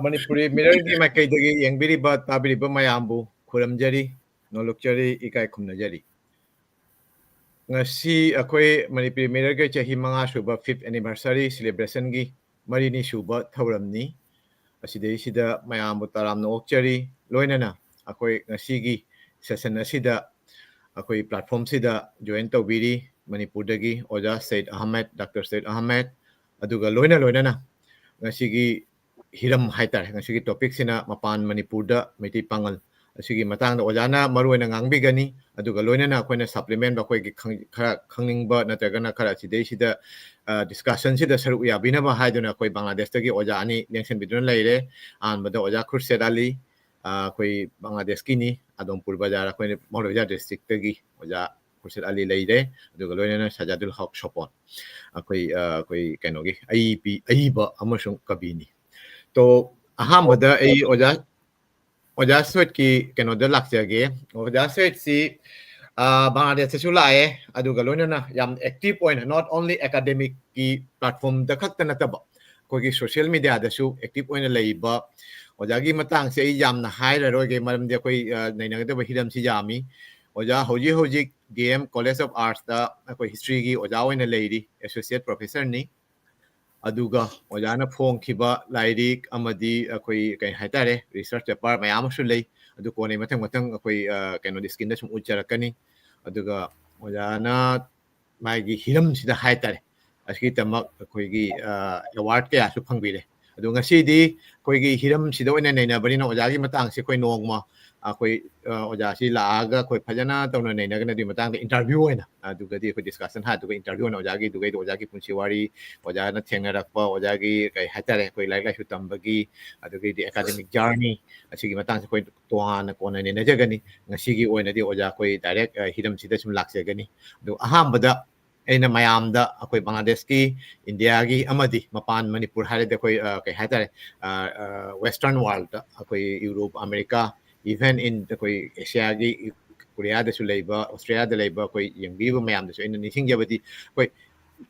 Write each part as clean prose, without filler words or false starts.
Manipuri Mirrorgi Makaidagi Yangbiriba Tabiriba Mayambu Kuramjari Nolokjari Ikai Kumnajari Ngasi Akoi Manipuri Mirrorga Chahi Manga Suba 5th anniversary celebration gi Marini Suba Tauramni Asidai Sida Mayambu Taram Nokjari Loinana Akoi Ngasigi session Asida Akoi platform Sida join Tawiri Manipurdagi Oja Said Ahmed Dr. Said Ahmed Aduga Loinana Ngasigi hiram haitar ngasigi topic sina Mapan Manipurda Meitei Pangal asigi matang da ojana maruina ngangbigani aduga loinana akoina supplement ba koi khara khangning natragana khara sidei sida discussion sida saru yabina ba haiduna koi Bangladesh tagi oja ani lengsen bidun laire an bada oja Khurshid Ali koi Bangladesh kini Adompur Bazar koi Mauloja district tagi oja Khurshid Ali laire aduga loinana Sajadul Haq Shopon koi kenogi aiba amasung kabini to ahambada ay oja swet ki kenoda laksage oja swet si Bangladesh sulae aduga loina yam active point not only academic ki platform da khakta nataba kogi social media da su active point leiba ojagi matang se yam na haira roge maram de koi naina da hiram si yami oja hoji DM College of Arts da koi history gi oja oina leiri associate professor ni aduga ojana phong khiba lairik amadi akoi kai haitare research paper mayam su lei adu ko ne matang akoi kaino diskin da sum ucharakani aduga ojana magi hiram sida haitare aski tamak akoi gi award ke asu phangbire adu ngasi di koi gi hiram sida oina nei na bari na ojagi matang se koi nongma akoi oja si laaga koi phajana tawna nei na gana di matang interview oina aduga di koi discussion ha aduga interview na ojagi dugai ojagi punchi wari ojana thengarakpa ojagi kai hatare koi lai su tambagi aduga di academic journey asigi matang se koi toana kona nei na jagani ngasi gi oina di oja koi direct hiram sida sum laksegani adu ahambada aina mayamda akoi Bangladesh ki India gi amadi Mapan Manipur hare de koi kai hatare western world akoi Europe America even in koi Asia gi Korea da su leiba Australia da leiba koi yangbi ba mayam da su ina nising jabadi koi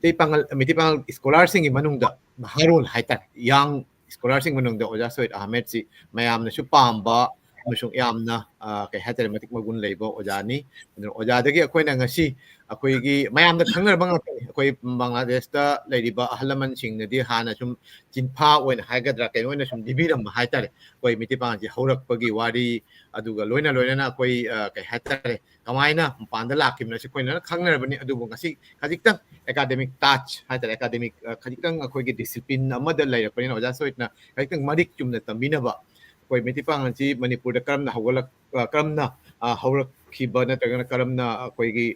Meitei Pangal scholar sing manungda harul haitar young scholar sing manungda oja Said Ahmed si mayam na su pamba musung yamna kai hatare matik magun leiba ojani oja dagi akoi na ngasi akoi gi mayam da khangnar bang akoi Bangladesh da leiriba ahalaman sing na di hana sum jinpha oina haigadra kai oina sum dibiram haitare koi Meitei Pangal ji horak pagi wari aduga loina na koi kai hatare kamaina panda lakim na si koi na khangnar bani adubu ngasi khajikta academic touch haitare academic khajikta akoi gi discipline amada laira pani oja Said na khajikta madik chumna tambina ba koi Meitei Pangal ji Manipur da karamna hawalak karamna hawrak khiba na tagana karamna koi gi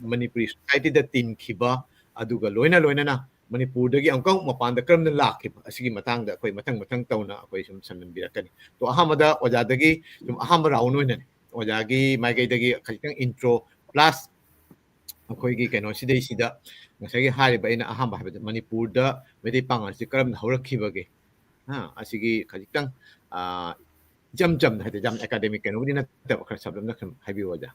Manipuri society da tin khiba aduga loina na Manipur dagi angkau Mapan da karamna lakhiba asigi matang da koi matang tauna koi sum sanan birakani to ahamada oja dagi sum aham raun oina ojagi mai gai dagi khajikang intro plus koi gi keno sidai sida ngasagi hariba ina aham ba Manipur da Meitei Pangal si karamna hawrak khiba ge asigi khajikang jam hade jam academic kan udi na ta khar sablam na kham habi waja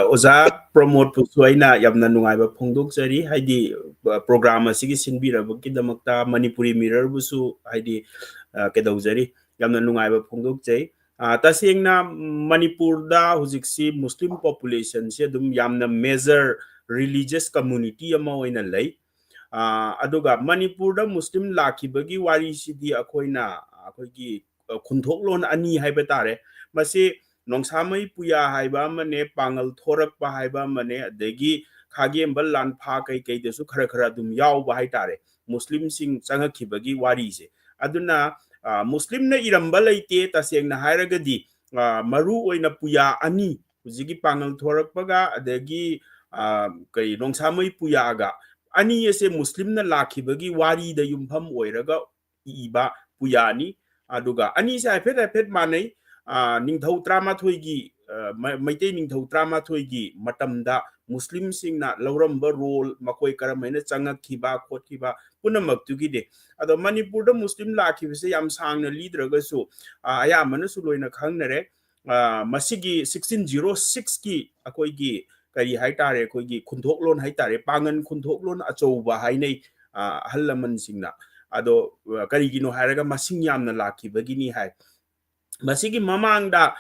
oza promote pu suaina yamna nungai ba phongdok jari haidi program asigi sinbira baki damakta Manipuri Mirror busu haidi kedau jari yamna nungai ba phongdok jai tasengna Manipur da hujiksi Muslim population se dum yamna major religious community ama oina lei aduga Manipur da Muslim laki bagi wari sidi akoina akoigi khunthok lon ani haiba tare masi nongsamai puya haiba mane pangal thorak ba haiba mane adegi khagem bal lan pha kai desu khara dum yaw ba hai tare Muslim sing changa khibagi wari se aduna Muslim na iramba leite taseng na hairagadi maru oina puya ani hujigi pangal thorak baga adegi kai nongsamai puya ga ani ese Muslim na laki bagi wari da yumpham oiraga iba puyani aduga ani sa phet manai ningthau trama thoigi Meitei ningthau trama thoigi matamda Muslim sing na lauramba role makoi karamaina changa khiba khothiba punamak tugi de ado Manipur da Muslim laki se yam sangna lidraga su aya mana su loina khangnare masigi 1606 ki akoi gi kari haitare koigi khunthok lon haitare pangan khunthok lon achouba hainei halaman singna ado karigino hairaga masing yamna lakibagini hai masigi mamangda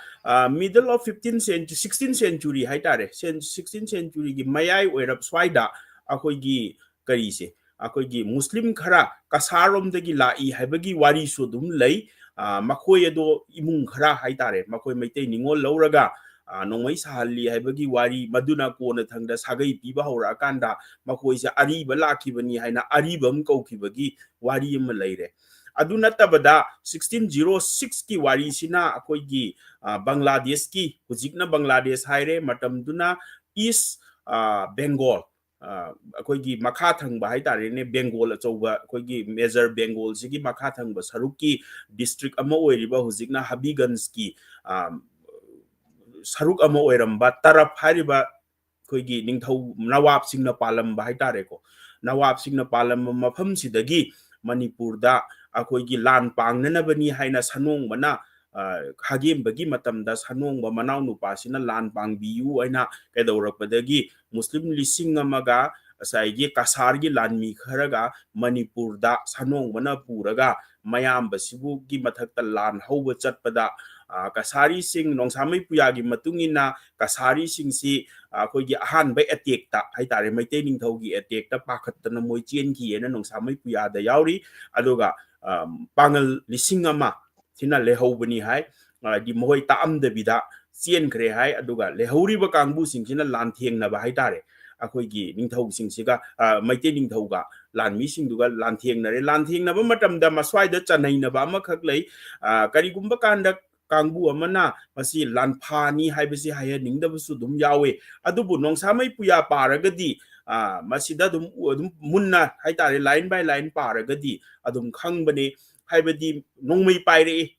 middle of 15th century 16th century haitare 16th century gi mayai oirap swaida akoigi karise akoigi muslim khara kasarom dagi lai haibagi wari su dum lei makoi ado imung khara haitare makoi meitei ningol lauraga nongmai sahali haibagi wari maduna kona thangda sagai piba hora kanda makoi se ariba lakibani haina aribam kaukibagi wari am leire adu natabada 1606 ki wari sina akoigi Bangladesh ki hujikna Bangladesh haire matamduna East Bengal akoigi makha thangba haitare ne Bengal achouba akoigi major Bengal sigi makha thangba saruki district ama oiriba hujikna Habiganj ki saruk ama oiramba tarap hariba akoigi ningthau nawab singna palamba haitare ko nawab singna palamba mafam sidagi Manipurda akoigi lan pangnanabani haina sanong mana hagem bagi matamda sanong ba manaw nupa sina lan pangbiu aina kedawrakpadagi muslim lising amaga asaigi kasargi lanmi kharaga Manipurda sanong mana puraga mayam basibu gi mathakta lan hauba chatpada kasari sing nongsamai puyagi matungina kasari sing si akoigi ahan bai attack ta haitare maitei ningthaugi attack ta pakhattana moi chen ki ena nongsamai puyada yauri aduga pangal lisingama sina lehaubani hai di moi taam de bida chen kre hai aduga lehauri ba kangbu sing sina lan theng na ba haitare akoigi ningthau sing siga maitei ningthauga lan mi sing duga lan theng na ba matam da maswai da chanai na ba ma khak lei karigumba kanda kangbu amana masi lanphani haibasi haya ningdabusu dum yawe adubu nongsamai puya paragadi masida dum munna haitare line by line paragadi adum khangbane haibadi nongmai paire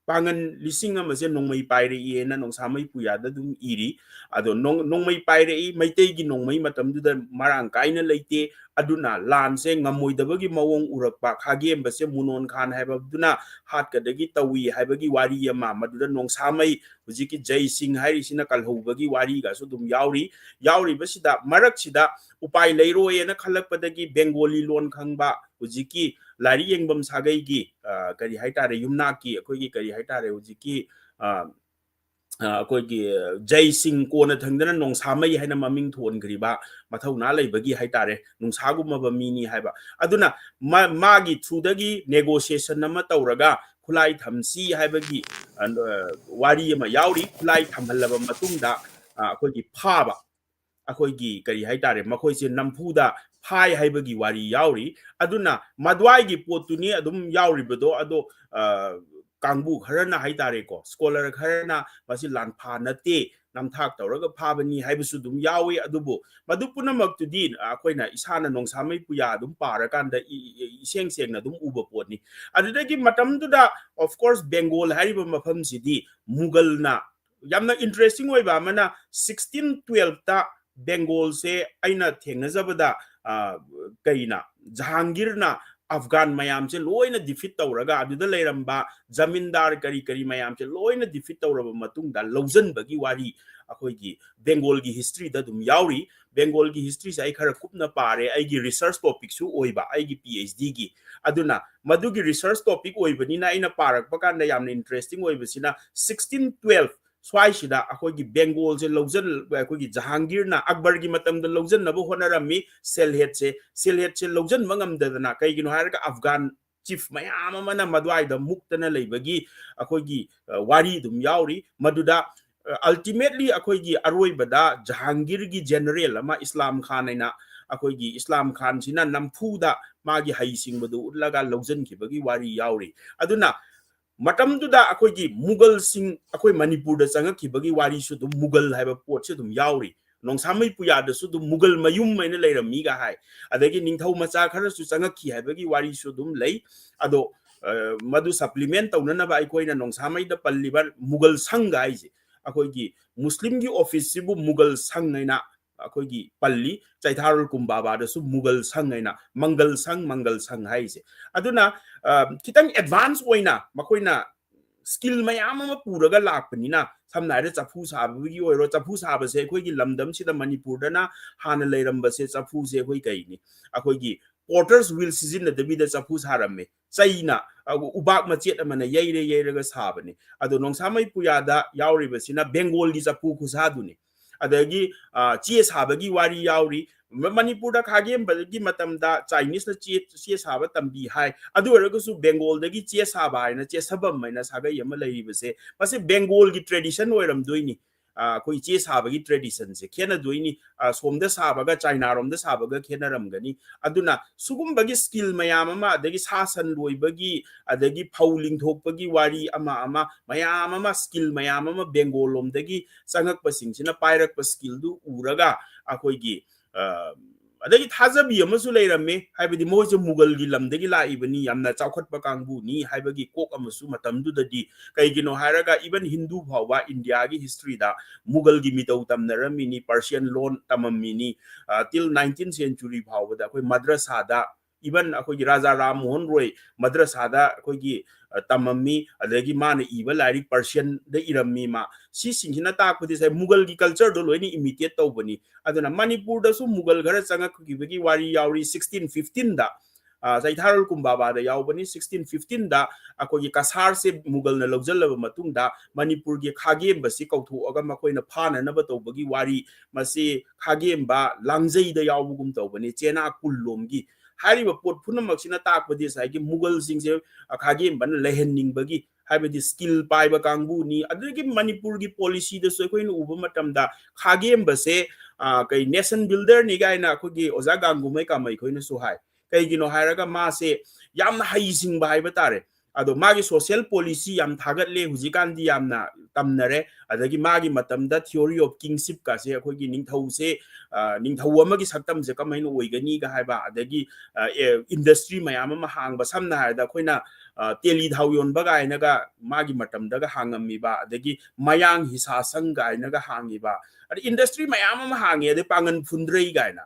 pangan lising amase nongmai paire ena nongsamai puya da dum iri ado nongmai paire maitei gi nongmai matam du da marang kaina leite aduna lan se ngamoi dabagi mawong urakpa khagem base munon khan haibaduna hat kadagi tawi haibagi wari ama maduda nongsamai hujiki jai sing hairi sina kalhobagi wari ga so dum yauri basida marak sida upai leiro ena khalakpadagi bengali lon khangba hujiki lari yengbam sagai gi kari haitare yumna ki akoigi kari haitare hujiki akoigi jai sing kona thangdana nongsamai haina maming thon griba mathauna leibagi haitare nungsaguma ba mini haiba aduna magi thudagi negotiation nama tauraga khulai thamsi haibagi wari ama yauri khulai thamhalaba matungda akoigi phaba akoigi kari haitare makhoi se nampuda phai haibagi wari yauri aduna madwai gi potuni adum yauri bedo ado kangbu kharana haitare ko scholar kharana masi lanpha nate namthak tawraga phabani haibusu dum yawi adubu madupuna maktudi akoina isana nongsamai puya dum parakanda iseng sengna dum uba potni adudagi matamduda of course Bengal hariba mafam sidi Mughal na yamna interesting oiba mana 1612 ta Bengal se aina thengnajabada kaina Jahangir na Afghan mayam se loina defeat tawraga aduda leiramba zamindar kari mayam se loina defeat tawraba matung da lawjan bagi wari akoigi Bengal gi history da dum yauri Bengal gi history sai khara kupna pare ai gi research topic su oiba ai gi PhD gi aduna madugi research topic oibani na ina parak pakanda yamna interesting oibasina 1612 swai sida akoigi Bengal se lawjan akoigi Jahangir na Akbar gi matam da lawjan na bo honarami selhet se lawjan mangam da na kai gino harga Afghan chief mayam mana madwai da muktana leibagi akoigi wari dum yauri maduda ultimately akoigi aroi bada Jahangir gi general ama Islam Khan aina akoigi Islam Khan sina nampuda magi haising badu ulaga lawjan ki bagi wari yauri aduna matamduda akoigi Mughal sing akoi Manipur da changaki bagi wari su dum Mughal haiba pot se dum yauri nongsamai puya da su dum Mughal mayum maina leirami ga hai adagi ningthau macha khara su changaki haibagi wari su dum lei ado madu supplement taunana ba aikoina nongsamai da palliba Mughal sangha aise akoigi Muslim gi office sibu Mughal sang naina akoigi palli chaitharul kumbaba da su Mughal sang naina Mangal sang haise aduna kitang advance oina makoina skill mayam ama puraga lakpanina samna re chapu sabagi oiro chapu sabase akoigi lamdam sida Manipur da na hana leiramba se chapu se koi kaini akoigi porters wheel sizinadabida chapu sarame chaina ubak machet amana yeiraga sabani ado nongsamai puyada yauribasina Bengal gi chapu khusaduni adagi che sabagi wari yauri Manipurda khagem bagi matamda Chinese na che saba tambi hai adu eragasu Bengal dagi che saba hai na che sabam mai na saga yama lairibase mase Bengal gi tradition oiram doini koi che saba gi tradition se khena doini somda saba ga China rom da saba ga khena ram gani aduna sugum bagi skill mayam ama adagi sasan loi bagi adagi pauling thok bagi wari ama mayam ama skill mayam ama Bengal lom dagi sangak pasing sina pairak pa skill du uraga akoi gi adagi thajabi amasu leirame haibadi moje mugal gi lamdagi laibani yamna chawkhatpa kangbu ni haibagi kok amasu matamdu dadi kaigino hairaga even Hindu bhawa India gi history da mugal gi mitau tamnaramini Persian loan tamamini till 19th century bhawa da koi madrasa da even akoi Raja Ram Mohan Roy madrasa da koi gi tamami adagi mana iba lari Persian da irami ma si singina ta khudi sai mugal gi culture do loini imitate tawbani aduna Manipur da su mugal gara changa khibagi wari yauri 1615 da sai tharul kumbaba da yaubani 1615 da akoi kasar se mugal na lawjal matung da Manipur gi khagem ba si kauthu aga makoi na phana na ba tawbagi wari masi khagem ba langjai da yaubugum tawbani chena kullom gi hariba pot phunam sina takpadi sai gi mugal singse khagem ban lehenning bagi haibadi skill paiba kangbu ni adagi Manipur gi policy da so koin uba matamda khagem base kai nation builder ni gaina khogi oza gangumai kamai koin so hai kai gino hairaga ma se yamna haising bai batare ado magi social policy yam thagat le hujikan di yamna tamnare adagi magi matamda theory of kingship ka se khogi ningthau se ningthau amagi saktam je kamai no oigani ga haiba adagi industry mayam ma hang ba samna haida khoina teli dhau yon baga inaga magi matam daga hangami ba adagi mayang hisa sanga inaga hangi ba ad industry mayam ma hangi ade pangan phundrei ga ina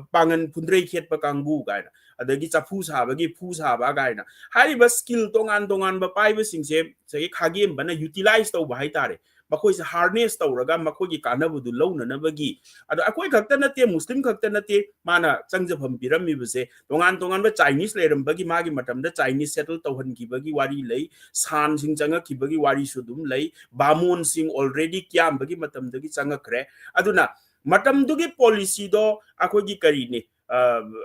pangan phundrei khet pa kangbu ga ina adagi chapu sa bagi phu sa ba ga ina hari ba skill tongan ba pai ba singse sagi khagem bana utilize to ba hai tare makoi se harness tawraga makoi gi kanabu du lawna na bagi ado akoi khakta nate muslim khakta nate mana changjafam pirammi buse tongan ba Chinese leram bagi magi matam da Chinese settle tawhan ki bagi wari lei san sing changa ki bagi wari sudum lei bamon sing already kyam bagi matam dagi changa kre aduna matam dugi policy do akoi gi kari ne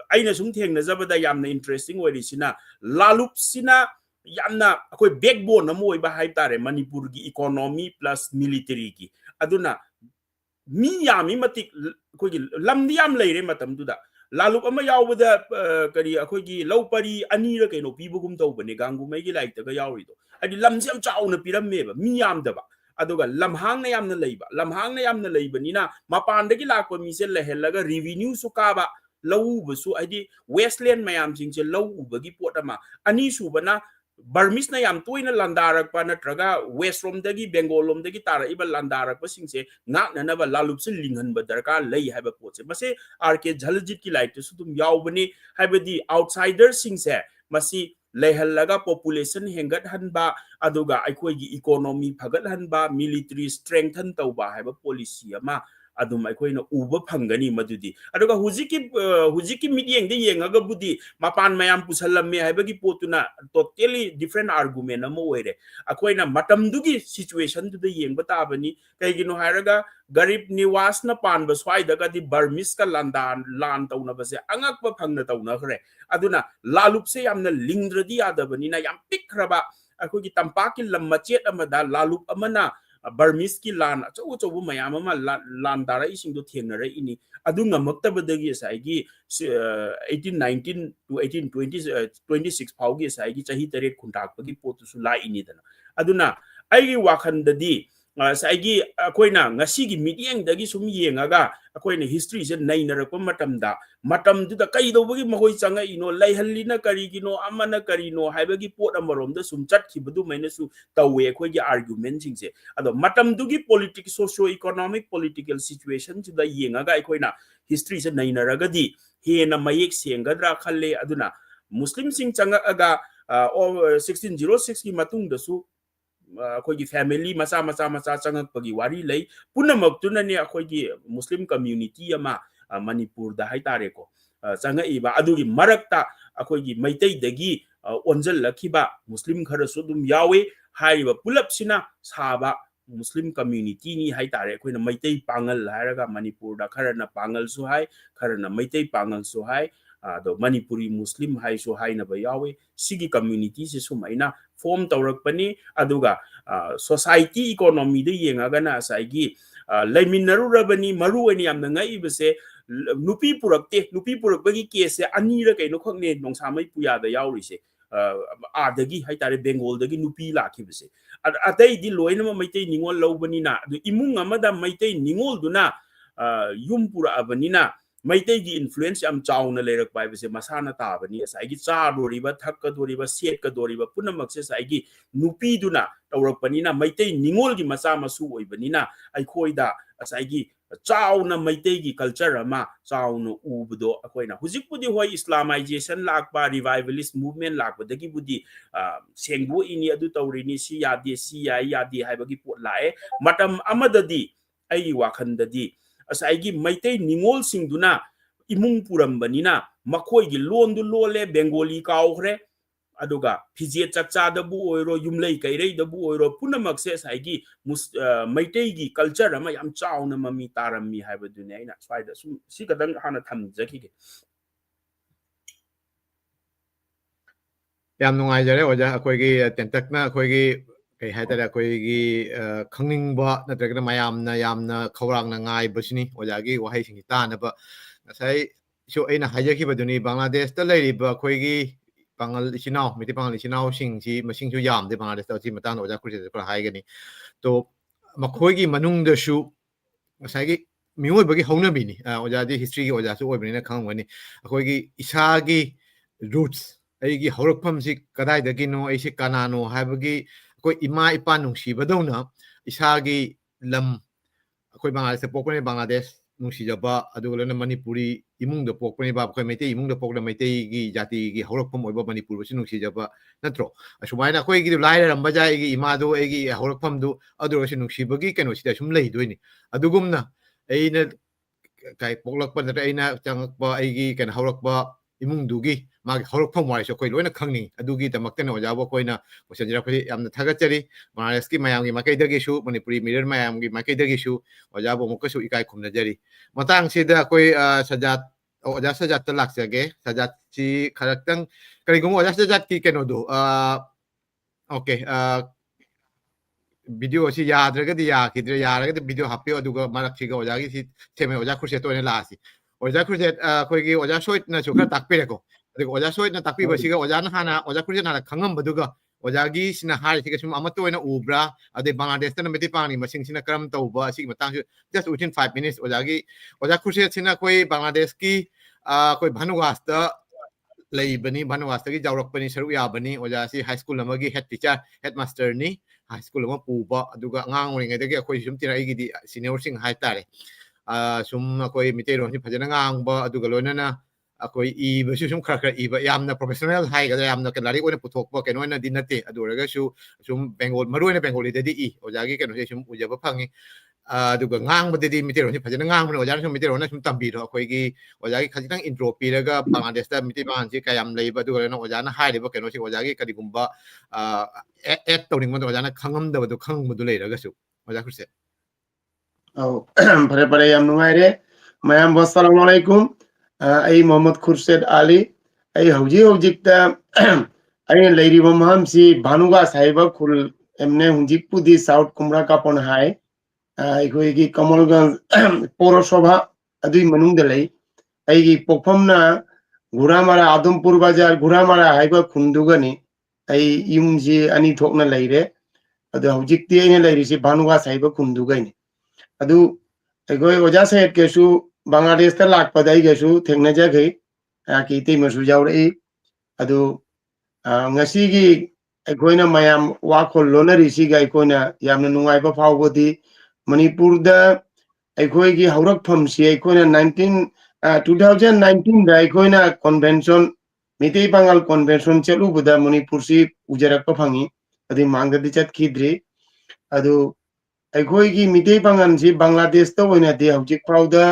aina sum thengna zabada yamna interesting wari sina lalup sina yamna akoi backbone na moi ba hai tare Manipur gi economy plus military gi aduna mi yami matik akoi gi lamdi yam leire matam duda lalup ama yawbada kari akoi gi lawpari ani ra kaino pibugum tawbane gangumai gi laik taga yawi do adi lamsi am chauna piramme ba mi yam da ba aduga lamhang na yamna leiba nina mapan dagi lakpa mi se lehelaga revenue su ka ba law bu adi westland mayam singche law bagi potama ani su bana Burmese na yam toina landarak pa na traga west rom dagi Bengal rom dagi tara iba landarak pa singse ngak na ba lalup se linghan ba darka lei haiba potse mase arke jhaljit ki light su tum yaw bani haiba di outsider singse masi lehalaga population hengat han ba aduga aikoi gi economy phagat han ba military strengthen tauba haiba policy ama adum aikoi na uba phangani madudi aduga hujiki midyeng de yengaga budi mapan mayam pusalamme haibagi potuna totally different argument amo oire akoi na matam dugi situation du de yengba tabani kaigino hairaga garib niwas na pan ba swai daga di Burmese ka lan tauna ba se angak ba phangna tauna khre aduna lalup se yamna lingdradi adabani na yam pikraba akoi gi tampaki lamachet amada lalup amana Burmese ki lan achu mayam ama lan dara ising do thengnara ini adu ngamakta badagi saigi 1819 to 1820 26 phaugi saigi chahi tare khuntak pagi potu su la ini dana aduna aigi wakhan dadi saigi akoina ngasi gi midyeng dagi sum yengaga akoina history se nainara ko matam du da kai do bagi mahoi changa ino laihallina kari gino amana kari no haibagi pot amarom da sum chat ki budu maina su tawe ko gi argument singse ado matam du gi politics socio economic political situation da yengaga akoina history se nainaraga di hena mayek sengadra khalle aduna muslim sing changa aga 1606 ki matung da su akogi family masa changak pagi wari lei punamak tunani akogi muslim community ama Manipurda haitare ko changai ba adugi marakta akhoi gi Meitei dagi onjal lakhiba Muslim khara su dum yawe haiba pulap sina saba Muslim community ni haitare akhoi na Meitei Pangal hairaga Manipurda khara na Pangal su hai khara na Meitei Pangal su hai do Manipuri Muslim hai su hai na ba yawe sigi community se sumaina form tawrak pani aduga society economy de yengaga na saigi laiminaru rabani maru ani amna ngai bese nupi purak bagi case ani ra kaino khokne nongsa mai puya da yauri se adagi haitare Bengal dagi nupi lakhi bese atai di loina ma Meitei ningol lobani na du imung amada Meitei ningol duna yum pura abani na Meitei gi influence am chauna lerak bai bese masana ta bani saigi cha doriba thakka doriba set ka doriba punamak se saigi nupi duna tawrak pani na Meitei ningol gi masa masu oibani na ai khoida saigi chauna Meitei gi culture ama chauna ubdo akoina hujik pudi hoi islamization lakpa revivalist movement lakpa dagi budi sengbu ini adu tawrini si yadi haibagi pot lae matam amadadi ai wakhandadi asaigi Meitei ningol singduna imung purambanina makhoi gi londu lole Bengali kaukre aduga phije chakcha da bu oiro yumlei kairei da bu oiro punamak se saigi Meitei gi culture ama yam chauna mami tarammi haibadune aina swaida sum si kadang hana thamjaki ge yam nungaijare oja akoigi tentakna akoigi kai haitare akoigi khangning ba natragna mayamna yamna khawrangna ngai basini ojagi wahai singi tanaba ngasai so aina hajaki baduni Bangladesh ta leiriba akoigi Pangal isinau Meitei Pangal isinau singsi masing su yamde Bangladesh ta si matang oja kurse ko haigani to makoigi manungda shu ngasai mioi bagi hauna bini oja di history gi oja su oibni na khangwani akoigi isagi roots ꯑꯩꯒꯤ ꯍꯧꯔꯛꯐꯝꯁꯤ ꯀꯗꯥꯏꯗꯒꯤꯅꯣ ꯑꯩꯁꯤ ꯀꯅꯥꯅꯣ ꯍꯥꯏꯕꯒꯤ ꯑꯩꯈꯣꯏ ꯏꯃꯥ ꯏꯄꯥ ꯅꯨꯡꯁꯤꯕꯗꯧꯅ ꯏꯁꯥꯒꯤ ꯂꯝ ꯑꯩꯈꯣꯏ ꯕꯪꯒ꯭ꯂꯥꯗꯦꯁꯇ ꯄꯣꯛꯄꯅꯤ ꯕꯪꯒ꯭ꯂꯥꯗꯦꯁ ꯅꯨꯡꯁꯤꯖꯕ ꯑꯗꯨꯒ ꯂꯣꯏꯅ ꯃꯅꯤꯄꯨꯔꯤ ꯏꯃꯨꯡꯗ ꯄꯣꯛꯄꯅꯤꯕ ꯑꯩꯈꯣꯏ ꯃꯩꯇꯩ ꯏꯃꯨꯡꯗ ꯄꯣꯛꯂꯒ ꯃꯩꯇꯩꯒꯤ ꯖꯥꯇꯤꯒꯤ ꯍꯧꯔꯛꯐꯝ ꯑꯣꯏꯕ ꯃꯅꯤꯄꯨꯔꯕꯨꯁꯨ ꯅꯨꯡꯁꯤꯖꯕ ꯅꯠꯇ꯭ꯔꯣ ꯑꯁꯨꯃꯥꯏꯅ ꯑꯩꯈꯣꯏꯒꯤꯗꯨ ꯂꯥꯏꯔꯔꯝꯕ ꯌꯥꯏ ꯑꯩꯒꯤ ꯏꯃꯥꯗꯨ ꯑꯩꯒꯤ ꯍꯧꯔꯛꯐꯝꯗꯨ ꯑꯗꯨ ꯑꯣꯏꯔꯁꯨ ꯅꯨꯡꯁꯤꯕꯒꯤ ꯀꯩꯅꯣꯁꯤꯗ ꯁꯨꯝ ꯂꯩꯗꯣꯏꯅꯤ ꯑꯗꯨꯒꯨꯝꯅ ꯑꯩꯅ ꯄꯣꯛꯂꯛꯄ ꯅꯠꯇ꯭ꯔꯒ ꯑꯩꯅ ꯆꯪꯉꯛꯄ ꯑꯩꯒꯤ ꯀꯩꯅꯣ ꯍꯧꯔꯛꯄ ꯏꯃꯨꯡꯗꯨꯒꯤ ꯃꯥꯒꯤ ꯍꯧꯔꯛꯐꯝ ꯋꯥꯔꯤꯁꯨ ꯑꯩꯈꯣꯏ ꯂꯣꯏꯅ ꯈꯪꯅꯤꯡꯉꯤ ꯑꯗꯨꯒꯤꯗꯃꯛꯇꯅ ꯑꯣꯖꯥꯕꯨ ꯑꯩꯈꯣꯏꯅ ꯀꯣꯏꯁꯟꯖꯔꯛꯄꯁꯤ ꯌꯥꯝꯅ ꯊꯥꯒꯠꯆꯔꯤ ꯕꯪꯒ꯭ꯂꯥꯗꯦꯁꯀꯤ ꯃꯌꯥꯝꯒꯤ ꯃꯥꯏꯀꯩꯗꯒꯤꯁꯨ ꯃꯅꯤꯄꯨꯔꯤ ꯃꯤꯔꯔ ꯃꯌꯥꯝꯒꯤ ꯃꯥꯏꯀꯩꯗꯒꯤꯁꯨ ꯑꯣꯖꯥꯕꯨ ꯑꯃꯨꯛꯀꯁꯨ ꯏꯀꯥꯏ ꯈꯨꯝꯅꯖꯔꯤ ꯃꯇꯥꯡꯁꯤꯗ ꯑꯩꯈꯣꯏ ꯁꯖꯥꯠ ꯑꯣꯖꯥ ꯁꯖꯥꯠꯇ ꯂꯥꯛꯆꯒꯦ ꯁꯖꯥꯠꯁꯤ ꯈꯔꯛꯇꯪ ꯀꯔꯤꯒꯨꯝꯕ ꯑꯣꯖꯥ ꯁꯖꯥꯠꯀꯤ ꯀꯩꯅꯣꯗꯣ ꯑꯣꯀꯦ ꯚꯤꯗꯤꯑꯣ ꯑꯁꯤ ꯌꯥꯗ꯭ꯔꯒꯗꯤ ꯌꯥꯈꯤꯗ꯭ꯔꯦ ꯌꯥꯔꯒꯗꯤ ꯚꯤꯗꯤꯑꯣ ꯍꯥꯞꯄꯤꯌꯣ ꯑꯗꯨꯒ ꯃꯔꯛꯁꯤꯒ ꯑꯣꯖꯥꯒꯤꯁꯤ ꯊꯦꯝꯃꯦ ꯑꯣꯖꯥ ꯈꯨꯔꯁꯦꯠꯇ ꯑꯣꯏꯅ ꯂꯥꯛꯑꯁꯤ ꯑꯣꯖꯥ ꯈꯨꯔꯁꯦꯠ ꯑꯩꯈꯣꯏꯒꯤ ꯑꯣꯖꯥ ꯁꯣꯏꯠꯅꯁꯨ ꯈꯔ ꯇꯥꯛꯄꯤꯔꯦꯀꯣ ꯑꯗꯨꯒ ꯑꯣꯖꯥ ꯁꯣꯏꯠꯅ ꯇꯥꯛꯄꯤꯕꯁꯤꯒ ꯑꯣꯖꯥꯅ ꯍꯥꯟꯅ ꯑꯣꯖꯥ ꯈꯨꯔꯁꯦꯠ ꯍꯥꯟꯅ ꯈꯪꯉꯝꯕꯗꯨꯒ ꯑꯣꯖꯥꯒꯤꯁꯤꯅ ꯍꯥꯏꯔꯤꯁꯤꯒ ꯁꯨꯝ ꯑꯃꯠꯇ ꯑꯣꯏꯅ ꯎꯕ꯭ꯔꯥ ꯑꯗꯩ ꯕꯪꯒ꯭ꯂꯥꯗꯦꯁꯇꯅ ꯃꯩꯇꯩ ꯄꯥꯡꯒꯤ ꯃꯁꯤꯡꯁꯤꯅ ꯀꯔꯝ ꯇꯧꯕ ꯑꯁꯤꯒꯤ ꯃꯇꯥꯡꯁꯨ ꯖꯁ ꯋꯤꯊꯤꯟ 5 minutes ꯑꯣꯖꯥ ꯈꯨꯔꯁꯦꯠꯁꯤꯅ ꯑꯩꯈꯣꯏ ꯕꯪꯒ꯭ꯂꯥꯗꯦꯁꯀꯤ ꯑꯩꯈꯣꯏ ꯚꯥꯅꯨꯋꯥꯁꯇ ꯂꯩꯕꯅꯤ ꯚꯥꯅꯨꯋꯥꯁꯇꯒꯤ ꯌꯥꯎꯔꯛꯄꯅꯤ ꯁꯔꯨꯛ ꯌꯥꯕꯅꯤ ꯑꯣꯖꯥꯁꯤ ꯍꯥꯏ ꯁ꯭ꯀꯨꯜ ꯑꯃꯒꯤ ꯍꯦꯗ ꯇꯤꯆꯔ ꯍꯦꯗ ꯃꯥꯁꯇꯔꯅꯤ ꯍꯥꯏ ꯁ꯭ꯀꯨꯜ ꯑꯃ ꯄꯨꯕ ꯑꯗꯨꯒ ꯑꯉꯥꯡ ꯑꯣꯏꯔꯤꯉꯩꯗꯒꯤ ꯑꯩꯈꯣꯏ ꯁꯨꯝ ꯇꯤꯟꯅꯩꯒꯤꯗꯤ ꯁꯤꯅꯤꯌꯔꯁꯤꯡ ꯍꯥꯏꯇꯥꯔꯦ ꯁꯨꯝ ꯑꯩꯈꯣꯏ ꯃꯩꯇꯩꯂꯣꯟꯁꯤ ꯐꯖꯅ ꯉꯥꯡꯕ ꯑꯗꯨꯒ ꯂꯣꯏꯅꯅ ꯑꯩꯈꯣꯏ ꯏꯕꯁꯨ ꯁꯨم ꯈꯔ ꯏꯕ ꯌꯥꯝꯅ ꯄ꯭ꯔꯣꯐꯦꯁꯅꯦꯜ ꯍꯥꯏꯒꯗ꯭ꯔꯥ ꯌꯥꯝꯅ ꯂꯥꯏꯔꯤꯛ ꯑꯣꯏꯅ ꯄꯨꯊꯣꯛꯄ ꯀꯩꯅꯣ ꯑꯣꯏꯅꯗꯤ ꯅꯠꯇꯦ ꯑꯗꯨ ꯑꯣꯏꯔꯒꯁꯨ ꯁꯨꯝ ꯃꯔꯨ ꯑꯣꯏꯅ ꯕꯦꯡꯒꯣꯂꯤꯗꯗꯤ ꯑꯣꯖꯥꯒꯤ ꯀꯩꯅꯣꯁꯦ ꯁꯨꯝ ꯎꯖꯕ ꯐꯪꯉꯤ ꯑꯗꯨꯒ ꯉꯥꯡꯕꯗꯗꯤ ꯃꯩꯇꯩꯂꯣꯟꯁꯤ ꯐꯖꯅ ꯉꯥꯡꯕꯅꯤ ꯑꯣꯖꯥꯅ ꯁꯨꯝ ꯃꯩꯇꯩꯂꯣꯟꯅ ꯁꯨꯝ ꯇꯝꯕꯤꯔꯣ ꯑꯩꯈꯣꯏꯒꯤ ꯑꯣꯖꯥꯒꯤ ꯈꯖꯤꯛꯇꯪ ꯏꯟꯇ꯭ꯔꯣ ꯄꯤꯔꯒ ꯕꯪꯒ꯭ꯂꯥꯗꯦꯁꯇ ꯃꯩꯇꯩ ꯄꯥꯡꯁꯤ ꯀꯌꯥꯝ ꯂꯩꯕ ꯑꯗꯨꯒ ꯑꯣꯖꯥꯅ ꯍꯥꯏꯔꯤꯕ ꯀꯩꯅꯣꯁꯤ ꯑꯣꯖꯥꯒꯤ ꯀꯔꯤꯒꯨꯝꯕ ꯑꯦꯗ ꯇꯧꯅꯤꯡꯕꯗ ꯑꯣꯖꯥꯅ ꯈꯪꯉꯝꯗꯕꯗꯣ ꯈꯪꯕꯗꯨ ꯂꯩꯔꯒꯁꯨ ꯑꯣꯖꯥ ꯈꯨꯔꯁꯦꯠ ꯐꯔꯦ ꯐꯔꯦ ꯌꯥꯝ ꯅꯨꯡꯉꯥꯏꯔꯦ ꯃꯌꯥꯝ ꯑꯁꯁꯂꯥꯃꯨ ꯑꯂꯩꯀꯨꯝ ꯑꯩ ꯃꯣꯍꯝꯃꯗ ꯈꯨꯔꯁꯦꯠ ꯑꯂꯤ ꯑꯩ ꯍꯧꯖꯤꯛꯇ ꯑꯩꯅ ꯂꯩꯔꯤꯕ ꯃꯐꯝꯁꯤ ꯚꯥꯅꯨꯒꯥꯁ ꯍꯥꯏꯕ ꯈꯨꯜ ꯑꯦꯝꯅꯦ ꯍꯧꯖꯤꯛꯄꯨꯗꯤ ꯁꯥꯎꯠ ꯀꯨꯝꯕ꯭ꯔꯥ ꯀꯥꯄꯣꯟ ꯍꯥꯏ ꯑꯩꯈꯣꯏꯒꯤ ꯀꯃꯜꯒꯟꯖ ꯄꯧꯔꯁꯚꯥ ꯑꯗꯨꯒꯤ ꯃꯅꯨꯡꯗ ꯂꯩ ꯑꯩꯒꯤ ꯄꯣꯛꯐꯝꯅ ꯘꯨꯔꯥꯃꯥꯔꯥ ꯑꯗꯨꯝꯄꯨꯔ ꯕꯖꯥꯔ ꯘꯨꯔꯥꯃꯥꯔꯥ ꯍꯥꯏꯕ ꯈꯨꯟꯗꯨꯒꯅꯤ ꯑꯩ ꯌꯨꯝꯁꯤ ꯑꯅꯤ ꯊꯣꯛꯅ ꯂꯩꯔꯦ ꯑꯗꯣ ꯍꯧꯖꯤꯛꯇꯤ ꯑꯩꯅ ꯂꯩꯔꯤꯁꯤ ꯚꯥꯅꯨꯒꯥꯁ ꯍꯥꯏꯕ ꯈꯨꯟꯗꯨꯒꯩꯅꯤ ꯑꯗꯨ ꯑꯩꯈꯣꯏ ꯑꯣꯖꯥ ꯁꯥꯍꯦꯕꯀꯦꯁꯨ ꯕꯪꯒ꯭ꯂꯥꯗꯦꯁꯇ ꯂꯥꯛꯄꯗ ꯑꯩꯒꯁꯨ ꯊꯦꯡꯅꯖꯈꯤ ꯑꯩꯍꯥꯛꯀꯤ ꯏꯇꯩꯃꯁꯨ ꯌꯥꯎꯔꯛꯏ ꯑꯗꯨ ꯉꯁꯤꯒꯤ ꯑꯩꯈꯣꯏꯅ ꯃꯌꯥꯝ ꯋꯥꯈꯣꯜ ꯂꯣꯟꯅꯔꯤꯁꯤꯒ ꯑꯩꯈꯣꯏꯅ ꯌꯥꯝꯅ ꯅꯨꯡꯉꯥꯏꯕ ꯐꯥꯎꯕꯗꯤ ꯃꯅꯤꯄꯨꯔꯗ ꯑꯩꯈꯣꯏꯒꯤ ꯍꯧꯔꯛꯐꯝꯁꯤ ꯑꯩꯈꯣꯏꯅ 2019ꯗ ꯑꯩꯈꯣꯏꯅ ꯀꯟꯚꯦꯟꯁꯟ ꯃꯩꯇꯩ ꯄꯥꯡꯒꯜ ꯀꯟꯚꯦꯟꯁꯟ ꯆꯠꯂꯨꯕꯗ ꯃꯅꯤꯄꯨꯔꯁꯤ ꯎꯖꯔꯛꯄ ꯐꯪꯉꯤ ꯑꯗꯨꯏ ꯃꯥꯡꯗꯗꯤ ꯆꯠꯈꯤꯗ꯭ꯔꯤ ꯑꯗꯨ ꯑꯩꯈꯣꯏꯒꯤ ꯃꯩꯇꯩ ꯄꯥꯡꯒꯜꯁꯤ ꯕꯪꯒ꯭ꯂꯥꯗꯦꯁꯇ ꯑꯣꯏꯅꯗꯤ ꯍꯧꯖꯤꯛ ꯐꯥꯎꯗ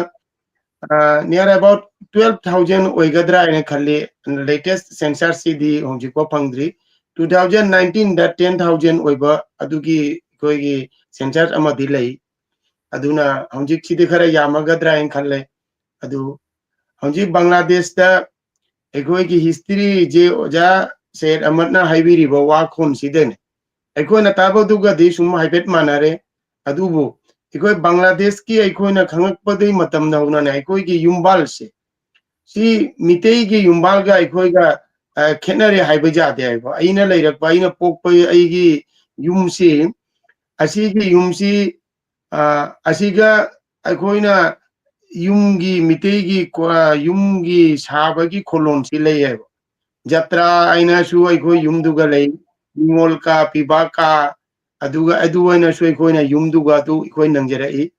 near about 12,000 oigadra in a khali latest census CD on Jiko Pangdri 2019 that 10,000 oiba adugi koigi census ama delay aduna honjik chide khara yamagadra in khale adu honjik Bangladesh da koigi history je oja said amatna haibiri ba wa khon siden na tabo duga de sum haibet manare adubu Bangladesh ki na khangak padai matam na una na ki yumbal se si mitei gi yumbal ga ga khenare haiba ja de ai ba aina leirak ba aina pok pa ai gi yum si asi gi yum si asiga na yum gi mitei gi yum gi saba gi kholon si lei ai jatra aina su yum duga lei ningol ka piba ka aduga aina su na yum duga tu nangjara I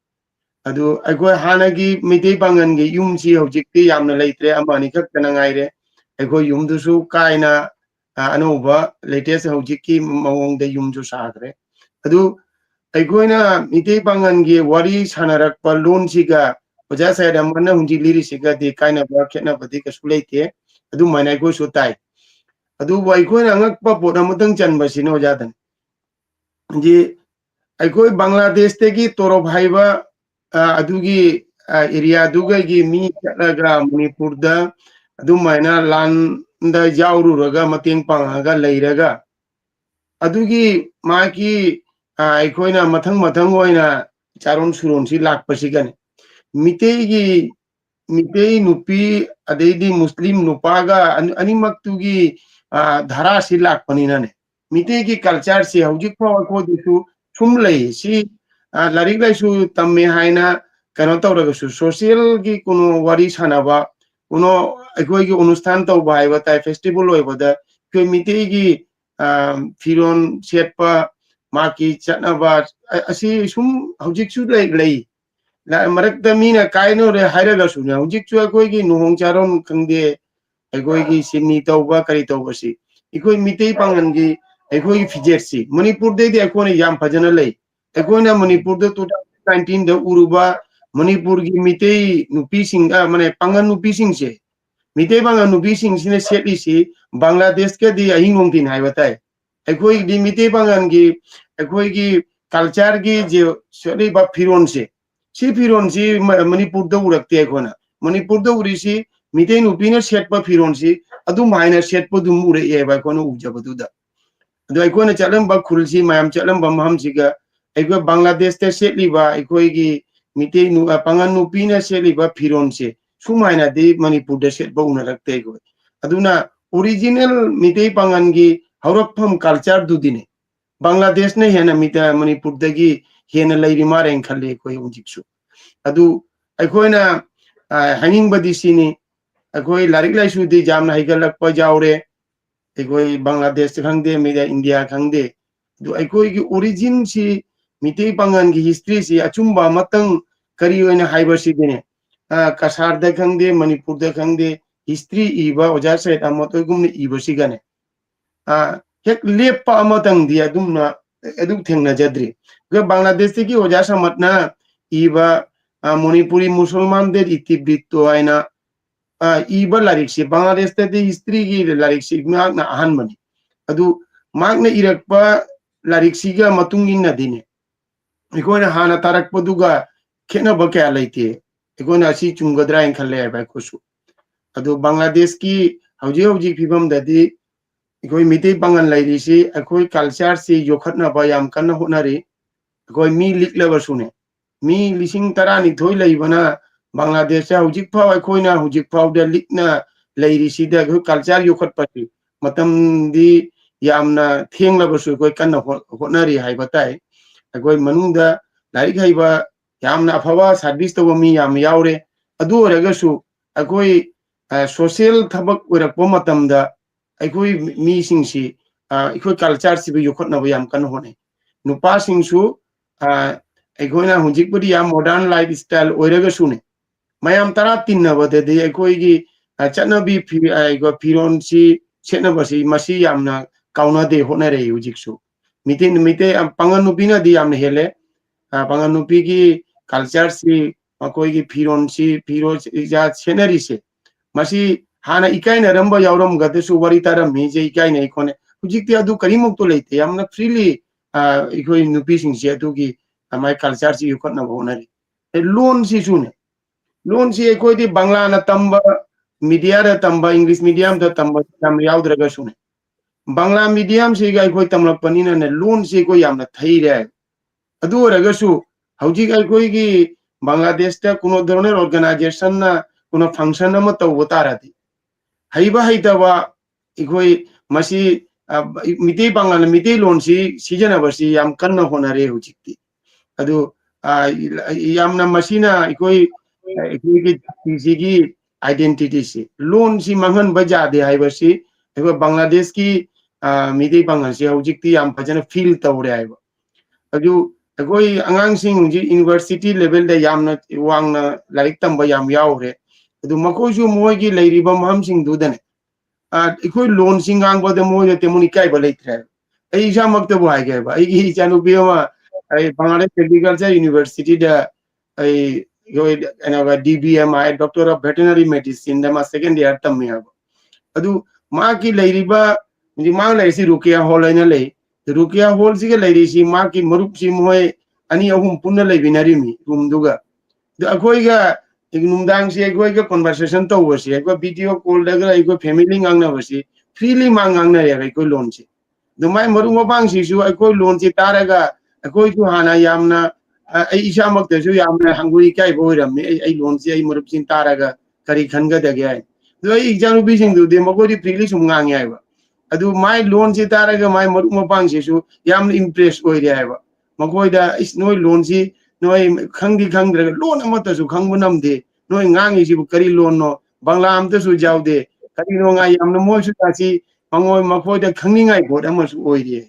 adu hanagi mitei bangan gi yum si hojikti yamna leitre amani khak kana ngaire yum du su kaina anuba latest hojikki mawong de yum su sagre adu na mitei bangan gi wari sanarak palun siga oja sa da manna hunji liri siga de kaina ba khena badi ka suleite adu mana su tai adu na ngak pa pot amutang chan basino jadan ji Bangladesh te gi toro bhaiba adugi area duga gi mi ga Manipurda adumaina lan da jauru raga mateng pangaga leiraga adugi maki na mathang oina charon suron si lakpasi gane mitei nupi adeidi muslim nupaga animak tugi dhara si lakpani nane mitei gi culture si hujik pa ko disu sumlei si larik lai su tamme haina kano tawraga su social gi kuno wari sanaba kuno gi অনুষ্ঠান tawba haiba tai festival oibada koi mitei gi firon setpa maki chatnaba asi sum hujik su lei marak da mina kaino re hairaga su na hujik su gi nuhong charon kangde gi sinni tawba kari tawba si mitei pangan gi gi fijersi Manipur de di yam phajana lei na Manipur da 2019 da uruba Manipur gi mitei nupi sing mane pangan nupi sing se mitei pangan nupi sing sine setli si Bangladesh ke di ahingong tin hai batai di mitei pangan gi gi culture gi je seri ba firon se si firon si Manipur da urakte na Manipur da uri si mitei nupi na set pa firon si adu maina set pa dum ure e ba kono ujabadu da adu na chalam ba khulsi mayam chalam ba maham siga Bangladesh te setli ba gi mitei nu pangan nupi na setli ba firon se sumaina de Manipur da set ba unarakte aduna original mitei pangan gi haurakpham culture du dine Bangladesh na hena mita Manipur da gi hena leiri mareng khale ujiksu adu na hanging badi sini larik lai su di jamna higalak pa jaure Bangladesh khangde media India khangde du gi origin si mitei pangan gi history si achumba matang kari oina haiba si dine kasar da khangde Manipur da khangde history iba oja sait amoto gumni iba si gane hek lepa amatang dia dumna eduk thengna jadri Bangladesh ki oja samatna iba Manipuri Musulman der itibritto aina iba larik si Bangladesh te history gi larik si na ahan mani adu magna irakpa larik siga matungin na dine na hana tarak paduga khena ba kya leite na si chungadra in khale ba kusu adu Bangladesh ki hauji phibam dadi mitei pangan lairi si culture si yokhatna ba yam kana honari mi liklaba sune mi lising tarani thoi leibana Bangladesh hujik phau na hujik phau da likna leiri si da culture yokhat pati matam di yamna thenglaba su kana honari hai batai manungda larik haiba yamna afawa service to mi yam yaure adu oraga su social thabak orakpa matamda mi singsi culture si bi yokhatna ba yam kana hone nupa singsu na hujik budi yam modern lifestyle oiraga sune mayam tara tinna bade de gi chana bi firon si chena basi masi yamna kauna de honare hujik su mitei pangan nupi na di yamna hele pangan nupi ki culture si ꯃꯈꯣꯏꯒꯤ ꯐꯤꯔꯣꯟꯁꯤ ꯐꯤꯔꯣꯜ ꯁꯦꯠꯅꯔꯤꯁꯦ ꯃꯁꯤ ꯍꯥꯟꯅ ꯏꯀꯥꯏꯅꯔꯝꯕ ꯌꯥꯎꯔꯝꯒꯗꯁꯨ ꯋꯥꯔꯤ ꯇꯥꯔꯝꯃꯤꯁꯦ ꯏꯀꯥꯏꯅꯩ ꯈꯣꯠꯅꯩ ꯍꯧꯖꯤꯛꯇꯤ ꯑꯗꯨ ꯀꯔꯤꯃꯨꯛꯇ ꯂꯩꯇꯦ ꯌꯥꯝꯅ freely ꯑꯩꯈꯣꯏ ꯅꯨꯄꯤꯁꯤꯡꯁꯦ ꯑꯗꯨꯒꯤ ꯃꯥꯏ ꯀꯜꯆꯔꯁꯤ ꯌꯣꯛꯈꯠꯅꯕ ꯍꯣꯠꯅꯔꯤ ꯂꯣꯟꯁꯤꯁꯨꯅꯦ ꯂꯣꯟꯁꯤ ꯑꯩꯈꯣꯏꯗꯤ ꯕꯪꯂꯥꯅ ꯇꯝꯕ ꯃꯤꯗꯤꯌꯥꯗ ꯇꯝꯕ ꯏꯪꯂꯤꯁ ꯃꯤꯗꯤꯌꯝꯗ ꯇꯝꯕ ꯌꯥꯝ ꯌꯥꯎꯗ꯭ꯔꯒꯁꯨꯅꯦ ꯕꯪꯂꯥ ꯃꯤꯗꯤꯌꯝꯁꯤꯒ ꯑꯩꯈꯣꯏ ꯇꯝꯂꯛꯄꯅꯤꯅꯅꯦ ꯂꯣꯟꯁꯤ ꯑꯩꯈꯣꯏ ꯌꯥꯝꯅ ꯊꯩꯔꯦ ꯑꯗꯨ ꯑꯣꯏꯔꯒꯁꯨ ꯍꯧꯖꯤꯛ ꯑꯩꯈꯣꯏꯒꯤ ꯕꯪꯒ꯭ꯂꯥꯗꯦꯁꯇ ꯀꯨꯅꯣ ꯙꯔনের ꯑꯣꯔꯒꯅꯥꯏꯖꯦꯁꯟꯅ ꯀꯨꯅꯣ ꯐꯪꯁꯟ ꯑꯃ ꯇꯧꯕ ꯇꯥꯔꯗꯤ ꯍꯩꯕ ꯍꯩꯇꯕ ꯑꯩꯈꯣꯏ ꯃꯁꯤ ꯃꯤꯇꯩ ꯄꯥꯡꯒꯜ ꯃꯤꯇꯩꯂꯣꯟꯁꯤ ꯁꯤꯖꯤꯟꯅꯕꯁꯤ ꯌꯥꯝ ꯀꯟꯅ ꯍꯣꯠꯅꯔꯦ ꯍꯧꯖꯤꯛꯇꯤ ꯑꯗꯨ ꯌꯥꯝꯅ ꯃꯁꯤꯅ ꯑꯩꯈꯣꯏꯒꯤ ꯖꯥꯇꯤꯁꯤꯒꯤ आइडेंटिटी लोन से मंगन बजादे हाइबसी एगो बांग्लादेश की मिदी पांगल से हौजिकती याम फजन फील तौरे हाइब अजु अगोई अंगांग सिंग जी यूनिवर्सिटी लेवल दे यामना वांगना लाइक तंबा याम यावरे अदु मकोजु मोयगी लेरिबा महम सिंग दुदने इखोई लोन सिंगांग बदे मोय तेमुनि काइबा लेथ्रे आई एग्जाम मक्तबो हाइगे बा आई चानु बियोमा आई बांग्लादेश एग्रीकल्चर यूनिवर्सिटी दा आई DBM I doctor of veterinary medicine दा मा सेकंड ईयर तम्मी हाब अदु मा की लेरिबा जी मा लेसी रुकिया हॉल आइना ले रुकिया हॉल सिगे लेरिसी मा की मरुप सि मोय अनि अहुम पुन्ना लेबिनारिमी रूम दुगा द अखोइगा एक नुमदांग से अखोइगा कन्वर्सेशन तौबसी अखो वीडियो कॉल दगा अखो फैमिली ngangnabasi फ्रीली मांगना रे अखो लोन से दुमाय मरु मबांग सिसु अखो लोन से तारगा अखोइ सु हाना यामना आई इसा मक्तसु यामना हंगुई काय बोइरम आई लोन से आई मरुप सिन तारगा करी खनगा दगे आई दो आई एग्जाम बिसिंग दु दे मगोदी फ्रीली सुम ngangi आइबा अदु माय लोन से तारगा my Maru मबांग Sissu yam Impress ओइरे आइबा मगोइदा इस नोय लोन से नोय खंगदी खंगद्रगा लोन अमतसु खंगबो नमदे नोय ngangi सिबु करी लोन नो बांग्ला अमतसु जावदे करी नो ngai यामना मोयसु तासी मंगोय मखोइदा खंगनिंगाय बोट अमसु ओइरे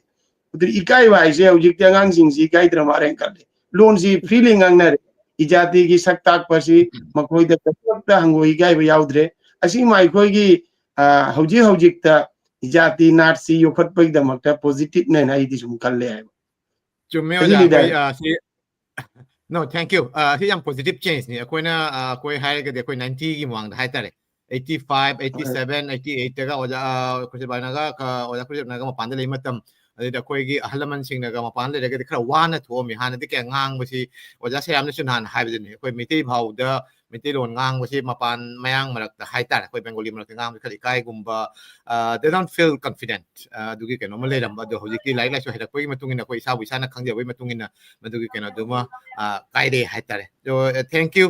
उदि इकाय वाइसे हौजिक त्यांगांग सिंगसी इकायद्र मारें कले लोन से फ्रीली ngangnare इजाति की सक्ताक पसी मखोइदा तत्ता हंगो इकाय बा यावद्रे असि माइखोइगी हौजिक हौजिकता इजाति नाटसी योखटपैदमक्ता पॉजिटिव ने नाइदि सुम कल्ले आइ चुम्मे ओजा अगिनिदा कोई सी no thank you C Yama positive change ni अकोइना कोई हाइगे दे कोई 90 की मांग हाइ तारे 85 87 88 तगा ओजा कुछ बानागा ओजा कुछ नागा मपान ले मतम अदि अकोइगी अहलमन सिंग नागा मपान ले गे खरा वाना थोमि हाना दि के ngang बसी ओजा से यामने सुनान हाइबदिनि कोई मिति भाव द मिति लोन ngang बसी मपान मयांग मरक द हाइ तारे कोई बेंगोली मरक ngang खरि काय गुम्बा they don't feel confident दुगी के नोमले रम दो होजिकी लाइक लाइक हेदा कोई मतुंगिना कोई साबु साना खंगे वे मतुंगिना मदुगी के न दुमा कायदे हाइतारे जो थैंक यू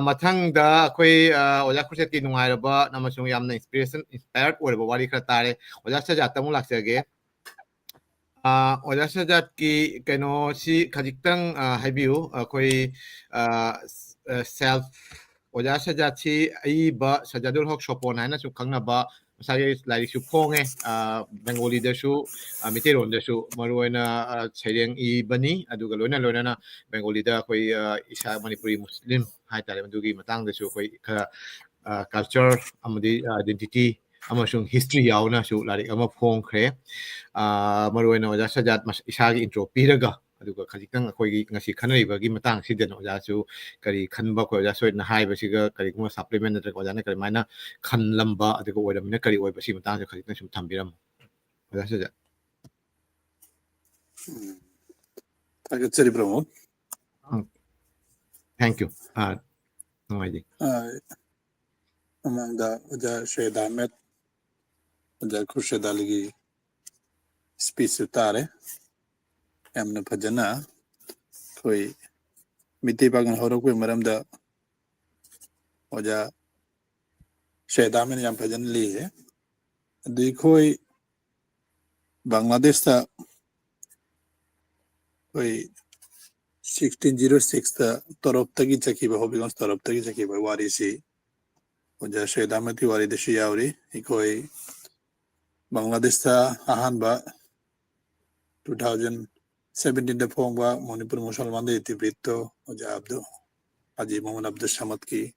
मथंग दा कोई ओजा खुसे की नुंगाइरबा नमसुंग यामना इंस्पायर्ड ओरबा वारी खरा तारे ओजा सजा तमु लाक्सगे ओजा सजा की केनो सी खजिक्तंग हाइबियु कोई सेल्फ ओजा सजा सी अइबा सजादुल हक शोपोन हाइना सु खंगनाबा मसागे लाइक सु फोंगे बेंगोली दसु मितेरोन दसु मरुइना छैरेंग इबनी अदुगा लोइना लोइना बेंगोली दा कोई इसा मणिपुरी मुस्लिम हाइतारे मदुगी मतंग दसु कोई कल्चर अमदि आइडेंटिटी अमसुंग हिस्ट्री यावना सु लाइक अमा फोंखरे मरुइना ओजा सजात इसागी इंट्रो पीरगा अदुगा खजिक्तंग अखोइगी ngasi खनरिबगी मतंग सिदन ओजासु करी खनबा को ओजा सोइना हाइबसिगा करी कुमा सप्लीमेंट नत्रक ओजाना करी माइना खनलंबा अदुगा ओइरमने करी ओइबसि मतंग से खजिक्तंग सुम थंबिरम ओजा सजा Tagatsari Pramod. Thank you. No idea. Among the Uja Shed Ahmed, Uja Khurshid Aligi speech utare, Amna Pajana, Koi Miti Pagan Horokwe Maramda Uja Shed Ahmed Yam Pajan Lee, the Koi Bangladesh Koi 1606 the Toroptagi Chakiba Hobigons Toroptagi Chakiba Warisi Uja Shedamati Wari the Shiauri Ikoi Bangladesh Ahanba 2017 the Pongba Manipur Musalman de Tibrito Uja Abdu Haji Mohammed Abdul Samatki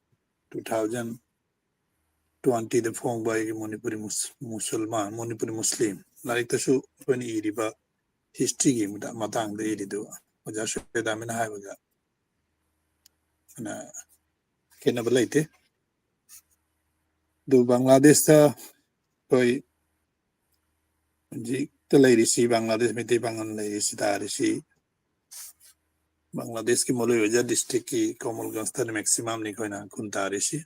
2020 the Pongba Manipuri Musulman Manipuri Muslim like the show 20 riba history game Matang the Iridu Uja Shedamina Haivaga na kenaba leite du Bangladesh ta koi ji ta leirisi Bangladesh Meitei Pangal leirisi tarisi Bangladesh ki Moloja district ki Komolganj ta maximum ni koi na kun tarisi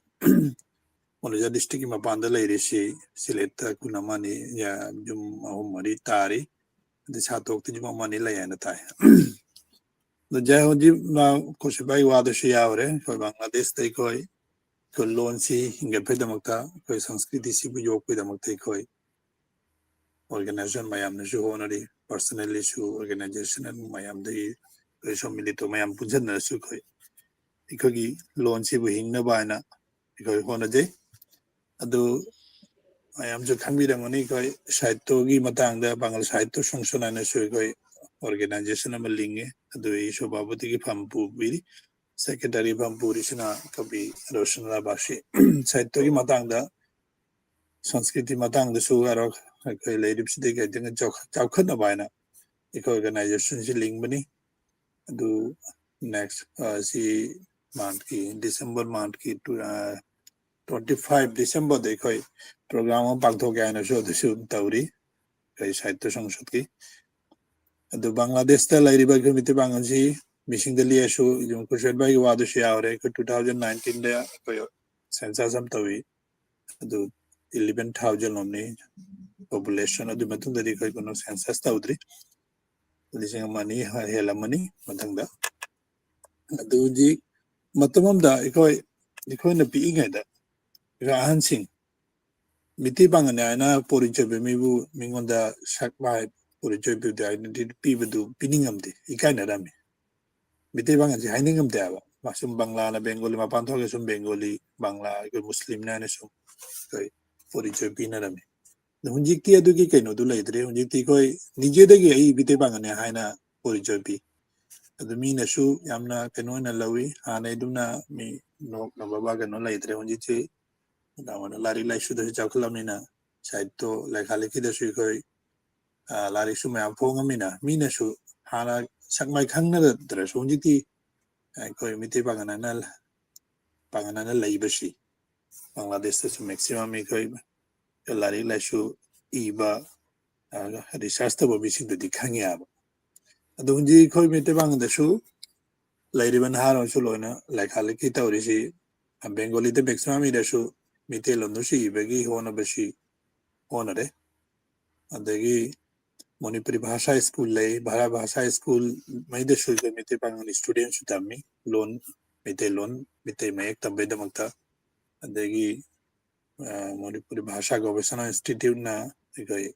Moloja district ki Mapan da leirisi Sileta kunamani ya jum ahumari tari de chatok ti jum amani layana tai the Jahonji na Koshibai Wadashi Yaure, for Bangladesh, they koi, Kolonsi, Ingapedamata, koi Sanskriti Sibu Pedamate koi, organization Mayam Nishu Honori, personal issue organization and Mayam the Resho Milito Mayam Punjana Sukoi. Ikogi, Lonsi Buhing Nabana, Ikoi Honaje, Ado I am just hungry the money koi, Saitogi Matang, the Bangal Saito Function and a Sukoi organization of a linge, Ado Isho Babati Pampu Biri. Secretary Pampurishina Kabi Roshan Rabashi Saitogi Matanga Sanskriti Matang the Sugarok Lady Psidik getting a joke Chakunabina Eco organization Lingbani do next see monthly December monthly to 25 December they koi program Pagtogana show the Shun Tauri Saito Sangshutki the Bangladesh the Lady Bagumiti Banganji missing the issue you could shed by Wadushia 2019 there for your census tawi do 11,000 omni population of the Matun the Rikono census taudri losing money hela money matanga do the Matamam da equine the being at that Rahansing Miti Bangana Porijabe Mibu Mingonda Shakbai Porijabe the identity people do pinning the Ikanadami. Mite bang si haining am dewa masum Bangla na Bengali Mapan thoge sum Bengali Bangla ko Muslim na sum koi for Ethiopia na rami hunjik ti adu ki kaino du leidre hunjik ti koi nije de gi ai bite bang ne haina for Ethiopia adu mi na su yamna kaino na lawi hana iduna mi no na baba ga no leidre hunjik ti na wana lari lai su de chaklam na side to like haliki de su koi lari su me apong mi na su hana Sakmai Kangna the Sonjiti, and Koi Miti Panganana Laibashi, Bangladesh to maximum Mikoi, a Lari Lashu, Iba, a disaster of missing the Dikanyab. Adunji Koi Miti Bang the shoe, Lady Van Haron Sulona, like Halakita Orishi, and Bengali the maximum the shoe, Miti Lonushi, Begi Honabashi, Honore, and the Manipuri Bhasha School lay, Bhasha School, made the sugar Meitei Pangal students to me, loan, Meitei Mek, Tabedamata, and the Manipuri Bhasha Gobesana Institute na, the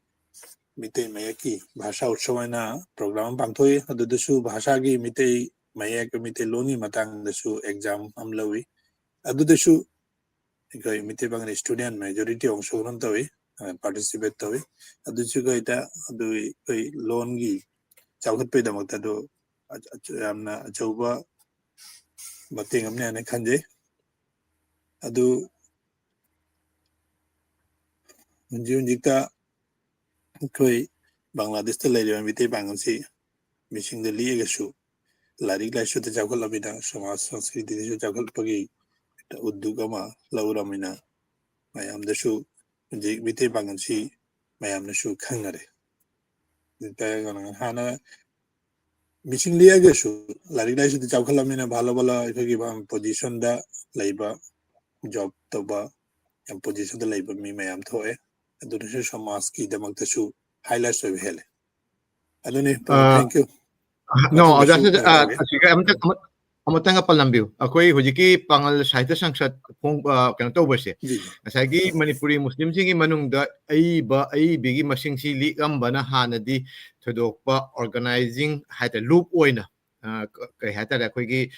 Meitei Mayaki, Bhasha Utshavana, program Pantoi, the Su Bhashagi, Meitei Mayak, Meitei Loni Matang, the Su exam Amlawi, Adu the Su, Meitei Pangal student majority of Shorantawi. Participate tawi adu chuga ita adu koi loan gi chawkhat pe damak ta do amna achauba mateng amne ane khanje adu unjikta koi Bangladesh ta leire Meitei Pangal si missing the liga shu lari la shu ta chawkhat labina samaj sanskriti shu chawkhat pagi uddugama lauramina mayam da shu Meitei Pangal si mayam na shu khangare hana missing liaga shu lari lai shu chawkhalamina bhalo bala ikhagi position da laiba job toba am position da laiba mi mayam thoe adu shu samaj ki damak ta shu highlights of hele aduni thank you No, that's amatang palambiu. Ako'y hujiki pangal sahita sangsat kung kanto ba siya. Nasagi Manipuri Muslim singi manungda ay bigi masing sili gamba na hanadi todok pa organizing hata loop oy na. Kay hata da ako'y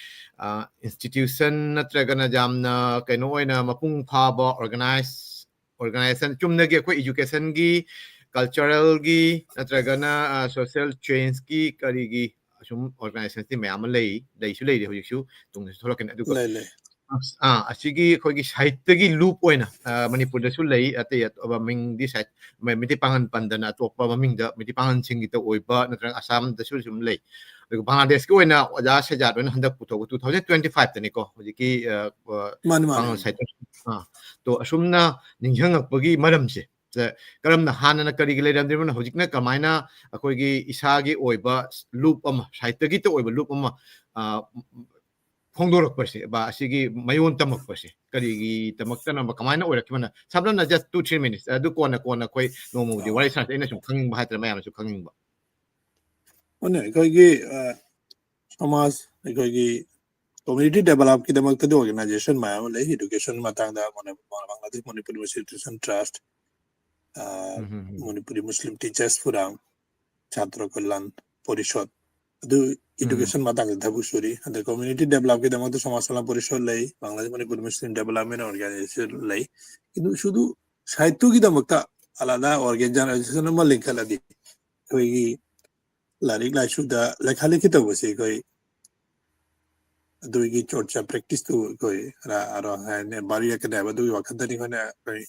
institution na traga na jam na kaino oy na mapung pa ba organization chumnagi ako'y education gi cultural gi natraga na social change gi karigi sum organization ti mayam lay su lay ho su tung tholo ken adu asigi khoi gi site gi loop oina Manipur da su lay ate aba ming di site Meitei Pangal pandana to pa ming da Meitei Pangal sing gi to oiba natrang Assam da su sum lay ꯑꯗꯨꯒ ꯕꯪꯒ꯭ꯂꯥꯗꯦꯁꯀꯤ ꯑꯣꯏꯅ ꯑꯣꯖꯥ ꯁꯦꯖꯥꯠ ꯑꯣꯏꯅ ꯍꯟꯗꯛ ꯄꯨꯊꯣꯛꯄ 2025ꯇꯅꯤꯀꯣ ꯍꯧꯖꯤꯛꯀꯤ ꯃꯥꯅꯤ ꯃꯥꯅꯤ ꯄꯥꯡꯒꯜ ꯁꯥꯏꯠ ꯇꯣ ꯑꯁꯨꯝꯅ ꯅꯤꯡꯁꯤꯡꯉꯛꯄꯒꯤ ꯃꯔꯝꯁꯦ ꯀꯔꯝꯅ ꯍꯥꯟꯅꯅ ꯀꯔꯤꯒꯤ ꯂꯩꯔꯝꯗ꯭ꯔꯤꯕꯅꯣ ꯍꯧꯖꯤꯛꯅ ꯀꯃꯥꯏꯅ ꯑꯩꯈꯣꯏꯒꯤ ꯏꯁꯥꯒꯤ ꯑꯣꯏꯕ ꯂꯨꯞ ꯑꯃ ꯁꯥꯍꯤꯇ꯭ꯌꯒꯤꯇ ꯑꯣꯏꯕ ꯂꯨꯞ ꯑꯃ ꯐꯣꯡꯗꯣꯔꯛꯄꯁꯦ ꯑꯁꯤꯒꯤ ꯃꯌꯣꯟ ꯇꯝꯃꯛꯄꯁꯦ ꯀꯔꯤꯒꯤꯗꯃꯛꯇꯅ ꯀꯃꯥꯏꯅ ꯑꯣꯏꯔꯛꯈꯤꯕꯅ ꯁꯝꯂꯞꯅ ꯖꯁ 2-3 minutes ꯑꯗꯨ ꯀꯣꯟꯅ ꯑꯩꯈꯣꯏ ꯅꯣꯡꯃꯕꯨꯗꯤ ꯋꯥꯔꯤ ꯁꯥꯟꯅꯁꯦ ꯑꯩꯅ ꯁꯨꯝ ꯈꯪꯅꯤꯡꯕ ꯍꯥꯏꯇꯥꯔꯦ ꯃꯌꯥꯝꯅꯁꯨ ꯈꯪꯅꯤꯡꯕ ꯑꯩꯈꯣꯏꯒꯤ ꯁꯃꯥꯖ ꯑꯩꯈꯣꯏꯒꯤ community develop ki damak tadi organization mayam lay education matang da Bangladesh Manipuri Institution Trust Manipuri Muslim Teachers Forum Chhatra Kalyan Porishod adu education matang da busuri and community develop ki damak samaj kalyan porishod lay Bangladesh Manipuri Muslim Development Organization lay kidu shudu sahitya ki damak ta alada organization ma link khaladi koi larik la shuda lekhali ki to bose koi adugi chorcha practice to koi aro ne bari ka da badu wa khadani khona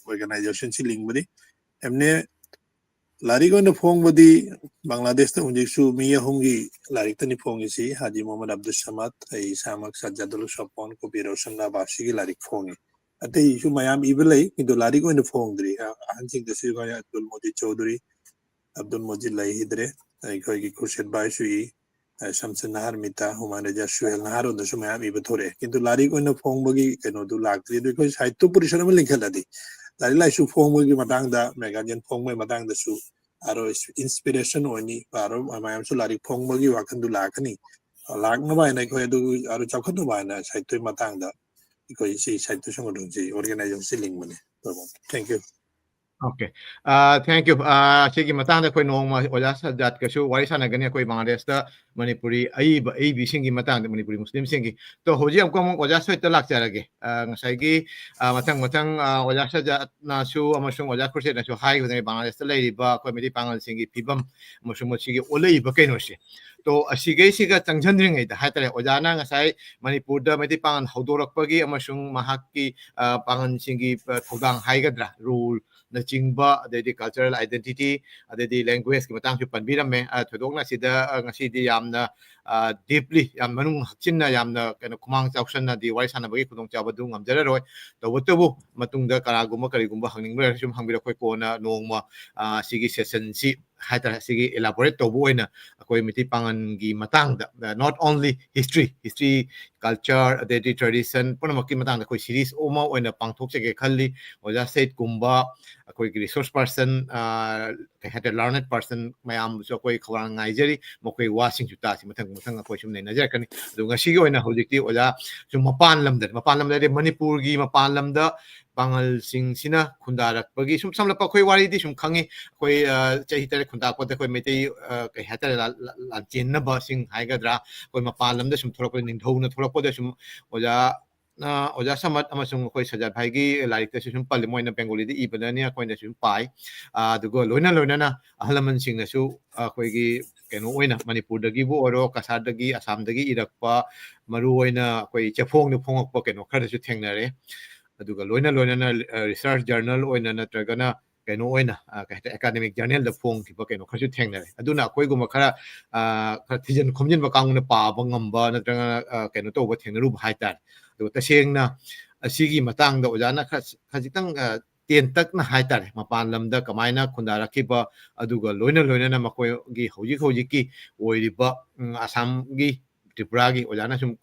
organization si link budi emne lari ko na phong budi Bangladesh ta unji su mi hongi lari tani phong si Haji Muhammad Abdul Samad ai Samak Sajjadul Sopon ko bi Roshan na bashi ki lari phong ate isu mayam ibelai kintu lari ko na phong dri hanjing da si ko Abdul Modi Chaudhary Abdul Mojid lai hidre ai koi ki Khurshid Bai sui Shamsun Nahar Mita Humanija Shuel Nahar on the Sumayam Ibetore kintu lari ko na phong bagi keno du lagri du ko sahitya porishod ma linkhala di lari lai su phong bagi matang da megajen phong mai matang da su aro inspiration oni aro mayam su lari phong bagi wakan du lagani lagna bai na ko du aro chakhan du bai na sahitya matang da ko si sahitya sangodon ji organization link mane thank you Okay. Thank you. Sige matang da koi nong oja sa dat kasu wari sana gani koi Bangladesh da Manipuri ai bi singi matang da Manipuri Muslim singi to hoji am ko oja sa ita lak jarage ngasai gi matang oja sa dat na su amasung oja kurse na su hai gani Bangladesh da lai ba koi Meitei Pangal singi pibam amasung mo sige olai ba kai no si to asige siga changjandring ai da haitare oja na ngasai Manipurda Meitei Pangal haudorakpagi amasung mahakki Pangal singi thodang hai gadra rule na chingba adedi cultural identity adedi language ki matang chu panbirame thodokna sida ngasidi yamna deeply yam manung hakchinna yamna kena khumang chawsanna di wari sana bagi khudong chabadu ngamjararoi tawutubu matungda karaguma karigumba hangningba sum hangbira khoi kona nongma sigi session si haitara sigi elaborate tobu oina akoi Meitei Pangal gi matang da not only history culture adedi tradition punamakki matang da koi series oma oina pangthok chege khalli oja set kumba akoi resource person had a learned person mayam so koi khawang ngaijeri mokoi wasing juta si mathang akoi sum nei najar kani du ngasi gi oina hojikti oja sum Mapan lamda de Manipur gi Mapan lamda Pangal sing sina khundarakpagi sum samlapa koi wari di sum khangi koi chahi tare khunda ko de koi Meitei kai hatare la chenna ba sing haigadra koi Mapan lamda sum thorok ningthou na thorok ko de sum oja samat amasung koi sajat bhai gi larik ta sum pal moina Bengali di ibadani koi na sum pai adugo loina na ahalaman sing na su koi gi keno oina Manipur dagi bu oro Kasar dagi Assam dagi irakpa maru oina koi chefong ni phongakpa keno khara su thengnare aduga loina na research journal oina natragana keno oina academic journal da phong ki ba keno khasu thengnare aduna koi guma khara thijan khomjin ba kang na pa ba ngamba natraga keno to ba thengnaru ba haitar do tasengna asigi matang da ojana khajitang ten tak na haitar Mapan lamda kamaina khundarakhiba aduga loina na makoi gi hojik ki oiriba Assam gi Tripura gi ojana sum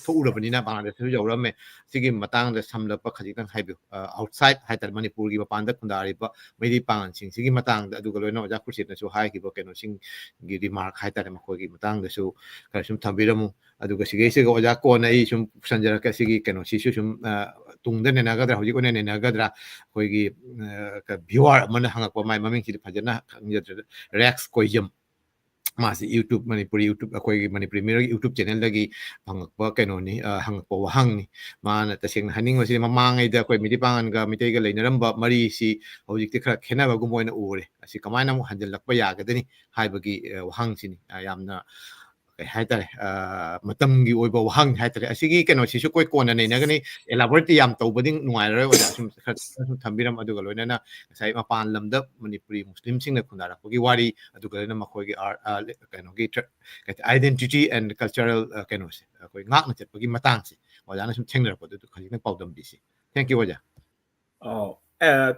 thourabani na Bangladesh su jawrame sigi matang da samlapa khajitang haibu outside haitar Manipur gi Mapan da khundariba Meitei Pangal sing sigi matang da aduga loina oja kursit na su hai ki ba keno sing gi remark haitar makoi gi matang da su kar sum thambiramu aduga sige oja ko na I sum sanjara ka sigi keno si sum tungda ne nagadra hoji ko ne nagadra koi gi ka viewer man hangakpa mai maming si phajana rex koyam masi YouTube Manipuri YouTube akoi Manipuri Mirror YouTube channel lagi hangakpa keno ni hangakpa wahang ni mana taseng haning masi mamangai da koi Meitei Pangal ga Meitei ga leinaramba mari si hojik ti khara khena ba gumoina ure asi kamaina mu hanjal lakpa ya ga dani haibagi wahang sini yamna ꯀꯩ ꯍꯥꯏꯇꯥꯔꯦ ꯃꯇꯝꯒꯤ ꯑꯣꯏꯕ ꯋꯥꯍꯪ ꯍꯥꯏꯇꯥꯔꯦ ꯑꯁꯤꯒꯤ ꯀꯩꯅꯣꯁꯤꯁꯨ ꯑꯩꯈꯣꯏ ꯀꯣꯟꯅ ꯅꯩꯅꯒꯅꯤ elaborate ꯌꯥꯝ ꯇꯧꯕꯗꯤ ꯅꯨꯡꯉꯥꯏꯔꯔꯣꯏ ꯑꯣꯖꯥ ꯁꯨꯝ ꯈꯔ ꯊꯝꯕꯤꯔꯝ ꯑꯗꯨꯒ ꯂꯣꯏꯅꯅ ꯉꯁꯥꯏ ꯃꯄꯥꯟ ꯂꯝꯗ ꯃꯅꯤꯄꯨꯔꯤ ꯃꯨꯁꯂꯤꯝꯁꯤꯡꯅ ꯈꯨꯟꯗꯥꯔꯛꯄꯒꯤ ꯋꯥꯔꯤ ꯑꯗꯨꯒ ꯂꯣꯏꯅꯅ ꯃꯈꯣꯏꯒꯤ ꯀꯩꯅꯣꯒꯤ ꯑꯥꯏꯗꯦꯟꯇꯤꯇꯤ ꯑꯦꯟ ꯀꯜꯆꯔꯦꯜ ꯀꯩꯅꯣꯁꯦ ꯑꯩꯈꯣꯏ ꯉꯥꯛꯅ ꯆꯠꯄꯒꯤ ꯃꯇꯥꯡꯁꯦ ꯑꯣꯖꯥꯅ ꯁꯨꯝ ꯊꯦꯡꯅꯔꯛꯄꯗꯨ ꯈꯖꯤꯛꯇꯪ ꯄꯥꯎꯗꯝꯕꯤꯁꯤ ꯊꯦꯡꯛ ꯌꯨ ꯑꯣꯖꯥ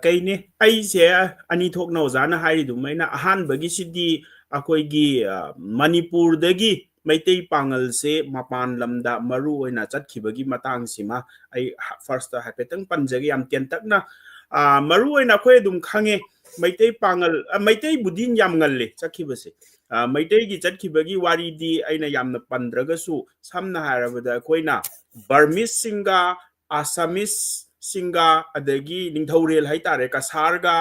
ꯀꯩꯅꯤ ꯑꯩꯁꯦ ꯑꯅꯤ ꯊꯣꯛꯅ ꯑꯣꯖꯥꯅ ꯍꯥꯏꯔꯤꯗꯨꯃꯥꯏꯅ ꯑꯍꯥꯟꯕꯒꯤꯁꯤꯗꯤ ꯑꯩꯈꯣꯏꯒꯤ ꯃꯅꯤꯄꯨꯔꯗꯒꯤ ꯃꯩꯇꯩ ꯄꯥꯡꯒꯜꯁꯦ ꯃꯄꯥꯟ ꯂꯝꯗ ꯃꯔꯨ ꯑꯣꯏꯅ ꯆꯠꯈꯤꯕꯒꯤ ꯃꯇꯥꯡꯁꯤꯃ ꯑꯩ ꯐꯥꯔꯁꯇ ꯍꯥꯏꯐꯦꯠꯇꯪ ꯄꯟꯖꯒꯦ ꯌꯥꯝ ꯇꯦꯟꯇꯛꯅ ꯃꯔꯨ ꯑꯣꯏꯅ ꯑꯩꯈꯣꯏ ꯑꯗꯨꯝ ꯈꯪꯉꯦ ꯃꯩꯇꯩ ꯄꯥꯡꯒꯜ ꯃꯩꯇꯩꯕꯨꯗꯤ ꯌꯥꯝ ꯉꯜꯂꯦ ꯆꯠꯈꯤꯕꯁꯦ ꯃꯩꯇꯩꯒꯤ ꯆꯠꯈꯤꯕꯒꯤ ꯋꯥꯔꯤꯗꯤ ꯑꯩꯅ ꯌꯥꯝꯅ ꯄꯟꯗ꯭ꯔꯒꯁꯨ ꯁꯝꯅ ꯍꯥꯏꯔꯕꯗ ꯑꯩꯈꯣꯏꯅ ꯕꯔꯃꯤꯁꯁꯤꯡꯒ ꯑꯁꯥꯃꯤꯁꯁꯤꯡꯒ ꯑꯗꯒꯤ ꯅꯤꯡꯊꯧꯔꯦꯜ ꯍꯥꯏꯇꯥꯔꯦ ꯀꯁꯥꯔꯒ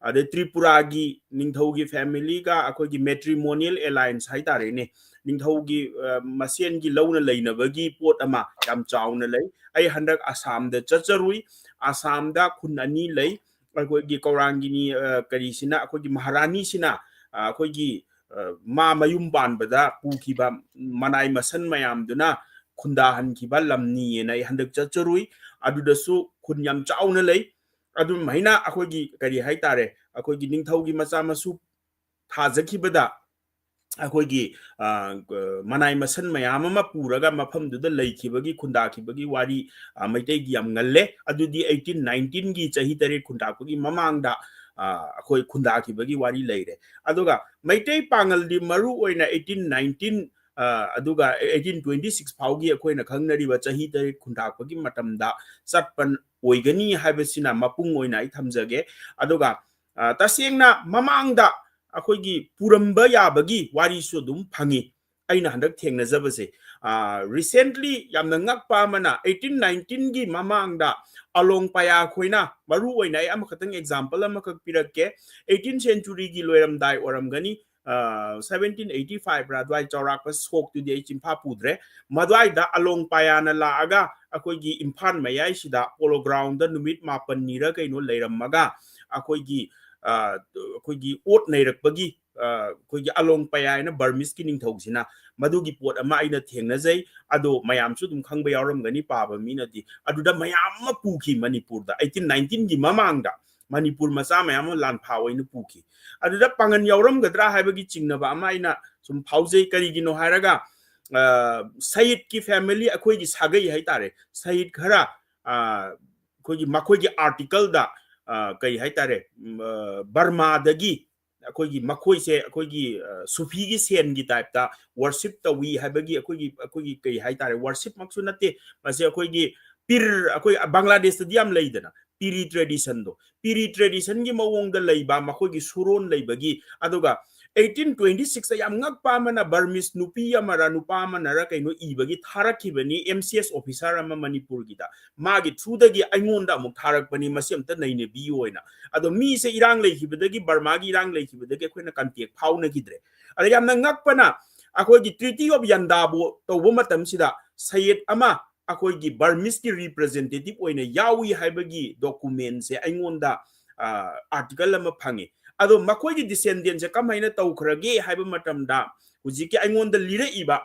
ꯑꯗꯩ ꯇ꯭ꯔꯤꯄꯨꯔꯥꯒꯤ ꯅꯤꯡꯊꯧꯒꯤ ꯐꯦꯃꯤꯂꯤꯒ ꯑꯩꯈꯣꯏꯒꯤ ꯃꯦꯇ꯭ꯔꯤꯃꯣꯅꯤꯌꯦꯜ ꯑꯦꯂꯥꯏꯟꯁ ꯍꯥꯏꯇꯥꯔꯦꯅꯦ ꯅꯤꯡꯊꯧꯒꯤ ꯃꯁꯦꯟꯒꯤ ꯂꯧꯅ ꯂꯩꯅꯕꯒꯤ ꯄꯣꯠ ꯑꯃ ꯌꯥꯝ ꯆꯥꯎꯅ ꯂꯩ ꯑꯩ ꯍꯟꯗꯛ ꯑꯁꯥꯝꯗ ꯆꯠꯆꯔꯨꯏ ꯑꯁꯥꯝꯗ ꯈꯨꯟ ꯑꯅꯤ ꯂꯩ ꯑꯩꯈꯣꯏꯒꯤ ꯀꯧꯔꯥꯡꯒꯤꯅꯤ ꯀꯔꯤꯁꯤꯅ ꯑꯩꯈꯣꯏꯒꯤ ꯃꯍꯥꯔꯥꯅꯤꯁꯤꯅ ꯑꯩꯈꯣꯏꯒꯤ ꯃꯥ ꯃꯌꯨꯝ ꯄꯥꯟꯕꯗ ꯄꯨꯈꯤꯕ ꯃꯅꯥꯏ ꯃꯁꯟ ꯃꯌꯥꯝꯗꯨꯅ ꯈꯨꯟꯗꯥꯍꯟꯈꯤꯕ ꯂꯝꯅꯤꯅ ꯑꯩ ꯍꯟꯗꯛ ꯆꯠꯆꯔꯨꯏ ꯑꯗꯨꯗꯁꯨ ꯈꯨꯟ ꯌꯥꯝ ꯆꯥꯎꯅ ꯂꯩ ꯑꯗꯨꯃꯥꯏꯅ ꯑꯩꯈꯣꯏꯒꯤ ꯀꯔꯤ ꯍꯥꯏꯇꯥꯔꯦ ꯑꯩꯈꯣꯏꯒꯤ ꯅꯤꯡꯊꯧꯒꯤ ꯃꯆꯥ ꯃꯁꯨ ꯊꯥꯖꯈꯤꯕꯗ ꯑꯩꯈꯣꯏꯒꯤ ꯃꯅꯥꯏ ꯃꯁꯟ ꯃꯌꯥꯝ ꯑꯃ ꯄꯨꯔꯒ ꯃꯐꯝꯗꯨꯗ ꯂꯩꯈꯤꯕꯒꯤ ꯈꯨꯟꯗꯥꯈꯤꯕꯒꯤ ꯋꯥꯔꯤ ꯃꯩꯇꯩꯒꯤ ꯌꯥꯝ ꯉꯜꯂꯦ ꯑꯗꯨꯗꯤ 1819ꯒꯤ ꯆꯍꯤ 8 ꯈꯨꯟꯗꯥꯛꯄꯒꯤ ꯃꯃꯥꯡꯗ ꯑꯩꯈꯣꯏ ꯈꯨꯟꯗꯥꯈꯤꯕꯒꯤ ꯋꯥꯔꯤ ꯂꯩꯔꯦ ꯑꯗꯨꯒ ꯃꯩꯇꯩ ꯄꯥꯡꯒꯜꯗꯤ ꯃꯔꯨ ꯑꯣꯏꯅ 1819 ꯑꯗꯨꯒ 1826 ꯐꯥꯎꯒꯤ ꯑꯩꯈꯣꯏꯅ ꯈꯪꯅꯔꯤꯕ ꯆꯍꯤ 8 ꯈꯨꯟꯗꯥꯛꯄꯒꯤ ꯃꯇꯝꯗ ꯆꯠꯄ ꯑꯣꯏꯒꯅꯤ ꯍꯥꯏꯕꯁꯤꯅ ꯃꯄꯨꯡ ꯑꯣꯏꯅ ꯑꯩ ꯊꯝꯖꯒꯦ ꯑꯗꯨꯒ ꯇꯁꯦꯡꯅ ꯃꯃꯥꯡꯗ ꯑꯩꯈꯣꯏꯒꯤ ꯄꯨꯔꯝꯕ ꯌꯥꯕꯒꯤ ꯋꯥꯔꯤꯁꯨ ꯑꯗꯨꯝ ꯐꯪꯉꯤ ꯑꯩꯅ ꯍꯟꯗꯛ ꯊꯦꯡꯅꯖꯕꯁꯦ ꯔꯤꯁꯦꯟꯠꯂꯤ ꯌꯥꯝꯅ ꯉꯛꯄ ꯑꯃꯅ 1819ꯒꯤ ꯃꯃꯥꯡꯗ ꯑꯂꯣꯡ ꯄꯌꯥ ꯈꯣꯏꯅ ꯃꯔꯨ ꯑꯣꯏꯅ ꯑꯩ ꯑꯃꯈꯛꯇꯪ ꯑꯦꯛꯖꯥꯝꯄꯜ ꯑꯃꯈꯛ ꯄꯤꯔꯛꯀꯦ 18th ꯁꯦꯟꯆꯨꯔꯤꯒꯤ ꯂꯣꯏꯔꯝꯗꯥꯏ ꯑꯣꯏꯔꯝꯒꯅꯤ 1785 ꯔ ꯑꯗꯨꯋꯥꯏ ꯆꯥꯎꯔꯥꯛꯄ ꯁꯣꯛꯇꯨꯗꯤ ꯑꯩ ꯆꯤꯟꯐꯥ ꯄꯨꯗ꯭ꯔꯦ ꯃꯗ꯭ꯋꯥꯏꯗ ꯑꯂꯣꯡ ꯄꯌꯥꯅ ꯂꯥꯛꯑꯒ ꯑꯩꯈꯣꯏꯒꯤ ꯏꯝꯐꯥꯜ ꯃꯌꯥꯏꯁꯤꯗ ꯄꯣꯂꯣ ꯒ꯭ꯔꯥꯎꯟꯗ ꯅꯨꯃꯤꯠ 9ꯅꯤꯔ ꯀꯩꯅꯣ ꯂꯩꯔꯝꯃꯒ ꯑꯩꯈꯣꯏꯒꯤ ꯑꯣꯠ ꯅꯩꯔꯛꯄꯒꯤ ꯑꯩꯈꯣꯏꯒꯤ ꯑꯂꯣꯡ ꯄꯌꯥ ꯍꯥꯏꯅ ꯕꯔꯃꯤꯁꯀꯤ ꯅꯤꯡꯊꯧꯁꯤꯅ ꯃꯗꯨꯒꯤ ꯄꯣꯠ ꯑꯃ ꯑꯩꯅ ꯊꯦꯡꯅꯖꯩ ꯑꯗꯣ ꯃꯌꯥꯝꯁꯨ ꯑꯗꯨꯝ ꯈꯪꯕ ꯌꯥꯎꯔꯝꯒꯅꯤ ꯄꯥꯕ ꯃꯤꯅꯗꯤ ꯑꯗꯨꯗ ꯃꯌꯥꯝ ꯑꯃ ꯄꯨꯈꯤ ꯃꯅꯤꯄꯨꯔꯗ 1819ꯒꯤ ꯃꯃꯥꯡꯗ ꯃꯅꯤꯄꯨꯔ ꯃꯆꯥ ꯃꯌꯥꯝ ꯑꯃ ꯂꯥꯟꯐꯥ ꯑꯣꯏꯅ ꯄꯨꯈꯤ ꯑꯗꯨꯗ ꯄꯥꯡꯒꯟ ꯌꯥꯎꯔꯝꯒꯗ꯭ꯔꯥ ꯍꯥꯏꯕꯒꯤ ꯆꯤꯡꯅꯕ ꯑꯃ ꯑꯩꯅ ꯁꯨꯝ ꯐꯥꯎꯖꯩ ꯀꯔꯤꯒꯤꯅꯣ ꯍꯥꯏꯔꯒ ꯁꯌꯤꯗꯀꯤ ꯐꯦꯃꯤꯂꯤ ꯑꯩꯈꯣꯏꯒꯤ ꯁꯥꯒꯩ ꯍꯥꯏꯇꯥꯔꯦ ꯁꯌꯤꯗ ꯈꯔ ꯑꯩꯈꯣꯏꯒꯤ ꯃꯈꯣꯏꯒꯤ ꯑꯥꯔꯇꯤꯀꯜꯗ ꯀꯩ ꯍꯥꯏꯇꯥꯔꯦ ꯕꯔꯃꯥꯗꯒꯤ ꯑꯩꯈꯣꯏꯒꯤ ꯃꯈꯣꯏꯁꯦ ꯑꯩꯈꯣꯏꯒꯤ ꯁꯨꯐꯤꯒꯤ ꯁꯦꯟꯒꯤ ꯇꯥꯏꯞꯇ ꯋꯔꯁꯤꯞ ꯇꯧꯋꯤ ꯍꯥꯏꯕꯒꯤ ꯑꯩꯈꯣꯏꯒꯤ ꯀꯩ ꯍꯥꯏꯇꯥꯔꯦ ꯋꯔꯁꯤꯞꯃꯛꯁꯨ ꯅꯠꯇꯦ ꯃꯁꯤ ꯑꯩꯈꯣꯏꯒꯤ ꯄꯤꯔ ꯑꯩꯈꯣꯏ ꯕꯪꯒ꯭ꯂꯥꯗꯦꯁꯇꯗꯤ ꯌꯥꯝ ꯂꯩꯗꯅ ꯄꯤꯔꯤ ꯇ꯭ꯔꯦꯗꯤꯁꯟꯗꯣ ꯄꯤꯔꯤ ꯇ꯭ꯔꯦꯗꯤꯁꯟꯒꯤ ꯃꯑꯣꯡꯗ ꯂꯩꯕ ꯃꯈꯣꯏꯒꯤ ꯁꯨꯔꯣꯟ ꯂꯩꯕꯒꯤ ꯑꯗꯨꯒ 1826ꯗ ꯌꯥꯝ ꯉꯛꯄ ꯑꯃꯅ ꯕꯔꯃꯤꯁ ꯅꯨꯄꯤ ꯑꯃꯔ नुपा ꯑꯃꯅꯔ ꯀꯩꯅꯣ ꯏꯕꯒꯤ ꯊꯥꯔꯛꯈꯤꯕꯅꯤ MCS ꯑꯣꯐꯤꯁꯥꯔ ꯑꯃ ꯃꯅꯤꯄꯨꯔꯒꯤꯗ ꯃꯥꯒꯤ ꯊ꯭ꯔꯨꯗꯒꯤ ꯑꯩꯉꯣꯟꯗ ꯑꯃꯨꯛ ꯊꯥꯔꯛꯄꯅꯤ ꯃꯁꯤ ꯑꯝꯇ ꯅꯩꯅꯕꯤꯌꯨ ꯑꯣꯏꯅ ꯑꯗꯣ ꯃꯤꯁꯦ ꯏꯔꯥꯡ ꯂꯩꯈꯤꯕꯗꯒꯤ ꯕꯔꯃꯥꯒꯤ ꯏꯔꯥꯡ ꯂꯩꯈꯤꯕꯗꯒꯤ ꯑꯩꯈꯣꯏꯅ ꯀꯟꯇꯦꯛ ꯐꯥꯎꯅꯈꯤꯗ꯭ꯔꯦ ꯑꯗ ꯌꯥꯝꯅ ꯉꯛꯄꯅ ꯑꯩꯈꯣꯏꯒꯤ ꯇ꯭ꯔꯤꯇꯤ ꯑꯣꯐ ꯌꯟꯗꯥꯕꯨ ꯇꯧꯕ ꯃꯇꯝꯁꯤꯗ ꯁꯌꯤꯗ ꯑꯃ ꯑꯩꯈꯣꯏꯒꯤ ꯕꯔꯃꯤꯁꯀꯤ ꯔꯤꯄ꯭ꯔꯖꯦꯟꯇꯦꯇꯤꯚ ꯑꯣꯏꯅ ꯌꯥꯎꯏ ꯍꯥꯏꯕꯒꯤ ꯗꯣꯀꯨꯃꯦꯟꯁꯦ ꯑꯩꯉꯣꯟꯗ आर्टिकल अमा फंगे अदो मखोई डिसेंडेंट से कमाइना तौखरगे हाइबा मतमदा हुजिकी आइंगोंदा लिरइबा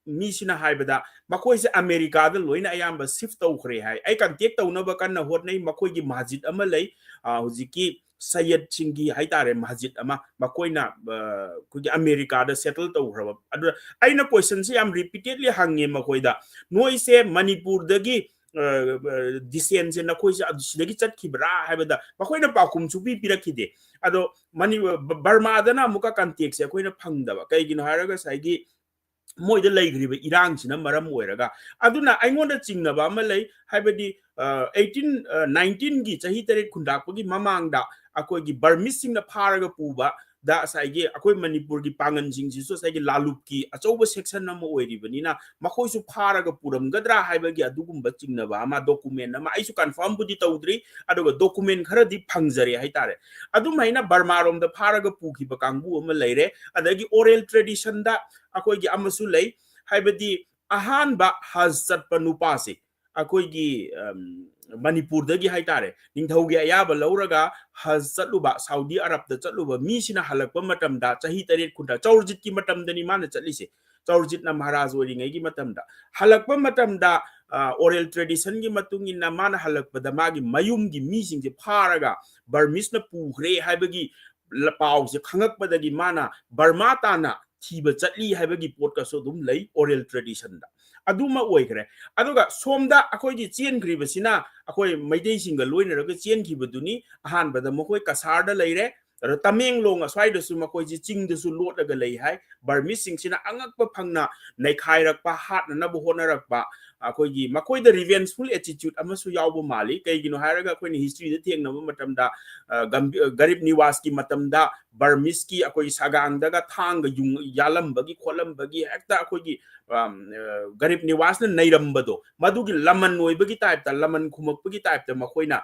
मीसिना हाइबदा मखोई से अमेरिका दा लोइना अयाम्बा शिफ्ट तौखरे हाइ आई कांटेक्ट तौनबा कन्ना होटनै मखोई मस्जिद अमा लै हुजिकी सैयद सिंगी हाइतारे मस्जिद अमा मखोइना कुगी अमेरिका दा सेटल तौखरबा अदु आइना क्वेश्चन से याम रिपीटेडली हंगे मखोइदा नोइ से मणिपुर दगी डिसेंट से नखोइ से अदुसिदगी चटखिबरा हाइबदा मखोइना पाकुम सुपी पिरखिदे अदो मनि बर्मा दना मुका कांटेक्ट से अखोइना फंगदबा कैगिनो हारगा साइगी मोइद लैग्रिबे इरांगसिना मरम ओइरगा अदुना आइंगोंदा चिंगनबा अमा लै हाइबदी 1819 गी चही तरे खुंडाकपगी ममांगदा अखोइगी बर्मिसिंगना फारगा पुबा दा साइगे अखोइ मणिपुर की पांगन सिंगसिसु साइगे लालुप की अचौब सेक्शन अमा ओइरिबनिना मखोइसु फारगा पुरमगद्रा हाइबगी अदुगुंबा चिंगनबा अमा डॉक्यूमेंट अमा आइसु कंफर्म बुदी तौद्री अदुगा डॉक्यूमेंट खरदी फंगजरे हाइतारे अदुमाइना बर्मा रोम दा फारगा पुखिबा कांगबु अमा लैरे अदगी ओरल ट्रेडिशन दा अखोइगी अमसु लै हाइबदी अहानबा हज चटपा नुपासे अखोइगी मणिपुर दगी हाइतारे निंगथौगी अयाबा लौरगा हज चटलुबा सऊदी अरब दा चटलुबा मीसिना हलकपा मतमदा चही 8 खुंटा चौरजित की मतमदनी माना चटलिसे Chaurjitna Maharaj oringai gi matamda halakpa matamda oral tradition gi matungina mana halakpada magi mayum gi mising je pharaga Burmese na pukhre haibagi pau je khangakpadagi mana Burma tana thiba chatli haibagi podcast so dum lei oral tradition da aduma oikre aduga somda akoi gi chen gribasina akoi maidei singa loina raga chen khibaduni ahan bada mokoi kasar da leire Tamenglong aswai da su makoi ji ching da su lot daga lei hai Burmese sing sina angakpa phangna naikhairакpa hatna na bu honarakpa akoi gi makoi da revengeful attitude amasu yawbo mali kai gino hairaga akoi ni history da thengna matamda garib niwas ki matamda Burmese ki akoi sagang daga thang ga yung yalam bagi kholam bagi ekta akoi gi garib niwas na nairambado madugi laman noi bagi type ta laman khumak bagi type ta makoina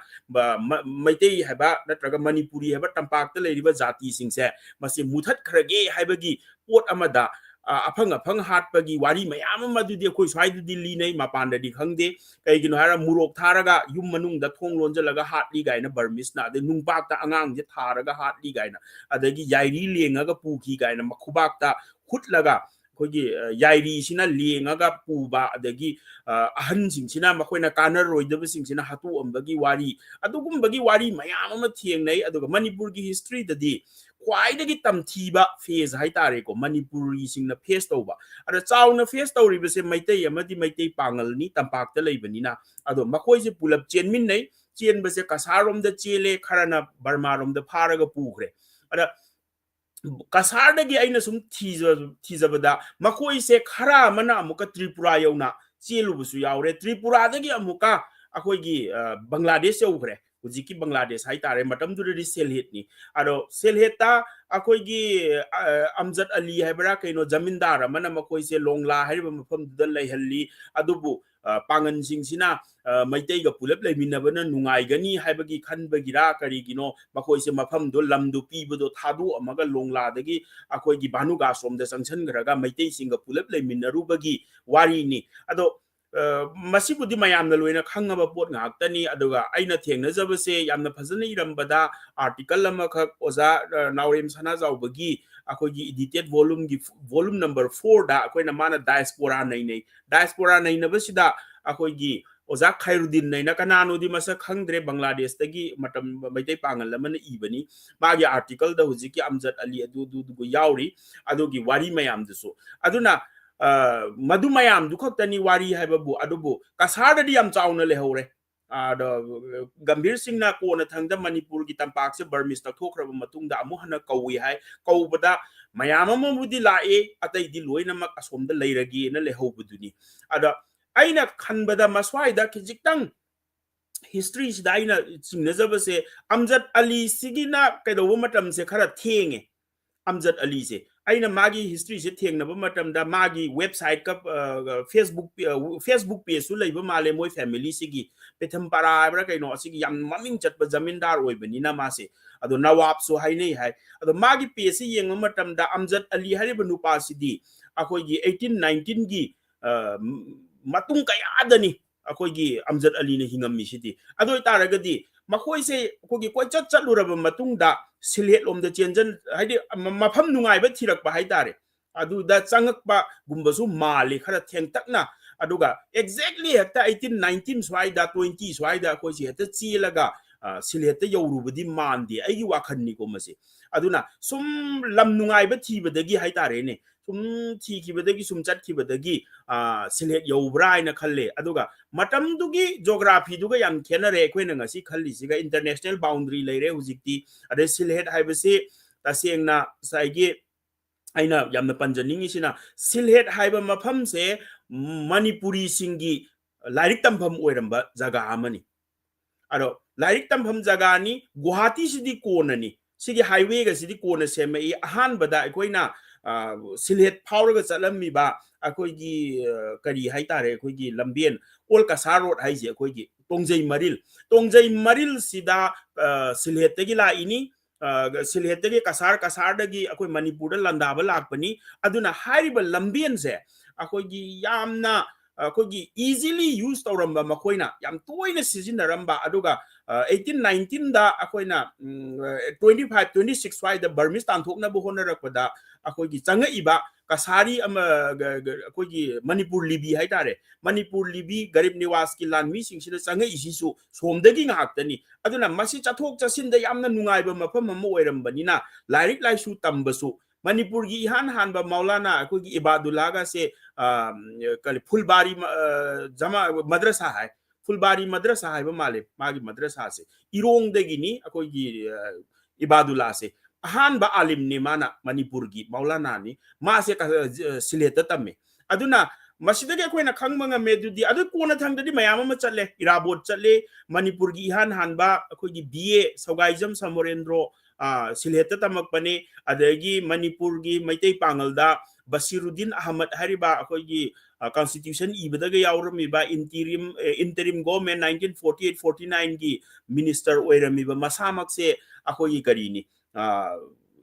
maitei haba natraga Manipuri haba tampak ta leiriba jati singse masi muthat khrage haibagi pot amada afang hat pagi wari mayam madudi khoi swai du li nei mapan da di khangde kai gino hara murok tharaga yum manung da thong lonjalaga hat li gaina Burmese na de nungpak ta angang je tharaga hat li gaina adagi yairi lengaga puki gaina makhubak ta khutlaga khoi yairi sina lengaga puba adagi ahan sing sina makoina kanar roidaba sing sina hatu ambagi wari adugum bagi wari mayam ma thieng nei aduga Manipur gi history da di Quaidagi tamthiba phase haitare ko Manipuri sing na phase tawba ada chawna phase tawriba se Meitei amadi Meitei Pangal ni tampak ta leibani na ado makoi se pulap chenmin nei chenba se kasarom da chele kharana Burma rom da pharaga pukhre ada kasar dagi aina sum thijabada makoi se khara mana amuka Tripura yauna chelubusu yaure Tripura dagi amuka akoi gi Bangladesh yaukre hujiki Bangladesh haitare matam du selhit ni ado selheta akoi gi Amjad Ali haibra kaino zamindar mana makoi se longla hariba mafam dal laihalli adubu pangan singsina Meitei ga pulap leiminabana nungai gani haibagi khanbagi ra kari gino makoi se mafam do lamdu pibudo thadu amaga longla dagi akoi gi Banuga somda sangsan graga Meitei singa pulap leiminarubagi wari ni ado masibudi mayamna loina khangaba pot ngaktani aduga aina thengnajabase yamna phajana irambada article ama khak oza naurem sana zawbagi akogi edited volume number 4 da akoina mana diaspora nei na basida akogi oza Khairuddin nei na kanano di masa khangdre Bangladesh tagi matam Meitei Pangal lamana ibani magi article da hujiki Amjad Ali adu yauri adugi wari mayam dusu aduna madu mayam du khaktani wari haibabu adubu kasar di yam chawna lehore Gambir Singh na ko na thangda Manipur gi tampak se Burmese ta thokraba matungda amu hana kawi hai kawbada mayam amudi lae atai di loina mak asomda leiragi na lehobuduni ada aina khanbada maswai da kijitang history sida aina chingnajaba se Amjad Ali sigina kaidawu matam se khara thenge Amjad Ali se aina magi history se thengnaba matamda magi website ka Facebook page su leiba male moi family sigi petham para bra kaino asigi yam maming chatba zamindar oibani na mase ado nawab so hainei hai ado magi page se yenga matamda Amjad Ali hariba nupa sidi akoi gi 1819 gi matung kaya adani akoi gi Amjad Ali ne hingammi sidi ado taragadi makoi se kogi koi chatchuluraba matungda silhet lomda chenjan haidi mafam nungai ba thirakpa haitare adu da changakpa gumbasu mali khara thengtakna aduga exactly hekta 1819 swaida 20 swaida koi si heta chilaga silheta yorubadi mandi aigi wakhanni ko mase aduna sum lam nungai ba thibadagi haitare ne sum thikibadagi sum chatkibadagi silhet yobra ina khalle aduga matam dugi geography duga yam khenare koina ngasi khalli siga international boundary leire hujikti ade silhet haibase tasengna saigi aina yamna panjaningi sina silhet haiba mafam se Manipuri singi lairik tampham oiramba jaga amani ado lairik tampham jaga ni Guwahati sidi konani sigi highway ga sidi kona semai ahan bada koina silhet phawraga chalammi ba akoigi kari haitare akoigi lambien Kolkata road haije akoigi tongjai maril sida silhet tagi la ini silhet tagi kasar dagi akoi Manipur da landaba lakpani aduna hariba lambien se akoigi yamna akoigi easily use tawramba makoina yam toina sizinaramba aduga 1819 da akoina 25 26 wai da Burmese tanthokna bu honarakpada akoigi changa iba kasari akogi Manipur libi haitare Manipur libi garib niwas ki lan mi sing sida sangai isisu somdagi ngaktani aduna masi chathok chasin da yamna nungai ba mafam ma oirambani lairik laisu tambasu Manipur gi han han ba Maulana akogi Ibadullah ga se kali Fulbari jama madrasa hai Fulbari madrasa hai ba male magi madrasa se irong dagi ni akogi Ibadullah se han ba alim ni mana Manipur gi Maulana ni ma se sileta tamme aduna masidagi akoina khangmanga medudi adu kona thangdadi mayam ma chatle irabot chatle Manipur gi han han ba akogi BA Sogaijam Samorendro sileta tamak pane adagi Manipur gi Meitei Pangal da Basiruddin Ahmad hariba akogi constitution ibadaga yaurami ba interim government 1948-49 gi minister oirami ba masamak se akogi karini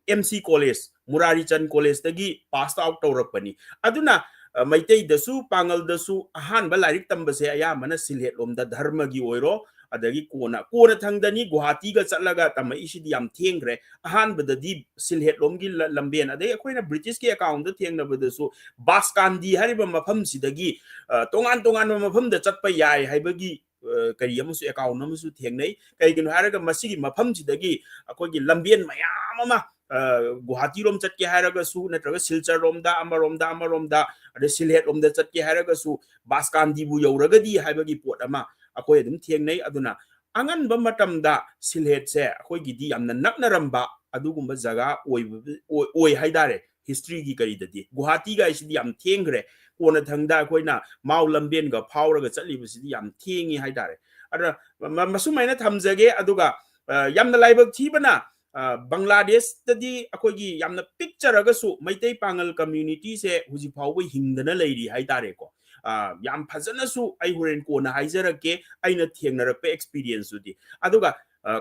MC college Murari Chan college dagi passed out tawrakpani aduna Meitei dasu Pangal dasu ahan ba lairik tambase ayamana silhet lomda dharma gi oiro adagi kona thangdani Guwahati ga chatlaga tama isidi yam thengre ahan badadi silhet lomgi lamben adai akoina British ki account da thengna badasu Baskandi hariba mafam sidagi tongan mafam da chatpa yai haibagi kari amusu account amusu thengnai kaigino haraga masigi mafam sidagi akogi lamben mayam ama Guwahati rom chatke haraga su natraga Silchar romda amaromda ade silhet romda chatke haraga su Baskandi bu yauragadi haibagi pot ama akoi adum thiengnai aduna angan ba matamda silhet se akoi gidi yamna naknaramba adugumba jaga oi haidare history gi kari dadi Guwahati ga isidi yam thiengre kona thangda akoina mau lamben ga phawraga chatli bisidi yam thiengi haidare ada masumaina thamjage aduga yamna laibak thibana Bangladesh tadi akogi yamna picture agasu Meitei Pangal community se huji phawbai hingdana leiri haidare ko yam phajana su ai horen ko na haizarake aina thengnarakpe experience udi aduga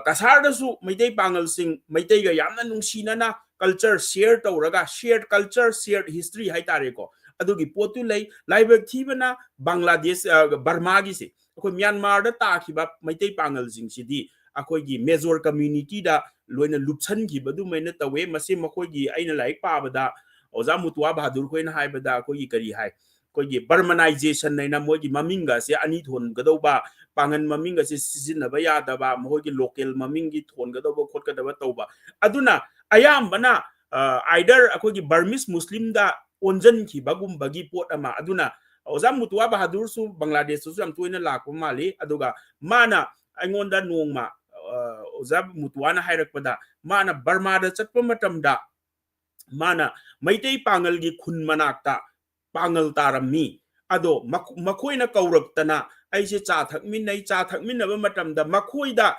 kasar da su Meitei Pangal sing Meitei ga yamna nungsinana culture share tawraga shared culture shared history haitare ko adugi potu lei laibak thibana Bangladesh Burma gi se ko Myanmar da ta khiba Meitei Pangal sing sidi akogi major community da loina lupchan gi badu maina tawe mase makogi aina laik pabada oza Mutua Bahadur koina haibada akogi kari hai kogi Burmanization naina mogi maminga se ani thon gadoba pangan maminga se sizinaba yadaba mogi local mamingi thon gadoba khotkadaba tawba aduna ayambana either akogi Burmese Muslim da onjan ki bagum bagi pot ama aduna oza Mutua Bahadur su Bangladesh su am toina lakwa mali aduga mana aingonda nongma oza Mutuana hairakpada mana Burma da chatpa matamda mana Meitei Pangal gi khun manakta Pangal tarami ado makoina kauraktana aise cha thakminna ba matamda makoida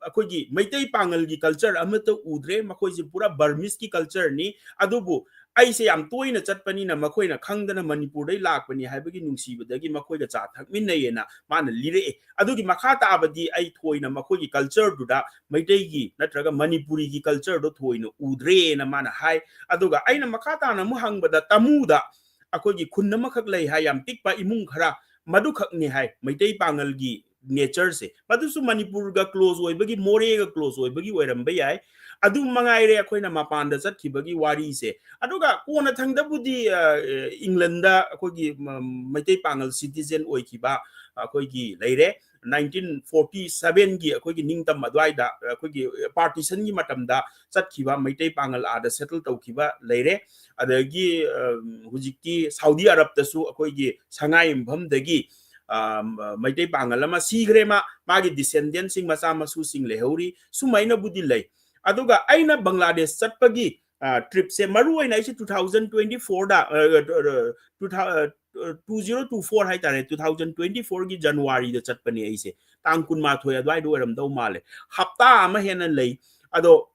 akogi Meitei Pangal gi culture amata udre makoisi pura Burmese ki culture ni adubu aise yam toina chatpani na makoina khangdana Manipur dai lakpani haibagi nungsibadagi makoiga cha thakminna yena mana lire adugi makhata abadi ai thoina makoigi culture duda Meitei gi natraga Manipuri gi culture do thoina udre na mana hai aduga aina makhata na mu hangbada tamuda akogi khunna makhak lei hai yam tikpa imung khara madu khak ni hai Meitei Pangal gi nature se madusu Manipur ga close oibagi more ga close oibagi oiramba yai adu mangaire akoina Mapan da chatkibagi wari se aduga kona thangdabudi England da akogi Meitei Pangal citizen oikiba akogi leire 1947 gi akogi ningtam adwai da akogi partition gi matamda chatkhiba Meitei Pangal ada settle tawkiba leire adagi hujikki Saudi Arab tasu akogi sangai impham dagi Meitei Pangal ama sigrema magi descendants sing macha masu sing lehauri sumaina budi lei aduga aina Bangladesh chatpagi trip se maru aina isi 2024 da 2024 hai tare 2024 gi January da chatpani aise tangkun ma thoi adwai do ram do male hapta ama hena lei ado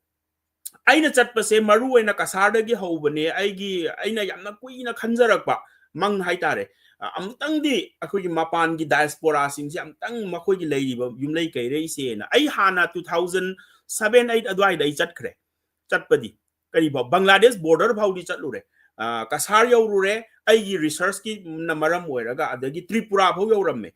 aina chatpase maru aina kasarda gi hobane aina yamna kuina khanjarakpa mang hai tare amtang di akogi Mapan gi diaspora sing si amtang makogi leiba yumlei kairei se na ai hana 2007-8 adwai dai chatpadi kariba Bangladesh border bhaudi chatlure kasar yaurure aigi research ki namaram oiraga adagi Tripura bhau yauramme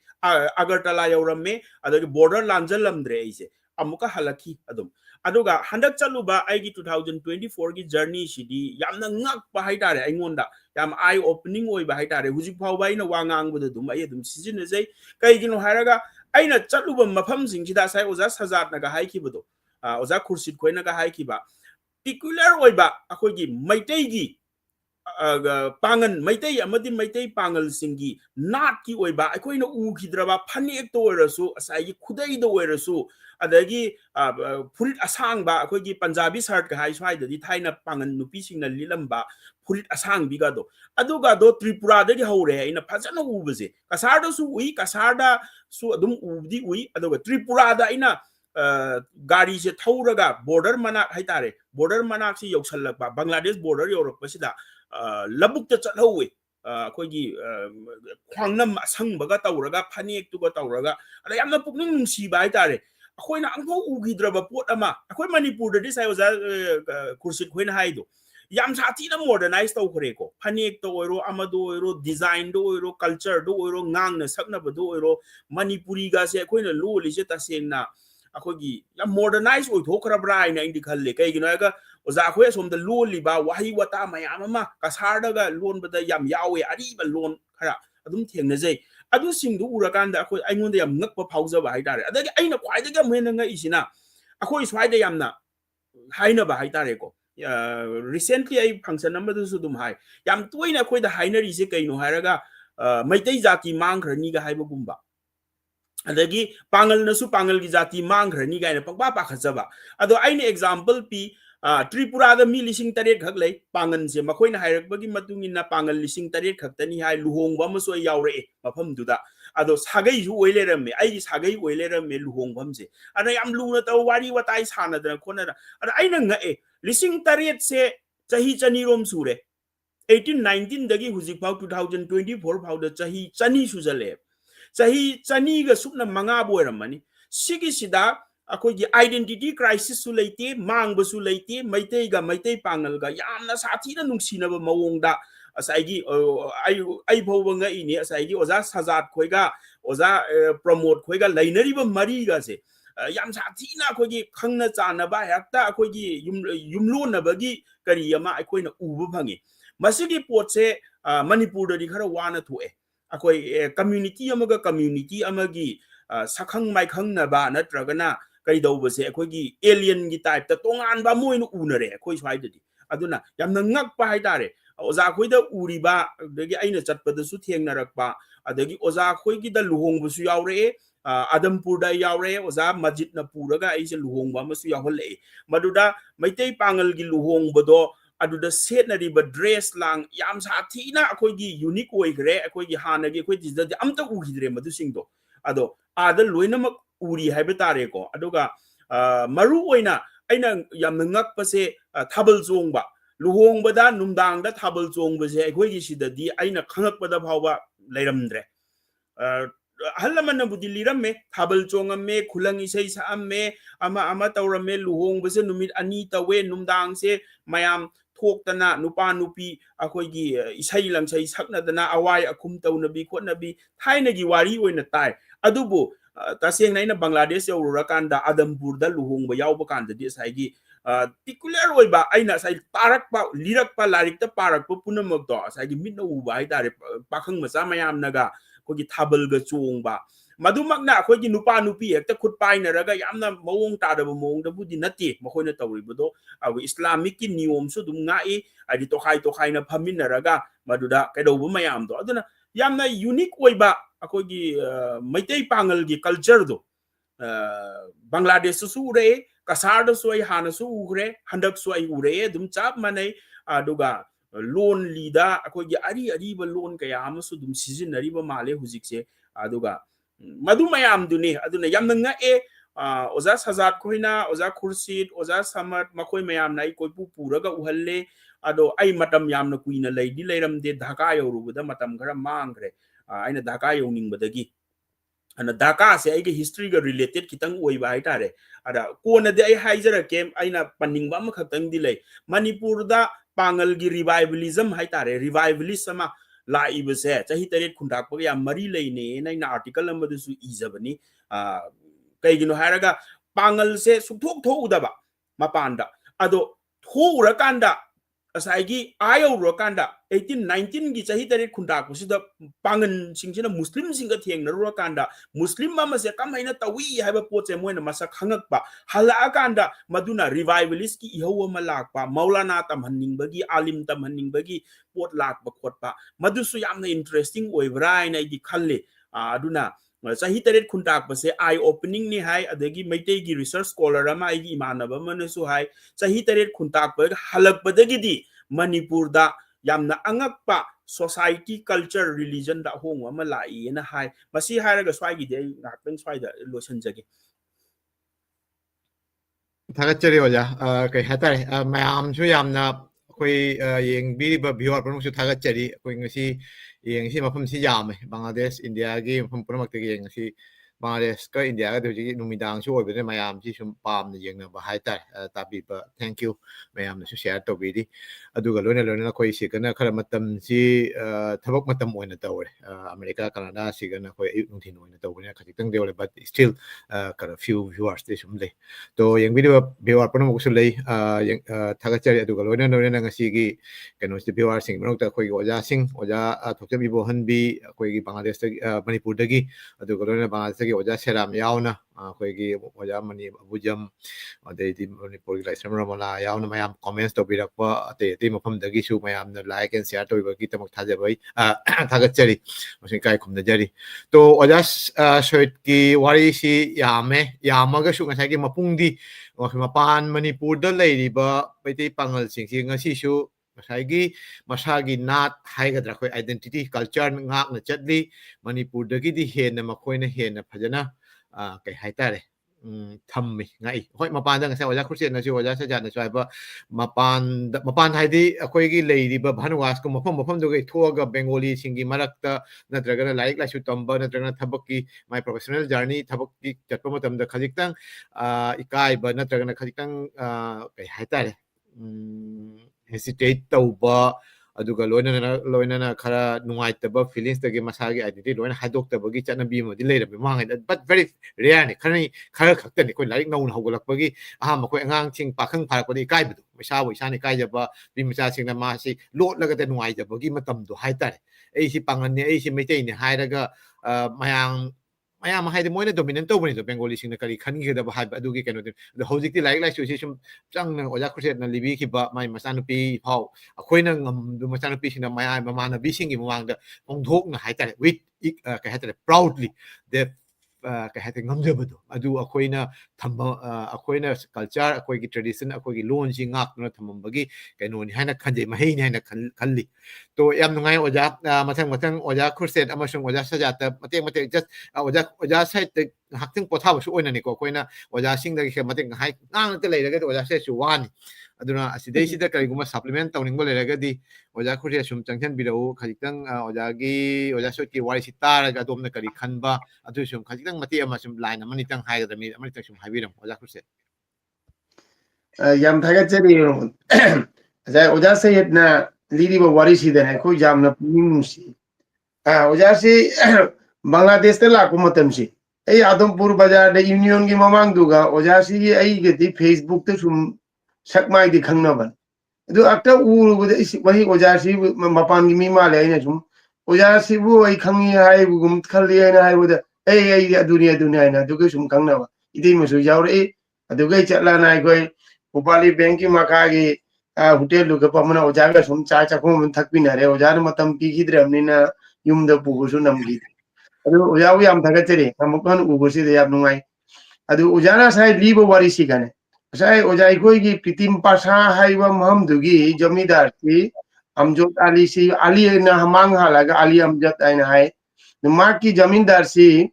Agartala yauramme adagi border lanjalamdre aise amuka halaki adum aduga handak chaluba aigi 2024 gi journey sidi yamna ngak pa haitare aingonda yam eye opening oi ba haitare hujik phau bai na wangang bu dum ai dum sizin jai kai gino haraga aina chaluba mafam sing sida sai oza sajat na ga haiki budo oza kursit koina ga haiki ba particular oi ba akoi gi maitai gi pangan maitai amadi maitai pangal singi not ki oi ba akoi na u khidraba phanek to rasu asai gi khudai do rasu adagi furit asang ba akoi gi punjabi shirt ga hai swai da di thaina pangan nupi sing na lilamba furit asang biga do aduga do tripura da gi hore ina phajana ubase kasar da su ui kasar da su adum ubdi ui aduga tripura da ina gari se thauraga border manak haitare border manak si yoksalakba bangladesh border yorok pasida labuk ta chathawe akoigi khwangnam asangbaga tawraga phanek tuga tawraga ada yamna pukning nungsi ba haitare akoina angho ugidraba pot ama akoi manipur da disai oza kursit khoina haido yam sathi na modernize taw khore ko phanek to oiro amado oiro design do oiro culture do oiro ngang na sakna ba do oiro manipuri ga se akoina lo li se tasengna akoigi yam modernize oi thokra brai na indi khalle kai gina ga oza khoi som da lon li ba wahi wata mayam ama kasar daga lon bada yam yawe ari ba lon khara adum thengna jai adu sing du ura kan da akhoi aingon da yam ngak pa phauja ba haitare adagi aina khwai da ga mena nga isina akhoi swai da yam na haina ba haitare ko recently ai function number du su dum hai yam toina khoi da hainari se kaino hairaga maitai jati mangkhrani ga haiba gumba adagi pangal na su pangal gi jati mangkhrani ga ina pangba pa khajaba ado aina example pi tripura da mi lising taret khak lei pangan se makhoi na hairak bagi matung ina pangal lising taret khak tani hai luhong ba ma so yaure mafam du da ado sagai ju oile ramme ai sagai oile ramme luhong bam se ana yam lu na taw wari watai sana da khona da ada aina nga lising taret se chahi chani rom sure 1819 dagi hujik pau 2024 pau da chahi chani sujale chahi chani ga supna manga boiramani sigi sida akoi gi identity crisis su leite mang ba su leite maitai ga maitai pangal ga yamna sathi na nungsi na ba mawong da asai gi ai bhaw nga ini asai gi oza sajat khoi ga oza promote khoi ga lainari ba mari ga se yam sathi na akoi gi khangna chana ba hakta akoi gi yumlo na ba gi kari ama akoi na ubu phangi masigi pot se manipur da di khara wana thoe akoi community amagi sakhang mai khang na ba natragana kai do base akoi gi alien gi type ta tongan ba moinu unare akoi swai dadi aduna yamna ngak pa haitare oza khoi da uri ba dagi aina chatpa da su thengnarak pa adagi oza khoi gi da luhong bu su yaure adampur da yaure oza masjid na puraga ai se luhong ba ma su yahole maduda maitai pangal gi luhong bodo aduda setnari ba dress lang yam sathi na akoi gi unique oi gre akoi gi hana gi akoi di da amta u hidre madu singdo ado ada loina mak uri haiba tare ko aduga maru oina aina yam ngak pa se thabal chong ba luhong bada numdang da thabal chong ba se akoi gi sida di aina khangak bada bhawa leiramdre halaman budi liramme thabal chong amme khulang isai sa amme ama tawramme luhong ba se numit ani tawe numdang se mayam thoktana nupa nupi akoi gi isai langsai sakna dana awai akhum tawnabi khotnabi thaina gi wari oina tai adubu taseng naina bangladesh yorura kanda adampur da luhong ba yaw ba kanda di sai gi particular oi ba aina sai tarak pa lirak pa larik ta parak pa punamak do sai gi mitna u ba haitare pakhang macha mayam naga ko gi thabal ga chung ba madumak na khoi gi nupa nupi hekta khut pai na raga yamna mawong ta da mawong da budi nati makhoi na tawri bodo awi islamic ki niyom su dum ngai adi to khai na phamin na raga maduda kaido bu mayam do aduna yamna unique oi ba akoi gi maitai pangal gi culture do bangladesh su re kasar da soi hana su ugre handak soi ure dum chap manai aduga loan lida akoi gi ari ba loan kaya am su dum season ari ba male hujik se aduga madu mayam duni aduna yamna nga oza sajat khoina oza khursit oza samat makhoi mayam nai koi pu puraga uhalle ado ai matam yamna kuina leidi leiramde dhaka yorubuda matam khara mangre aina dhaka yoning badagi ana dhaka se ai history ga related kitang oi ba haitare ada kona de ai haijara kem aina panning ba ma khatang dilai manipur da pangal gi revivalism haitare revivalist sama लाइब से चाही तरेट खुंडाक या मरी लेने नैना article अमदसु इजबनी कईगिनो हायरगा Pongal से सुथोक थोउदबा Mapanda ado thura kanda asaigi ayo ro kanda 1819 gi chahi tare khunda kusida pangan singsina muslim singa thengna ro kanda muslim mama se kamaina tawi haiba poche moina masa khangakpa hala kanda maduna revivalist ki ihowa malakpa maulana tamhanning bagi alim tamhanning bagi pot lakpa khotpa madusu yamna interesting oibra ina di khalle aduna chahi tare khunda pase eye opening ni hai adagi meitei gi research scholar ama igi imanaba manasu hai chahi tare khunda pa halak badagi di Manipurda yamna angakpa society culture religion da hong ama lai na hai masi hairaga swai gi de ngakpen swai da lotion jage Thagachari oja kai hatare mayam chu yamna koi yeng bi ba viewer pun chu thagachari koi ngasi yeng si mapam si yam Bangladesh India gi mapam pun mak te yeng si Bangladesh ka India ga de ji numidang chu obe mayam ji sum pam ni yeng na ba haitar tabi ba thank you mayam na chu share to bi di aduga loina loina koi si kana khara matam si thabak matam oina tawre America Canada si kana koi ayuk nungthin oina tawre khajitang de but still kind of few viewers de sum le to yang video viewer pun mo su lei yang thagachari aduga loina loina ngasi gi kano si viewer sing manok ta koi oja sing oja thokcha bi bo han bi koi gi Bangladesh Manipur dagi aduga loina Bangladesh gi oja seram yauna koi gi oja mani abujam adai di Manipur gi lai samramala yauna mayam comments to birakpa ate ate mafam dagi su mayam na like and share to gi tamak thaja bai thagachari masin kai khum da jari to oja shoit ki wari si yame yamaga su ngasai gi mapung di Mapan Manipurda leiriba Meitei Pangal singsi ngasi su ngasai masagi nat haigadra khoi identity culture ngak na chatli Manipurda gi di hena makoina hena phajana kai haitare thammi ngai hoi mapan da ngasai oja khurse na ju oja sa jana chai ba mapan haidi akoi gi leiriba bhanuwas ko mafam do gi thoga Bengali singi marakta natraga like la shu tamba natraga thabaki my professional journey thabaki chatpa matam da khajitang ikai ba natraga khajitang kai haitare hesitate tauba aduga loina khara nungaitaba feelings tagi masagi identity loina hadoktabagi chanabi mo di leira mangai but very rare ni khara khaktani koi like naun hogolakbagi aha makoi angang ching pakhang pharakpadi kai bu misa bo isani kai jaba bi misa singna ma si lot laga te nungai jabagi matam do haitare ei si pangan ni ei si meitei ni hairaga mayam haide moina dominant to bani to Bengali singna kari khani ge da ba haib adugi keno de hojikti like su si sum chang na oja khurset na libi ki ba mai masanupi phau akoina ngam du masanupi singna maya mamana bi singi mawang da ongthok na haitare with ka haitare proudly the ka haitare ngamjabado adu akoina thamba akoina culture akoi gi tradition akoi gi loan si ngak na thambagi keno ni haina khanje mahei ni haina khalli to yam nungai oja mathang oja khurset amasung oja sajata mate just oja site te hakting potha su oina ni ko koina oja sing da ke mate hai ngang te leiraga oja se su wani aduna asidei sida kari guma supplement tawning bo leiraga di oja khurse sum changchan birau khajitang oja gi oja so ki wari sitar ga domna kari khanba adu sum khajitang mate ama sum line amani tang hai da mi amani tang sum haibiram oja khurse yam thagachari ajai oja sayed na liri ba wari si da ko jam na punusi oja si Bangladesh te la ko matam si ei Adhampur bazar de union gi mamang duga oja si ei ge di Facebook te sum sakmai di khangna ban du akta uru bu wahi oja si mapan gi mi ma le ina sum oja si bu ei khangi hai bu gum khali ina hai bu da ei dunia ina du ge sum khangna ba idi mu su yaw re adu ge chatla nai koi Upali bank ki maka gi hotel lu ga pamana oja ga sum cha cha ko mun thakpi na re oja na matam pi gi dram ni na yum da pu su nam gi adu oja wi am thagachari amukan ubusi de yam nungai adu ujana sai libo wari si gane sai oja ikoi gi pitim pasha haiwa maham dugi jamidar ki amjot ali si ali na hamang halaga ali amjad aina hai ma ki jamindar si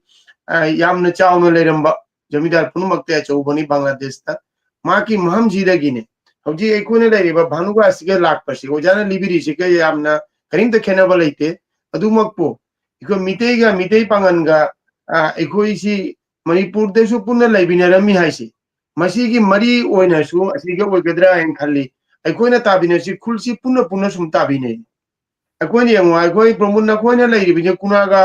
yam na chaw no leramba jamidar punumak te chawbani Bangladesh ta ma ki maham jidagi ne hoji ikone leriba bhanuga asige lak pasi ojana libiri si ke yamna karim te khena balaite adu makpo iko mitei pangan ga ikoi si Manipur de su punna laibina rami haisi masigi mari oina su asige oigadra en khalli aikoina tabina si khulsi punna sum tabine aikoini yangwa aikoi promunna koina lairibi kuna ga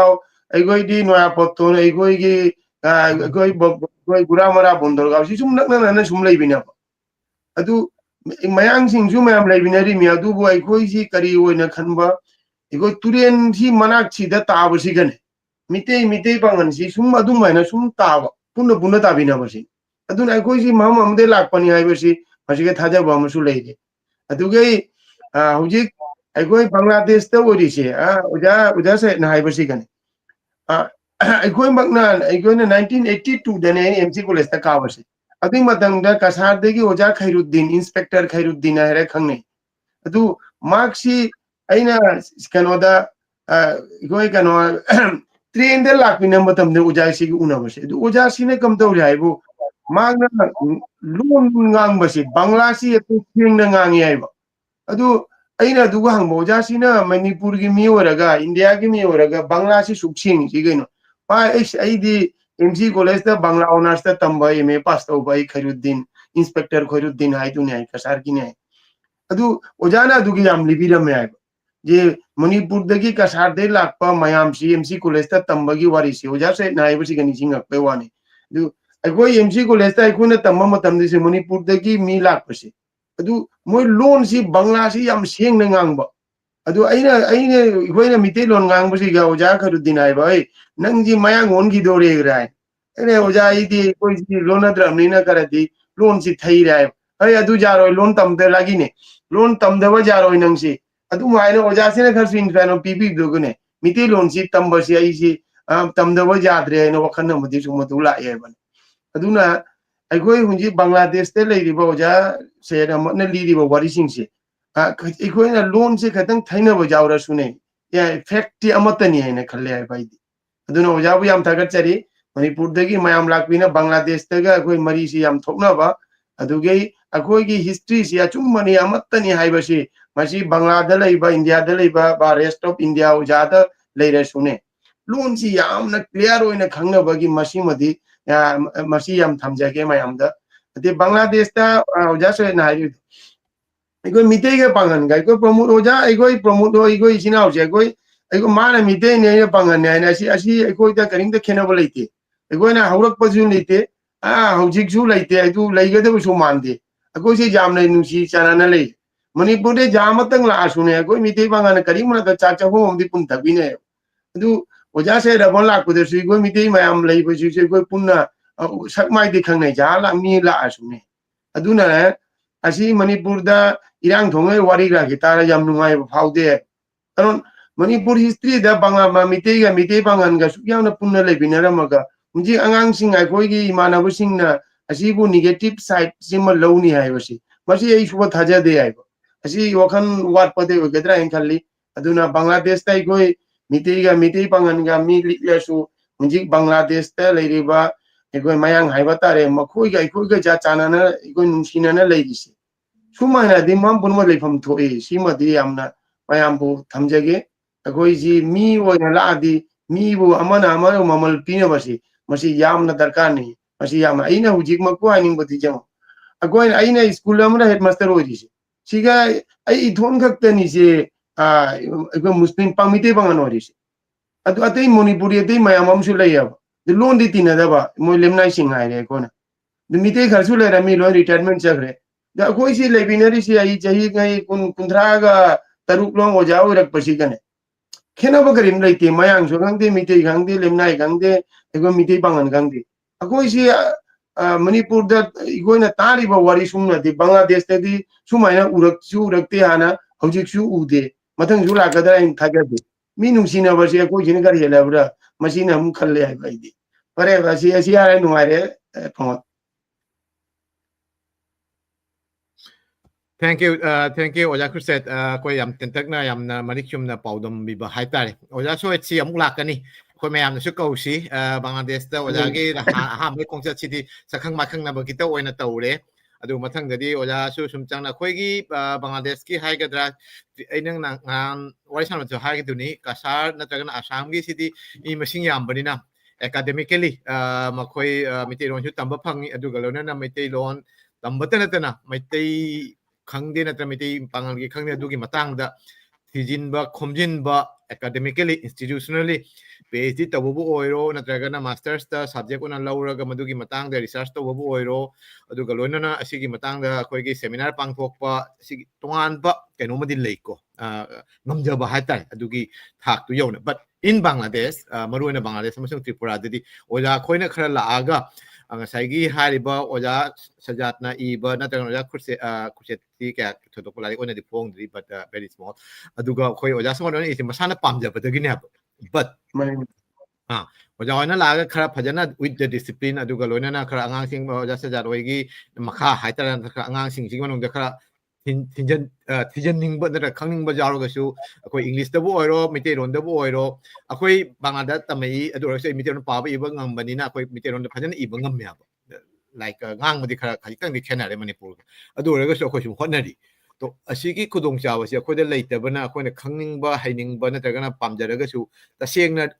aikoi di noya potton aikoi gi aikoi guramara bondor ga si sum nakna na sum laibina adu mayang singju mayam laibinari mi adu bu ai khoi si kari oina khanba iko turen si manak si da ta basi gane mitei pangan si sum adu maina sum ta puna tabina basi adu ai khoi si mam amde lakpani hai basi basi ke thaja ba musu leide adu ge hujik ai khoi Bangladesh ta ori se uja se na hai basi gane ai khoi makna ai khoi na 1982 dane MC college ta ka basi adu matang da kasar de gi oja Khairuddin inspector Khairuddin hai khangne adu marksi aina kanoda goi kano train de lak pina matam de uja si una base du uja si ne kam to jai bu magna lun ngang base bangla si tu thing na ngang yai ba adu aina du hang bo uja si na manipur gi mi oraga india gi mi oraga bangla si suksing si gaino pa ai di MC college da bangla honors ta tambai me pass to bai Khairuddin inspector Khairuddin hai tu ne ai kasar ki ne adu ojana adu gi yam libiram me ai je manipur dagi kasar de lakpa mayam MC college ta tambagi wari si oja se nai basi gani singa pe wani du agoi MC college ta ikuna tamma matam de se manipur dagi mi lakpa si adu moi loan si bangla si yam sieng na ngangba adu aina ihoina mite loan ngang basi ga oja Khairuddin ai bai nang ji mayang on gi dore rai ene oja ai di koi si loan adram ni na karati loan si thai rai ai adu jaro loan tam de lagi ne loan tam de wa jaro nang si adu mai na oja se na khar sin fano pipi do gune mite loan si tam ba si ai si tam de wa jadre na wakhan na mudi su matu la ye ban adu na ai koi hunji Bangladesh te lei ri ba oja se na na li ri ba wari sing si ai koi na loan se khatang thaina ba jawra sune ya fact ti amatani ai na khalle ai bai adu na oja bu yam thagat chari manipur dagi mayam lakpina Bangladesh ta ga koi mari si yam thokna ba adu ge akoi gi history si achum mani amatani hai ba si masi Bangla da leiba India da leiba ba rest of India oja da leire sune loan si yam na clear oina khangna ba gi masi madi masi yam thamjage mayam da ate Bangladesh ta oja se na hai igoi mitei ga pangan ga igoi promote oja igoi promote ho igoi sinau je igoi mana mitei ne pangan ne na si igoi da karing da khena ba leite igoi na haurak pa ju leite haujik ju leite adu leiga da su mande igoi si jam nei nu si chana na lei manipur de jam tang la sune igoi mitei pangan karing mana da cha cha ho om di pun ta bi ne adu oja se da bon la ku de su igoi mitei mayam lei ba ju se igoi punna sak mai de khang nei ja la mi la sune adu na asi manipur da irang thongai wari ra gitara yam nungai phaude karon manipur history da banga ma mitei bangan ga sukyam na punna le binaramaga munji angang sing ai khoi gi imana bu sing na asi bu negative side sima lowni hai wasi masi ei suba thaja de ai asi wakhan wat pade gedra en khalli aduna Bangladesh tai khoi mitei bangan ga mi likya su munji Bangladesh ta leiriba egoi mayang haiba tare makhoi ga ja chana na egoi nungsina na leirisi sumana di mam bunma leifam thoi sima di amna mayam bu thamjage agoi ji mi oina la di mi bu amana mamal pina basi masi yamna darkar ni masi yamna aina hujik makko aning bati jam agoi aina school amra headmaster oi si siga ai ithon khakta ni se agoi muslim pamite bangan oi si adu atei monipuri atei mayam amsu layab de loan di tinada ba moi lemnai singai re kona de mite kharsu le rami lo retirement chakre da koi si lebinari si ai jahi ngai kundra ga taruk long oja orak pasi kane khena ba karim lai te mayang so gang de mitei gang de lemnai gang de ego mitei bangan gang de koi si manipur da igoi na tari ba wari sumna de Bangladesh te di sumaina urak te hana hojik su ude mathang ju la ka da in thaga de mi nungsina ba se koi jin gar hela bra masina mu khalle ai bai de pare ba si asi ara nu are phot Thank you Oja Khuset ko yam tentak na yam na marikyum na paudom biba haitare Oja so etsi amuk lakani ko mayam na su ko si Bangladesh ta Oja gi ha me kongsa chidi sakhang makhang na ba kita oina taure adu mathang dadi Oja su sumchang na khoi gi Bangladesh ki hai gadra ainang nang wari san ma hai gi duni kasar na tragan Assam gi sidi I masing yam bani na academically makhoi mitei ron chu tamba phangi adu galona na mitei lon tambata na mitei khangde na mitei pangal gi khangde du gi matang da thijin ba khomjin ba academically institutionally PhD tawbu oiro natragana masters ta subject ona lauraga madugi matang da research tawbu oiro aduga loinana asigi matang da akoigi seminar pangthokpa asigi tonganba kenomadi leiko ngamjaba hatai adugi thak tu yona but in Bangladesh maruina Bangladesh amasung Tripura dadi oja khoina khara laaga ngasai hariba oja sajatna iba natragana oja kurseti kya thotopulari ona di phongdri but very small aduga khoi oja samana isi masana pamjabadagi ne but oja oina laga khara phajana with the discipline aduga loinana khara angang sing oja sajat oigi makha haitara khara angang sing sing manung da khara thijan ningba nara khangning jaru gasu akoi English da bu oiro mite ron da bu oiro akoi Bangladesh tamai adu rasa mite ron pa ba iba ngambani na akoi mite ron da phajana iba ngamme aba like ngang madi khara khajitang di khenare Manipur adu rasa akoi sum honari to asigi khudong chawa si akoi da leitabana akoi na khangningba hainingba natragana pamjaraga su tasengna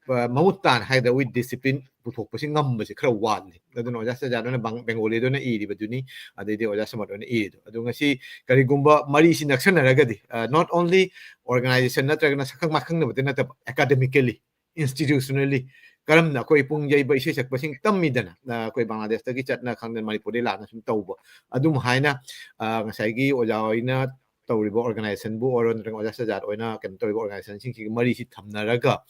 mamutan haida with discipline puthokpasi ngambasi khara wali aduna oja sajadona Bengali dona iri baduni adede oja samadona iri adu ngasi karigumba mari si naksanaragadi not only organization natragana sakhang makhang nabadena ta academically institutionally karam na koi pungjai ba ise sakpasing tammidana koi Bangladesh ta gi chatna khangdan Manipuri la na sum tawba adum haina ngasai gi oja oina tawribo organization bu oro nrang oja sajat oina kem tawribo organization sing si mari si thamnaraga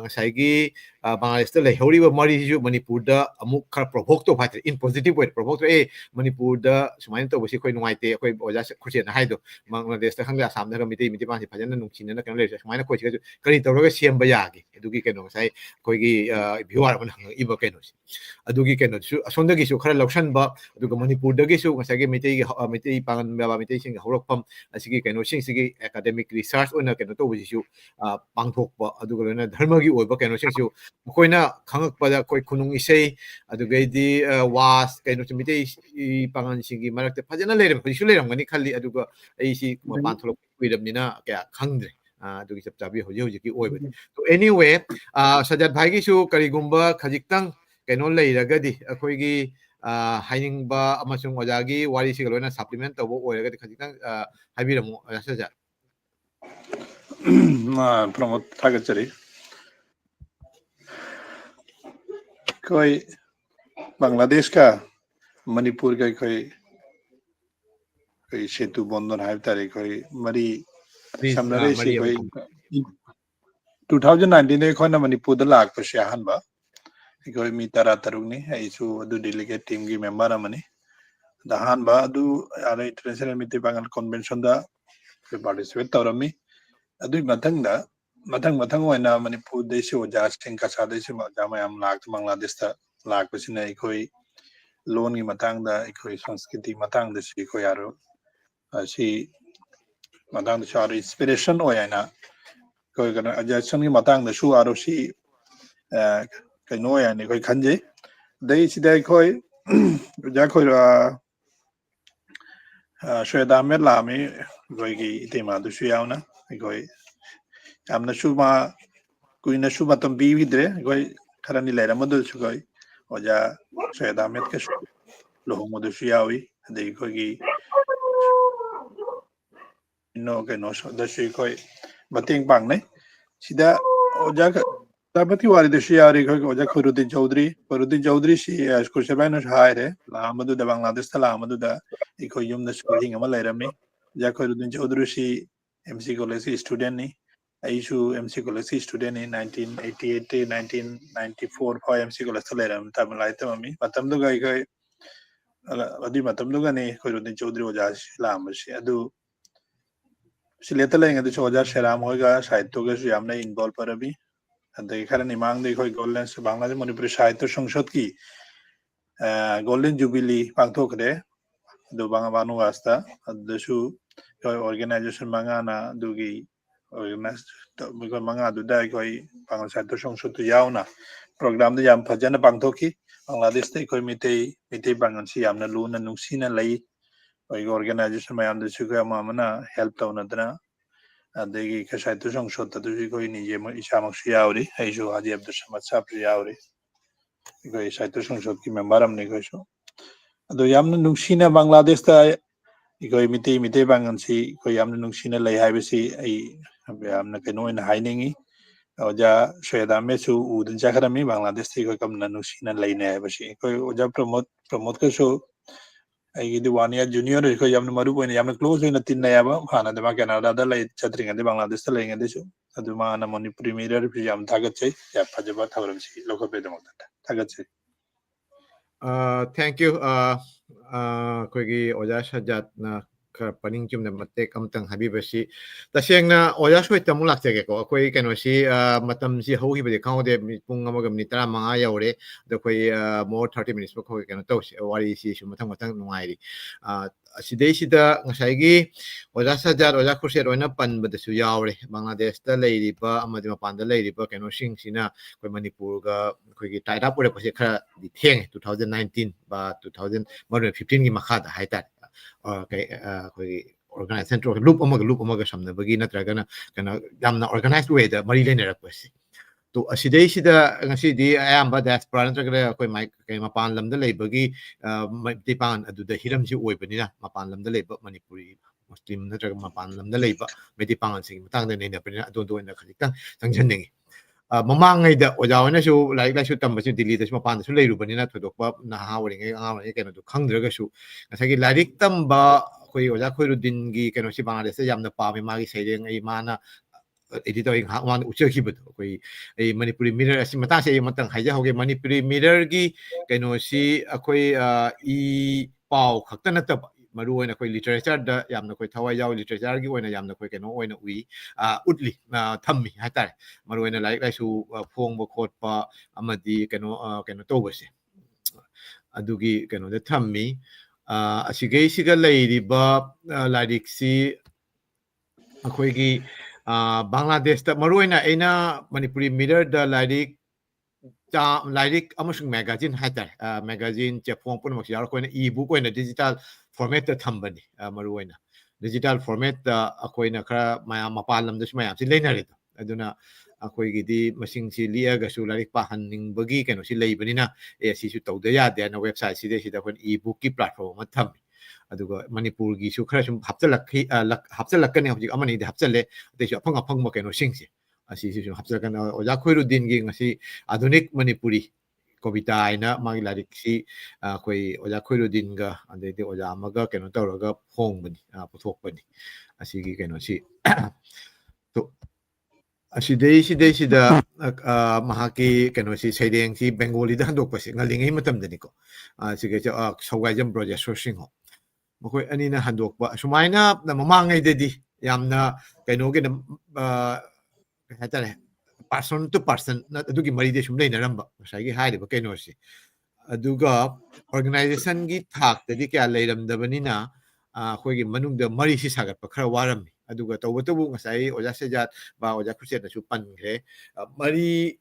ngasai gi Bangladesh ta leihori ba mari ju Manipur da amuk khar provoke to phat in positive way provoke to Manipur da sumain to basi koi nuaite koi oja khuche na haido Bangladesh ta khangda asam na mite mite pa si phajana nungchina na kan le sumain koi chi kari tawraga siam ba yagi adugi keno ngasai koi gi viewer man hang iba keno si adugi keno su asonda gi su khara lausan ba aduga Manipur da gi su ngasai gi mite pangan ba mite sing horokpam asigi keno sing sigi academic research ona keno to bisi su pangthokpa aduga lena dharma gi oiba keno sing su koina khangakpada koi khunung isei adugaidi was keno mite pangan singi marakte phajana leram bisu leram gani khali aduga ai si mapan tholok uiramnina kya khangdre adugi chap chabi hoji hoji ki oiba to anyway sajat bhai gi su karigumba khajiktang keno leiragadi akoigi hainingba amasung ojagi wari si galona supplement tawbo oiragadi khajitang haibiramu sajat Pramod thagachari koi Bangladesh ka Manipur ka koi setu bondon hai tare koi mari samnare si koi 2019 ne khona Manipur da lak pa shahan ba koi mi tara tarung ni ai su adu delegate team gi member amani da han ba adu ara international mite bangal convention da participate tawrami adu mathang oina Manipur de si oja sing ka sa de si jamayam lak Bangladesh ta lak pasina koi loan gi matang da koi sanskriti matang da si koi aro si matang da shar inspiration oina koi kana ajasan gi matang da su aro si kai no ya ne koi khanje dei si dai koi ja koi shweda met la mi koi gi tema du su yauna koi amna su ma kuina su matam bi vidre koi kharani lera modul su koi oja shweda met ka lohong modu su yawi dei koi gi no ke no so da su koi bating bang ne sida oja tabati wari de shiari koi oja Khurudin Chaudhary si kurshabai no haire la madu da Bangladesh la madu da ikoi yum da shooting ama lairami ja Khurudin Chaudhary si MC college student ni aishu MC college student ni 1988 1994 pho MC college lairam tamlai tamami matam du gai kai adi matam du ga ni Khurudin Chaudhary oja la amasi adu sileta lenga du oja sheram hoiga sahitya ga yamna involve parabi adai kharani mang dei khoi golden Bangladesh Manipur Sahitya Sangsad ki golden jubilee pangthokre do banga banu wasta adu koi organization manga na dugi organize koi manga du dai koi Bangladesh Sahitya Sangsad tu yauna program de yam phajana pangthoki Bangladesh te koi mitei bangan si yamna lu na nungsina lai koi organization mayam de su koi amana help tauna dana adegi ka Sahitya Sangsad ta du koi nije isamak si yauri aisu Haji Abdul Samad sahab si yauri koi Sahitya Sangsad ki member amni koi so ado yamna nungsina Bangladesh ta koi mitei bangan si koi yamna nungsina lai haibasi ai ꯌꯥꯝꯅ ꯀꯩꯅꯣ ꯑꯣꯏꯅ ꯍꯥꯏꯅꯤꯡꯉꯤ ꯑꯣꯖꯥ ꯁꯣꯌꯗꯥꯃꯦꯁꯨ ꯎꯗꯅ ꯆꯠꯈ꯭ꯔꯝꯃꯤ ꯕꯪꯒ꯭ꯂꯥꯗꯦꯁꯇ ꯑꯩꯈꯣꯏ ꯀꯝꯅ ꯅꯨꯡꯁꯤꯅ ꯂꯩꯅꯩ ꯍꯥꯏꯕꯁꯤ ꯑꯩꯈꯣꯏ ꯑꯣꯖꯥ ꯄ꯭ꯔꯃꯣꯗꯀꯁꯨ ꯑꯩꯒꯤꯗꯤ 1 year junior ꯑꯩꯈꯣꯏ ꯌꯥꯝꯅ ꯃꯔꯨ ꯑꯣꯏꯅ ꯌꯥꯝꯅ ꯀ꯭ꯂꯣꯖ ꯑꯣꯏꯅ ꯇꯤꯟꯅꯩꯌꯦꯕ ꯍꯥꯟꯅꯗꯤ ꯃꯥ ꯀꯦꯅꯥꯗꯥꯗ ꯂꯩ ꯆꯠꯇ꯭ꯔꯤꯉꯩꯗ ꯕꯪꯒ꯭ꯂꯥꯗꯦꯁꯇ ꯂꯩꯉꯩꯗꯁꯨ ꯑꯗꯨ ꯃꯥꯅ ꯃꯅꯤꯄꯨꯔꯤ ꯃꯤꯔꯔꯁꯨ ꯌꯥꯝ ꯊꯥꯒꯠꯆꯩ ꯌꯥꯝ ꯐꯖꯕ ꯊꯧꯔꯝꯁꯤ ꯂꯧꯈꯠꯄꯒꯤꯗꯃꯛꯇ ꯊꯥꯒꯠꯆꯩ Thank you. ꯑꯩꯈꯣꯏꯒꯤ ꯑꯣꯖꯥ ꯁꯖꯥꯠꯅ ꯈꯔ ꯄꯅꯤꯡ ꯆꯨꯝꯅ ꯃꯇꯦꯛ ꯑꯃꯇꯪ ꯍꯥꯏꯕꯤꯕꯁꯤ ꯇꯁꯦꯡꯅ ꯑꯣꯖꯥ ꯁꯣꯏꯇ ꯑꯃꯨꯛ ꯂꯥꯛꯆꯒꯦꯀꯣ ꯑꯩꯈꯣꯏ ꯀꯩꯅꯣꯁꯤ ꯃꯇꯝꯁꯤ ꯍꯧꯈꯤꯕꯗꯤ ꯈꯪꯍꯧꯗꯦ ꯄꯨꯡ 1:15 ꯌꯧꯔꯦ ꯑꯗꯣ ꯑꯩꯈꯣꯏ more 30 minutes ꯐꯥꯎ ꯑꯩꯈꯣꯏ ꯀꯩꯅꯣ ꯇꯧꯁꯤ ꯋꯥꯔꯤꯁꯤꯁꯨ ꯃꯊꯪ ꯅꯨꯡꯉꯥꯏꯔꯤ ꯑꯁꯤꯗꯩꯁꯤꯗ ꯉꯁꯥꯏꯒꯤ ꯑꯣꯖꯥ ꯁꯖꯥꯠ ꯑꯣꯖꯥ ꯈꯨꯔꯁꯦꯠ ꯑꯣꯏꯅ ꯄꯟꯕꯗꯁꯨ ꯌꯥꯎꯔꯦ ꯕꯪꯒ꯭ꯂꯥꯗꯦꯁꯇ ꯂꯩꯔꯤꯕ ꯑꯃꯗꯤ ꯃꯄꯥꯟꯗ ꯂꯩꯔꯤꯕ ꯀꯩꯅꯣꯁꯤꯡꯁꯤꯅ ꯑꯩꯈꯣꯏ ꯃꯅꯤꯄꯨꯔꯒ ꯑꯩꯈꯣꯏꯒꯤ ꯇꯥꯏꯠ ꯑꯞ ꯑꯣꯏꯔꯛꯄꯁꯦ ꯈꯔꯗꯤ ꯊꯦꯡꯉꯦ 2019 ꯕ 2015ꯒꯤ ꯃꯈꯥꯗ ꯍꯥꯏꯇꯥꯔꯦ ꯑꯩꯈꯣꯏꯒꯤ ꯑꯣꯔꯒꯅꯥꯏꯖꯦꯁꯟ ꯂꯨꯞ ꯑꯃꯒ ꯁꯝꯅꯕꯒꯤ ꯅꯠꯇ꯭ꯔꯒꯅ ꯀꯩꯅꯣ ꯌꯥꯝꯅ ꯑꯣꯔꯒꯅꯥꯏꯖ ꯋꯦꯗ ꯃꯔꯤ ꯂꯩꯅꯔꯛꯄꯁꯦ ꯇꯣ ꯑꯁꯤꯗꯩꯁꯤꯗ ꯉꯁꯤꯗꯤ ꯑꯌꯥꯝꯕ ꯗꯥꯏꯁꯄꯣꯔꯥ ꯅꯠꯇ꯭ꯔꯒꯅ ꯑꯩꯈꯣꯏ ꯃꯄꯥꯟ ꯂꯝꯗ ꯂꯩꯕꯒꯤ ꯃꯩꯇꯩ ꯄꯥꯡꯒꯜ ꯑꯗꯨꯗ ꯍꯤꯔꯝꯁꯤ ꯑꯣꯏꯕꯅꯤꯅ ꯃꯄꯥꯟ ꯂꯝꯗ ꯂꯩꯕ ꯃꯅꯤꯄꯨꯔꯤ ꯃꯨꯁꯂꯤꯝ ꯅꯠꯇ꯭ꯔꯒ ꯃꯄꯥꯟ ꯂꯝꯗ ꯂꯩꯕ ꯃꯩꯇꯩ ꯄꯥꯡꯒꯜꯁꯤꯡꯒꯤ ꯃꯇꯥꯡꯗ ꯅꯩꯅꯕꯅꯤꯅ ꯑꯗꯣꯝꯗ ꯑꯣꯏꯅ ꯈꯖꯤꯛꯇꯪ ꯆꯪꯁꯤꯟꯅꯤꯡꯉꯤ ꯃꯃꯥꯡꯉꯩꯗ ꯑꯣꯖꯥ ꯍꯣꯏꯅꯁꯨ ꯂꯥꯏꯔꯤꯛ ꯂꯥꯏꯁꯨ ꯇꯝꯕꯁꯤ ꯗꯤꯜꯂꯤꯗꯁꯨ ꯃꯄꯥꯟꯗꯁꯨ ꯂꯩꯔꯨꯕꯅꯤꯅ ꯊꯣꯏꯗꯣꯛꯄ ꯅꯍꯥ ꯑꯣꯏꯔꯤꯉꯩ ꯑꯉꯥꯡ ꯑꯣꯏꯔꯤꯉꯩ ꯀꯩꯅꯣꯗꯣ ꯈꯪꯗ꯭ꯔꯒꯁꯨ ꯉꯁꯥꯏꯒꯤ ꯂꯥꯏꯔꯤꯛ ꯇꯝꯕ ꯑꯩꯈꯣꯏ ꯑꯣꯖꯥ ꯈꯣꯏꯔꯨꯗꯤꯟꯒꯤ ꯀꯩꯅꯣꯁꯤ ꯕꯪꯒ꯭ꯂꯥꯗꯦꯁꯇ ꯌꯥꯝꯅ ꯄꯥꯝꯃꯤ ꯃꯥꯒꯤ ꯁꯩꯔꯦꯡ ꯑꯩ ꯃꯥꯅ एडिटर ꯉꯥꯏꯍꯥꯛ ꯃꯥꯡꯗ ꯎꯠꯆꯈꯤꯕꯗꯣ ꯑꯩꯈꯣꯏ ꯑꯩ ꯃꯅꯤꯄꯨꯔꯤ ꯃꯤꯔꯔ ꯑꯁꯤ ꯃꯇꯥꯡꯁꯦ ꯑꯩ ꯑꯃꯇꯪ ꯍꯥꯏꯖꯍꯧꯒꯦ ꯃꯅꯤꯄꯨꯔꯤ ꯃꯤꯔꯔꯒꯤ ꯀꯩꯅꯣꯁꯤ ꯑꯩꯈꯣꯏ ꯏ ꯄꯥꯎ ꯈꯛꯇ ꯅꯠꯇꯕ ꯃꯔꯨꯑꯣꯏꯅ ꯑꯩꯈꯣꯏ ꯂꯤꯇꯔꯦꯆꯔꯗ ꯌꯥꯝꯅ ꯑꯩꯈꯣꯏ ꯊꯋꯥꯏ ꯌꯥꯎꯏ ꯂꯤꯇꯔꯦꯆꯔꯒꯤ ꯑꯣꯏꯅ ꯌꯥꯝꯅ ꯑꯩꯈꯣꯏ ꯀꯩꯅꯣ ꯑꯣꯏꯅ ꯎꯠꯂꯤ ꯊꯝꯃꯤ ꯍꯥꯏꯇꯥꯔꯦ ꯃꯔꯨꯑꯣꯏꯅ ꯂꯥꯏꯔꯤꯛ ꯂꯥꯏꯁꯨ ꯐꯣꯡꯕ ꯈꯣꯠꯄ ꯑꯃꯗꯤ ꯀꯩꯅꯣ ꯇꯧꯕꯁꯦ ꯑꯗꯨꯒꯤ ꯀꯩꯅꯣꯗ ꯊꯝꯃꯤ ꯑꯁꯤꯒꯩꯁꯤꯒ ꯂꯩꯔꯤꯕ ꯂꯥꯏꯔꯤꯛꯁꯤ ꯑꯩꯈꯣꯏꯒꯤ ꯕꯪꯒ꯭ꯂꯥꯗꯦꯁꯇ ꯃꯔꯨꯑꯣꯏꯅ ꯑꯩꯅ ꯃꯅꯤꯄꯨꯔꯤ ꯃꯤꯔꯔꯗ ꯂꯥꯏꯔꯤꯛ ꯑꯃꯁꯨꯡ ꯃꯦꯒꯥꯖꯤꯟ ꯍꯥꯏꯇꯥꯔꯦ ꯃꯦꯒꯥꯖꯤꯟ ꯆꯦꯐꯣꯡ ꯄꯨꯝꯅꯃꯛꯁꯤ ꯌꯥꯎꯔꯛ ꯑꯩꯈꯣꯏꯅ ꯏ ꯕꯨꯛ ꯑꯣꯏꯅ ꯗꯤꯖꯤꯇꯦꯜ ꯐꯣꯔꯃꯦꯠꯇ ꯊꯝꯕꯅꯤ ꯃꯔꯨꯑꯣꯏꯅ ꯗꯤꯖꯤꯇꯦꯜ ꯐꯣꯔꯃꯦꯠꯇ ꯑꯩꯈꯣꯏꯅ ꯈꯔ ꯃꯌꯥꯝ ꯃꯄꯥꯟ ꯂꯝꯗꯁꯨ ꯃꯌꯥꯝꯁꯤ ꯂꯩꯅꯔꯦꯗꯣ ꯑꯗꯨꯅ ꯑꯩꯈꯣꯏꯒꯤꯗꯤ ꯃꯁꯤꯡꯁꯤ ꯂꯤꯛꯑꯒꯁꯨ ꯂꯥꯏꯔꯤꯛ ꯄꯥꯍꯟꯅꯤꯡꯕꯒꯤ ꯀꯩꯅꯣꯁꯤ ꯂꯩꯕꯅꯤꯅ ꯁꯤꯁꯨ ꯇꯧꯗ ꯌꯥꯗꯦ ꯍꯥꯏꯅ ꯋꯦꯕꯁꯥꯏꯠꯁꯤꯗꯩꯁꯤꯗ ꯑꯩꯈꯣꯏꯅ ꯏ ꯕꯨꯛꯀꯤ ꯄ꯭ꯂꯦꯠꯐꯣꯝ ꯑꯃ ꯊꯝꯃꯤ ꯑꯗꯨꯒ ꯃꯅꯤꯄꯨꯔꯒꯤꯁꯨ ꯈꯔ ꯁꯨꯝ ꯍꯥꯞꯆꯤꯜꯂꯛꯀꯅꯤ ꯍꯧꯖꯤꯛ ꯑꯃꯅꯤꯗꯤ ꯍꯥꯞꯆꯤꯜꯂꯦ ꯑꯇꯩꯁꯨ ꯑꯐꯪꯕ ꯀꯩꯅꯣꯁꯤꯡꯁꯦ ꯑꯁꯤꯁꯨ ꯁꯨꯝ ꯍꯥꯞꯆꯤꯜꯂꯛꯀꯅꯤ ꯑꯣꯖꯥ ꯈꯣꯏꯔꯨꯗꯤꯟꯒꯤ ꯉꯁꯤ ꯑꯙꯨꯅꯤꯛ ꯃꯅꯤꯄꯨꯔꯤ ꯀꯣꯕꯤꯇꯥ ꯍꯥꯏꯅ ꯃꯥꯒꯤ ꯂꯥꯏꯔꯤꯛꯁꯤ ꯑꯩꯈꯣꯏ ꯑꯣꯖꯥ ꯈꯣꯏꯔꯨꯗꯤꯟꯒ ꯑꯗꯩꯗꯤ ꯑꯣꯖꯥ ꯑꯃꯒ ꯀꯩꯅꯣ ꯇꯧꯔꯒ ꯐꯣꯡꯕꯅꯤ ꯄꯨꯊꯣꯛꯄꯅꯤ ꯑꯁꯤꯒꯤ ꯀꯩꯅꯣꯁꯤ ꯑꯁꯤꯗꯩꯁꯤꯗ ꯃꯍꯥꯛꯀꯤ ꯀꯩꯅꯣꯁꯤ ꯁꯩꯔꯦꯡꯁꯤ ꯕꯦꯡꯒꯣꯂꯤꯗ ꯍꯟꯗꯣꯛꯄꯁꯤ ꯉꯜꯂꯤꯉꯩ ꯃꯇꯝꯗꯅꯤꯀꯣ ꯁꯤꯒꯩꯁꯤ ꯁꯧꯒꯥꯏꯖꯝ ꯕ꯭ꯔꯣꯖꯦꯁꯣꯔ ꯁꯤꯡꯍꯣ ꯃꯈꯣꯏ ꯑꯅꯤꯅ ꯍꯟꯗꯣꯛꯄ ꯑꯁꯨꯃꯥꯏꯅ ꯃꯃꯥꯡꯉꯩꯗꯗꯤ ꯌꯥꯝꯅ ꯀꯩꯅꯣꯒꯤꯅ ꯀꯩ ꯍꯥꯏꯇꯥꯔꯦ ꯄꯥꯔꯁꯟ ꯇꯨ ꯄꯥꯔꯁꯟ ꯑꯗꯨꯒꯤ ꯃꯔꯤꯗꯤ ꯁꯨꯝ ꯂꯩꯅꯔꯝꯕ ꯉꯁꯥꯏꯒꯤ ꯍꯥꯏꯔꯤꯕ ꯀꯩꯅꯣꯁꯤ ꯑꯗꯨꯒ ꯑꯣꯔꯒꯅꯥꯏꯖꯦꯁꯟꯒꯤ ꯊꯥꯛꯇꯗꯤ ꯀꯌꯥ ꯂꯩꯔꯝꯗꯕꯅꯤꯅ ꯑꯩꯈꯣꯏꯒꯤ ꯃꯅꯨꯡꯗ ꯃꯔꯤꯁꯤ ꯁꯥꯒꯠꯄ ꯈꯔ ꯋꯥꯔꯝꯃꯤ ꯑꯗꯨꯒ ꯇꯧꯕꯇꯕꯨ ꯉꯁꯥꯏ ꯑꯣꯖꯥ ꯁꯦꯖꯥꯠ ꯑꯣꯖꯥ ꯈꯨꯔꯁꯦꯠꯅꯁꯨ ꯄꯟꯈ꯭ꯔꯦ ꯃꯔꯤ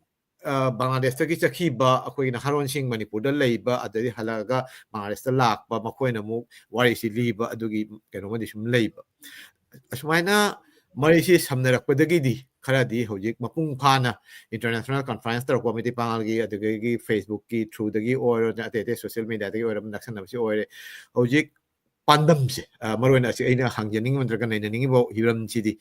ꯕꯪꯒ꯭ꯂꯥꯗꯦꯁꯇꯒꯤ ꯆꯠꯈꯤꯕ ꯑꯩꯈꯣꯏꯒꯤ ꯅꯍꯥꯔꯣꯟꯁꯤꯡ ꯃꯅꯤꯄꯨꯔꯗ ꯂꯩꯕ ꯑꯗꯒꯤ ꯍꯜꯂꯛꯑꯒ ꯕꯪꯒ꯭ꯂꯥꯗꯦꯁꯇ ꯂꯥꯛꯄ ꯃꯈꯣꯏꯅ ꯑꯃꯨꯛ ꯋꯥꯔꯤꯁꯤ ꯂꯤꯕ ꯑꯗꯨꯒꯤ ꯀꯩꯅꯣꯃꯗꯤ ꯁꯨꯝ ꯂꯩꯕ ꯑꯁꯨꯃꯥꯏꯅ ꯃꯔꯤꯁꯤ ꯁꯝꯅꯔꯛꯄꯗꯒꯤꯗꯤ ꯈꯔꯗꯤ ꯍꯧꯖꯤꯛ ꯃꯄꯨꯡ ꯐꯥꯅ ꯏꯟꯇꯔꯅꯦꯁꯅꯦꯜ ꯀꯟꯐꯔꯦꯟꯁ ꯇꯧꯔꯛꯄ ꯃꯩꯇꯩ ꯄꯥꯡꯒꯜꯒꯤ ꯑꯗꯨꯗꯒꯤ ꯐꯦꯁꯕꯨꯛꯀꯤ ꯊ꯭ꯔꯨꯗꯒꯤ ꯑꯣꯏꯔꯣ ꯑꯇꯩ ꯁꯣꯁꯤꯌꯦꯜ ꯃꯦꯗꯤꯌꯥꯗꯒꯤ ꯑꯣꯏꯔꯣ ꯅꯛꯁꯟꯅꯕꯁꯤ ꯑꯣꯏꯔꯦ ꯍꯧꯖꯤꯛ ꯄꯥꯟꯗꯝꯁꯦ ꯃꯔꯨꯑꯣꯏꯅ ꯑꯩꯅ ꯍꯪꯖꯅꯤꯡꯉꯤꯕ ꯅꯠꯇ꯭ꯔꯒ ꯅꯩꯅꯅꯤꯡꯉꯤꯕ ꯍꯤꯔꯝꯁꯤꯗꯤ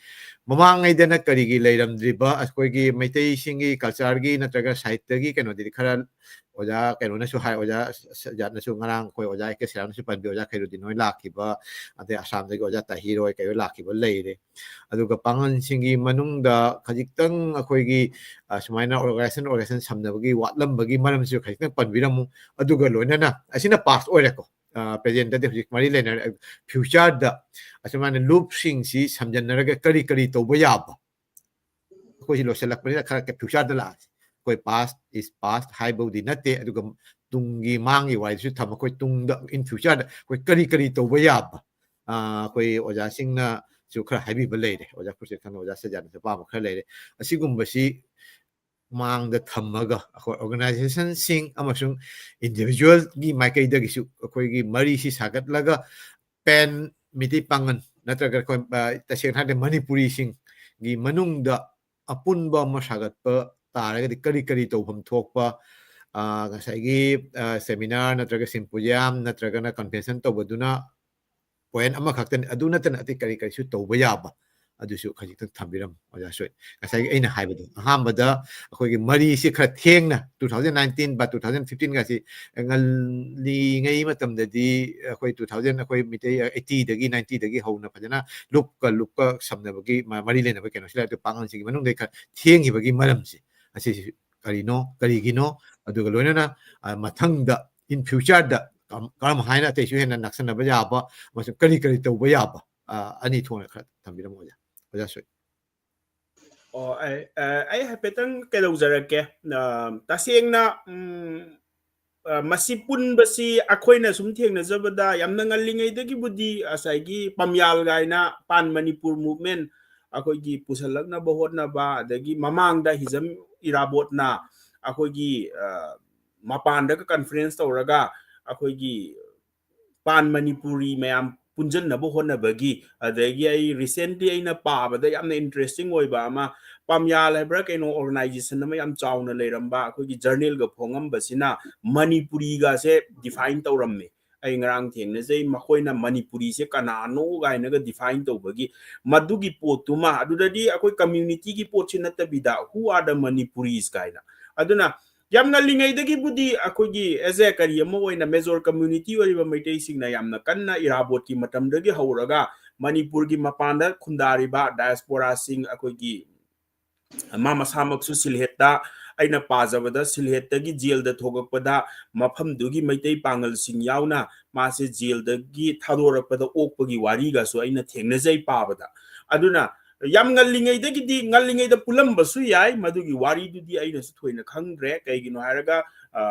ꯃꯃꯥꯡꯉꯩꯗꯅ ꯀꯔꯤꯒꯤ ꯂꯩꯔꯝꯗ꯭ꯔꯤꯕ ꯑꯩꯈꯣꯏꯒꯤ ꯃꯩꯇꯩꯁꯤꯡꯒꯤ ꯀꯜꯆꯔꯒꯤ ꯅꯠꯇ꯭ꯔꯒ ꯁꯥꯍꯤꯇ꯭ꯌꯒꯤ ꯀꯩꯅꯣꯗꯗꯤ ꯈꯔ ꯑꯣꯖꯥ ꯀꯩꯅꯣꯅꯁꯨ ꯍꯥꯏ ꯑꯣꯖꯥ ꯁꯖꯥꯠꯅꯁꯨ ꯉꯔꯥꯡ ꯑꯩꯈꯣꯏ ꯑꯣꯖꯥ ꯑꯦ ꯀꯦ ꯁꯦꯔꯥꯝꯅꯁꯨ ꯄꯟꯕꯤ ꯑꯣꯖꯥ ꯈꯩꯔꯨꯗꯤꯟ ꯍꯣꯏ ꯂꯥꯛꯈꯤꯕ ꯑꯗꯩ ꯑꯁꯥꯝꯗꯒꯤ ꯑꯣꯖꯥ ꯇꯥꯍꯤꯔꯣꯏ ꯀꯩ ꯂꯥꯛꯈꯤꯕ ꯂꯩꯔꯦ ꯑꯗꯨꯒ ꯄꯥꯡꯒꯜꯁꯤꯡꯒꯤ ꯃꯅꯨꯡꯗ ꯈꯖꯤꯛꯇꯪ ꯑꯩꯈꯣꯏꯒꯤ ꯁꯨꯃꯥꯏꯅ ꯑꯣꯔꯒꯅꯥꯏꯖꯦꯁꯟ ꯁꯝꯅꯕꯒꯤ ꯋꯥꯠꯂꯝꯕꯒꯤ ꯃꯔꯝꯁꯤꯁꯨ ꯈꯖꯤꯛꯇꯪ ꯄꯟꯕꯤꯔꯝꯃꯨ ꯑꯗꯨꯒ ꯂꯣꯏꯅꯅ ꯑꯁꯤꯅ ꯄꯥꯁ ꯑꯣꯏꯔꯦꯀꯣ ꯄ꯭ꯔꯦꯖꯦꯟꯇꯗꯤ ꯍꯧꯖꯤꯛ ꯃꯔꯤ ꯂꯩꯅꯔꯦ ꯐ꯭ꯌꯨꯆꯔꯗ ꯑꯁꯨꯃꯥꯏꯅ ꯂꯨꯞꯁꯤꯡꯁꯤ ꯁꯝꯖꯟꯅꯔꯒ ꯀꯔꯤ ꯇꯧꯕ ꯌꯥꯕ ꯑꯩꯈꯣꯏꯁꯤ ꯂꯣꯏꯁꯤꯜꯂꯛꯄꯅꯤꯅ ꯈꯔ ꯐ꯭ꯌꯨꯆꯔꯗ ꯂꯥꯛꯑꯁꯤ ꯑꯩꯈꯣꯏ ꯄꯥꯁ ꯍꯥꯏꯕꯕꯨꯗꯤ ꯅꯠꯇꯦ ꯑꯗꯨꯒ ꯇꯨꯡꯒꯤ ꯃꯥꯡꯒꯤ ꯋꯥꯔꯤꯁꯨ ꯊꯝꯃ ꯑꯩꯈꯣꯏ ꯇꯨꯡꯗ ꯏꯟ ꯐ꯭ꯌꯨꯆꯔꯗ ꯑꯩꯈꯣꯏ ꯀꯔꯤ ꯇꯧꯕ ꯌꯥꯕ ꯑꯩꯈꯣꯏ ꯑꯣꯖꯥꯁꯤꯡꯅꯁꯨ ꯈꯔ ꯍꯥꯏꯕꯤꯕ ꯂꯩꯔꯦ ꯑꯣꯖꯥ ꯈꯨꯔꯁꯦꯠ ꯈꯪꯅ ꯑꯣꯖꯥ ꯁꯖꯥꯠꯅꯁꯨ ꯑꯄꯥꯝꯕ ꯈꯔ ꯂꯩꯔꯦ ꯑꯁꯤꯒꯨꯝꯕꯁꯤ ꯃꯥꯡꯗ ꯊꯝꯃꯒ ꯑꯩꯈꯣꯏ ꯑꯣꯔꯒꯅꯥꯏꯖꯦꯁꯟꯁꯤꯡ ꯑꯃꯁꯨꯡ ꯏꯟꯗꯤꯕꯤꯖꯨꯋꯦꯜꯒꯤ ꯃꯥꯏꯀꯩꯗꯒꯤꯁꯨ ꯑꯩꯈꯣꯏꯒꯤ ꯃꯔꯤꯁꯤ ꯁꯥꯒꯠꯂꯒ ꯄꯦꯟ ꯃꯩꯇꯩ ꯄꯥꯡꯒꯜ ꯅꯠꯇ꯭ꯔꯒ ꯑꯩꯈꯣꯏ ꯇꯁꯦꯡꯅ ꯍꯥꯏꯔꯗꯤ ꯃꯅꯤꯄꯨꯔꯤꯁꯤꯡꯒꯤ ꯃꯅꯨꯡꯗ ꯑꯄꯨꯟꯕ ꯑꯃ ꯁꯥꯒꯠꯄ ꯇꯥꯔꯒꯗꯤ ꯀꯔꯤ ꯇꯧꯐꯝ ꯊꯣꯛꯄ ꯉꯁꯥꯏꯒꯤ ꯁꯦꯃꯤꯅꯥꯔ ꯅꯠꯇ꯭ꯔꯒ ꯁꯤꯝꯄꯣꯖꯤꯌꯝ ꯅꯠꯇ꯭ꯔꯒꯅ ꯀꯟꯚꯦꯟꯁꯟ ꯇꯧꯕꯗꯨꯅ ꯄꯣꯏꯟ ꯑꯃꯈꯛꯇꯅꯤ ꯑꯗꯨ ꯅꯠꯇꯅ ꯑꯇꯩ ꯀꯔꯤꯁꯨ ꯇꯧꯕ ꯌꯥꯕ ꯑꯗꯨꯁꯨ ꯈꯖꯤꯛꯇꯪ ꯊꯝꯕꯤꯔꯝꯃꯨ ꯑꯣꯖꯥ ꯁꯣꯏ ꯉꯁꯥꯏꯒꯤ ꯑꯩꯅ ꯍꯥꯏꯕꯗꯣ ꯑꯍꯥꯟꯕꯗ ꯑꯩꯈꯣꯏꯒꯤ ꯃꯔꯤꯁꯤ ꯈꯔ ꯊꯦꯡꯅ 2019 2015ꯒꯁꯤ ꯉꯜꯂꯤꯉꯩ ꯃꯇꯝꯗꯗꯤ ꯑꯩꯈꯣꯏ 2000 ꯑꯩꯈꯣꯏ ꯃꯤꯇꯩ 80ꯗꯒꯤ 90ꯗꯒꯤ ꯍꯧꯅ ꯐꯖꯅ ꯂꯨꯞꯀ ꯁꯝꯅꯕꯒꯤ ꯃꯔꯤ ꯂꯩꯅꯕ ꯀꯩꯅꯣꯁꯤ ꯂꯩ ꯄꯥꯡꯒꯜꯁꯤꯒꯤ ꯃꯅꯨꯡꯗ ꯈꯔ ꯊꯦꯡꯈꯤꯕꯒꯤ ꯃꯔꯝꯁꯤ ꯑꯁꯤꯁꯤ ꯀꯔꯤꯒꯤꯅꯣ ꯑꯗꯨꯒ ꯂꯣꯏꯅꯅ ꯃꯊꯪꯗ ꯏꯟ ꯐ꯭ꯌꯨꯆꯔꯗ ꯀꯔꯝ ꯍꯥꯏꯅ ꯑꯇꯩꯁꯨ ꯍꯦꯟꯅ ꯅꯛꯁꯟꯅꯕ ꯌꯥꯕ ꯑꯃꯁꯨꯡ ꯀꯔꯤ ꯇꯧꯕ ꯌꯥꯕ ꯑꯅꯤ ꯊꯣꯛꯅ ꯈꯔ ꯊꯝꯕꯤꯔꯝꯃꯨ ꯑꯣꯖꯥ ꯁꯣꯏ ꯑꯩ ꯍꯥꯏꯐꯦꯠꯇꯪ ꯀꯩꯗꯧꯖꯔꯛꯀꯦ ꯇꯁꯦꯡꯅ ꯃꯁꯤ ꯄꯨꯟꯕꯁꯤ ꯑꯩꯈꯣꯏꯅ ꯁꯨꯝ ꯊꯦꯡꯅꯖꯕꯗ ꯌꯥꯝꯅ ꯉꯜꯂꯤꯉꯩꯗꯒꯤꯕꯨꯗꯤ ꯉꯁꯥꯏꯒꯤ ꯄꯝꯌꯥꯜ ꯒꯥꯏꯅ ꯄꯥꯟ ꯃꯅꯤꯄꯨꯔ ꯃꯨꯚꯃꯦꯟ ꯑꯩꯈꯣꯏꯒꯤ ꯄꯨꯁꯜꯂꯛꯅꯕ ꯍꯣꯠꯅꯕ ꯑꯗꯒꯤ ꯃꯃꯥꯡꯗ ꯍꯤꯖꯝ ꯏꯔꯥꯕꯣꯠꯅ ꯑꯩꯈꯣꯏꯒꯤ ꯃꯄꯥꯟꯗꯒ ꯀꯟꯐꯔꯦꯟꯁ ꯇꯧꯔꯒ ꯑꯩꯈꯣꯏꯒꯤ ꯄꯥꯟ ꯃꯅꯤꯄꯨꯔꯤ ꯃꯌꯥꯝ ꯄꯨꯟꯖꯟꯅꯕ ꯍꯣꯠꯅꯕꯒꯤ ꯑꯗꯒꯤ ꯑꯩ ꯔꯤꯁꯦꯟꯠꯂꯤ ꯑꯩꯅ ꯄꯥꯕꯗ ꯌꯥꯝꯅ ꯏꯟꯇꯔꯦꯁꯇꯤꯡ ꯑꯣꯏꯕ ꯑꯃ ꯄꯝꯌꯥꯜ ꯍꯥꯏꯕ꯭ꯔꯥ ꯀꯩꯅꯣ ꯑꯣꯔꯒꯅꯥꯏꯖꯦꯁꯟ ꯑꯃ ꯌꯥꯝ ꯆꯥꯎꯅ ꯂꯩꯔꯝꯕ ꯑꯩꯈꯣꯏꯒꯤ ꯖꯔꯅꯦꯜꯒ ꯐꯣꯡꯉꯝꯕꯁꯤꯅ ꯃꯅꯤꯄꯨꯔꯤꯒꯁꯦ ꯗꯤꯐꯥꯏꯟ ꯇꯧꯔꯝꯃꯦ ꯑꯩ ꯉꯔꯥꯡ ꯊꯦꯡꯅꯖꯩ ꯃꯈꯣꯏꯅ ꯃꯅꯤꯄꯨꯔꯤꯁꯦ ꯀꯅꯥꯅꯣ ꯀꯥꯏꯅꯒ ꯗꯤꯐꯥꯏꯟ ꯇꯧꯕꯒꯤ ꯃꯗꯨꯒꯤ ꯄꯣꯠꯇꯨꯃ ꯑꯗꯨꯗꯗꯤ ꯑꯩꯈꯣꯏ ꯀꯝꯃ꯭ꯌꯨꯅꯤꯇꯤꯒꯤ ꯄꯣꯠꯁꯤ ꯅꯠꯇꯕꯤꯗ ꯍꯨ ꯑꯥꯔ ꯗ ꯃꯅꯤꯄꯨꯔꯤꯁ ꯀꯥꯏꯅ ꯑꯗꯨꯅ ꯌꯥꯝ ꯉꯜꯂꯤꯉꯩꯗꯒꯤꯕꯨꯗꯤ ꯑꯩꯈꯣꯏꯒꯤ ꯑꯦꯖ ꯑꯦ ꯀꯔꯤ ꯑꯃ ꯑꯣꯏꯅ ꯃꯦꯖꯣꯔ ꯀꯝꯃ꯭ꯌꯨꯅꯤꯇꯤ ꯑꯣꯏꯔꯤꯕ ꯃꯩꯇꯩꯁꯤꯡꯅ ꯌꯥꯝꯅ ꯀꯟꯅ ꯏꯔꯥꯕꯣꯠꯀꯤ ꯃꯇꯝꯗꯒꯤ ꯍꯧꯔꯒ ꯃꯅꯤꯄꯨꯔꯒꯤ ꯃꯄꯥꯟꯗ ꯈꯨꯟꯗꯥꯔꯤꯕ ꯗꯥꯏꯁꯄꯣꯔꯥꯁꯤꯡ ꯑꯩꯈꯣꯏꯒꯤ ꯃꯁꯥꯃꯛꯁꯨ ꯁꯤꯜꯍꯦꯠꯇ ꯑꯩꯅ ꯄꯥꯖꯕꯗ ꯁꯤꯜꯍꯦꯠꯇꯒꯤ ꯖꯦꯜꯗ ꯊꯣꯛꯂꯛꯄꯗ ꯃꯐꯝꯗꯨꯒꯤ ꯃꯩꯇꯩ ꯄꯥꯡꯒꯜꯁꯤꯡ ꯌꯥꯎꯅ ꯃꯥꯁꯦ ꯖꯦꯜꯗꯒꯤ ꯊꯥꯗꯣꯔꯛꯄꯗ ꯑꯣꯛꯄꯒꯤ ꯋꯥꯔꯤꯒꯁꯨ ꯑꯩꯅ ꯊꯦꯡꯅꯖꯩ ꯄꯥꯕꯗ ꯑꯗꯨꯅ ꯌꯥꯝ ꯉꯜꯂꯤꯉꯩꯗ ꯄꯨꯜꯂꯝꯕꯁꯨ ꯌꯥꯏ ꯃꯗꯨꯒꯤ ꯋꯥꯔꯤꯗꯨꯗꯤ ꯑꯩꯅꯁꯨ ꯊꯣꯏꯅ ꯈꯪꯗ꯭ꯔꯦ ꯀꯩꯒꯤꯅꯣ ꯍꯥꯏꯔꯒ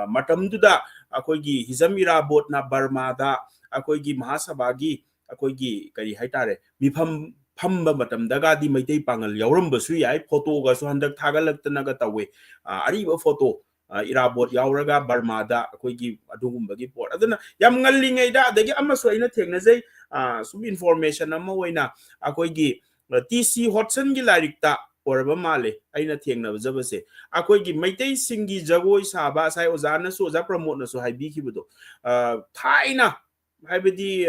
ꯃꯇꯝꯗꯨꯗ ꯑꯩꯈꯣꯏꯒꯤ ꯍꯤꯖꯝ ꯏꯔꯥꯕꯣꯠꯅ ꯕꯔꯃꯥꯗ ꯑꯩꯈꯣꯏꯒꯤ ꯃꯍꯥꯁꯚꯥꯒꯤ ꯑꯩꯈꯣꯏꯒꯤ ꯀꯔꯤ ꯍꯥꯏꯇꯥꯔꯦ ꯃꯤꯐꯝ ꯐꯝꯕ ꯃꯇꯝꯗꯒꯗꯤ ꯃꯩꯇꯩ ꯄꯥꯡꯒꯜ ꯌꯥꯎꯔꯝꯕꯁꯨ ꯌꯥꯏ ꯐꯣꯇꯣꯒꯁꯨ ꯍꯟꯗꯛ ꯊꯥꯒꯠꯂꯛꯇꯅꯒ ꯇꯧꯋꯦ ꯑꯔꯤꯕ ꯐꯣꯇो ꯏꯔꯥꯕꯣꯠ ꯌꯥꯎꯔꯒ ꯕꯔꯃꯥꯗ ꯑꯩꯈꯣꯏꯒꯤ ꯑꯗꯨꯒꯨꯝꯕꯒꯤ ꯄꯣꯠ ꯑꯗꯨꯅ ꯌꯥꯝ ꯉꯜꯂꯤꯉꯩꯗ ꯑꯗꯒꯤ ꯑꯃꯁꯨ ꯑꯩꯅ ꯊꯦꯡꯅꯖꯩ ꯁꯨꯝ ꯏꯟꯐꯣꯔꯃꯦꯁꯟ ꯑꯃ ꯑꯣꯏꯅ ꯑꯩꯈꯣꯏꯒꯤ ꯇꯤ.ꯁꯤ. ꯍꯣꯠꯁꯟꯒꯤ ꯂꯥꯏꯔꯤꯛꯇ ꯑꯣꯏꯔꯕ ꯃꯥꯜꯂꯦ ꯑꯩꯅ ꯊꯦꯡꯅꯖꯕꯁꯦ ꯑꯩꯈꯣꯏꯒꯤ ꯃꯩꯇꯩꯁꯤꯡꯒꯤ ꯖꯒꯣꯏ ꯁꯥꯕ ꯉꯁꯥꯏ ꯑꯣꯖꯥꯅꯁꯨ ꯑꯣꯖꯥ ꯄ꯭ꯔꯃꯣꯗꯅꯁꯨ ꯍꯥꯏꯕꯤꯈꯤꯕꯗꯣ ꯊꯥꯏꯅ ꯍꯥꯏꯕꯗꯤ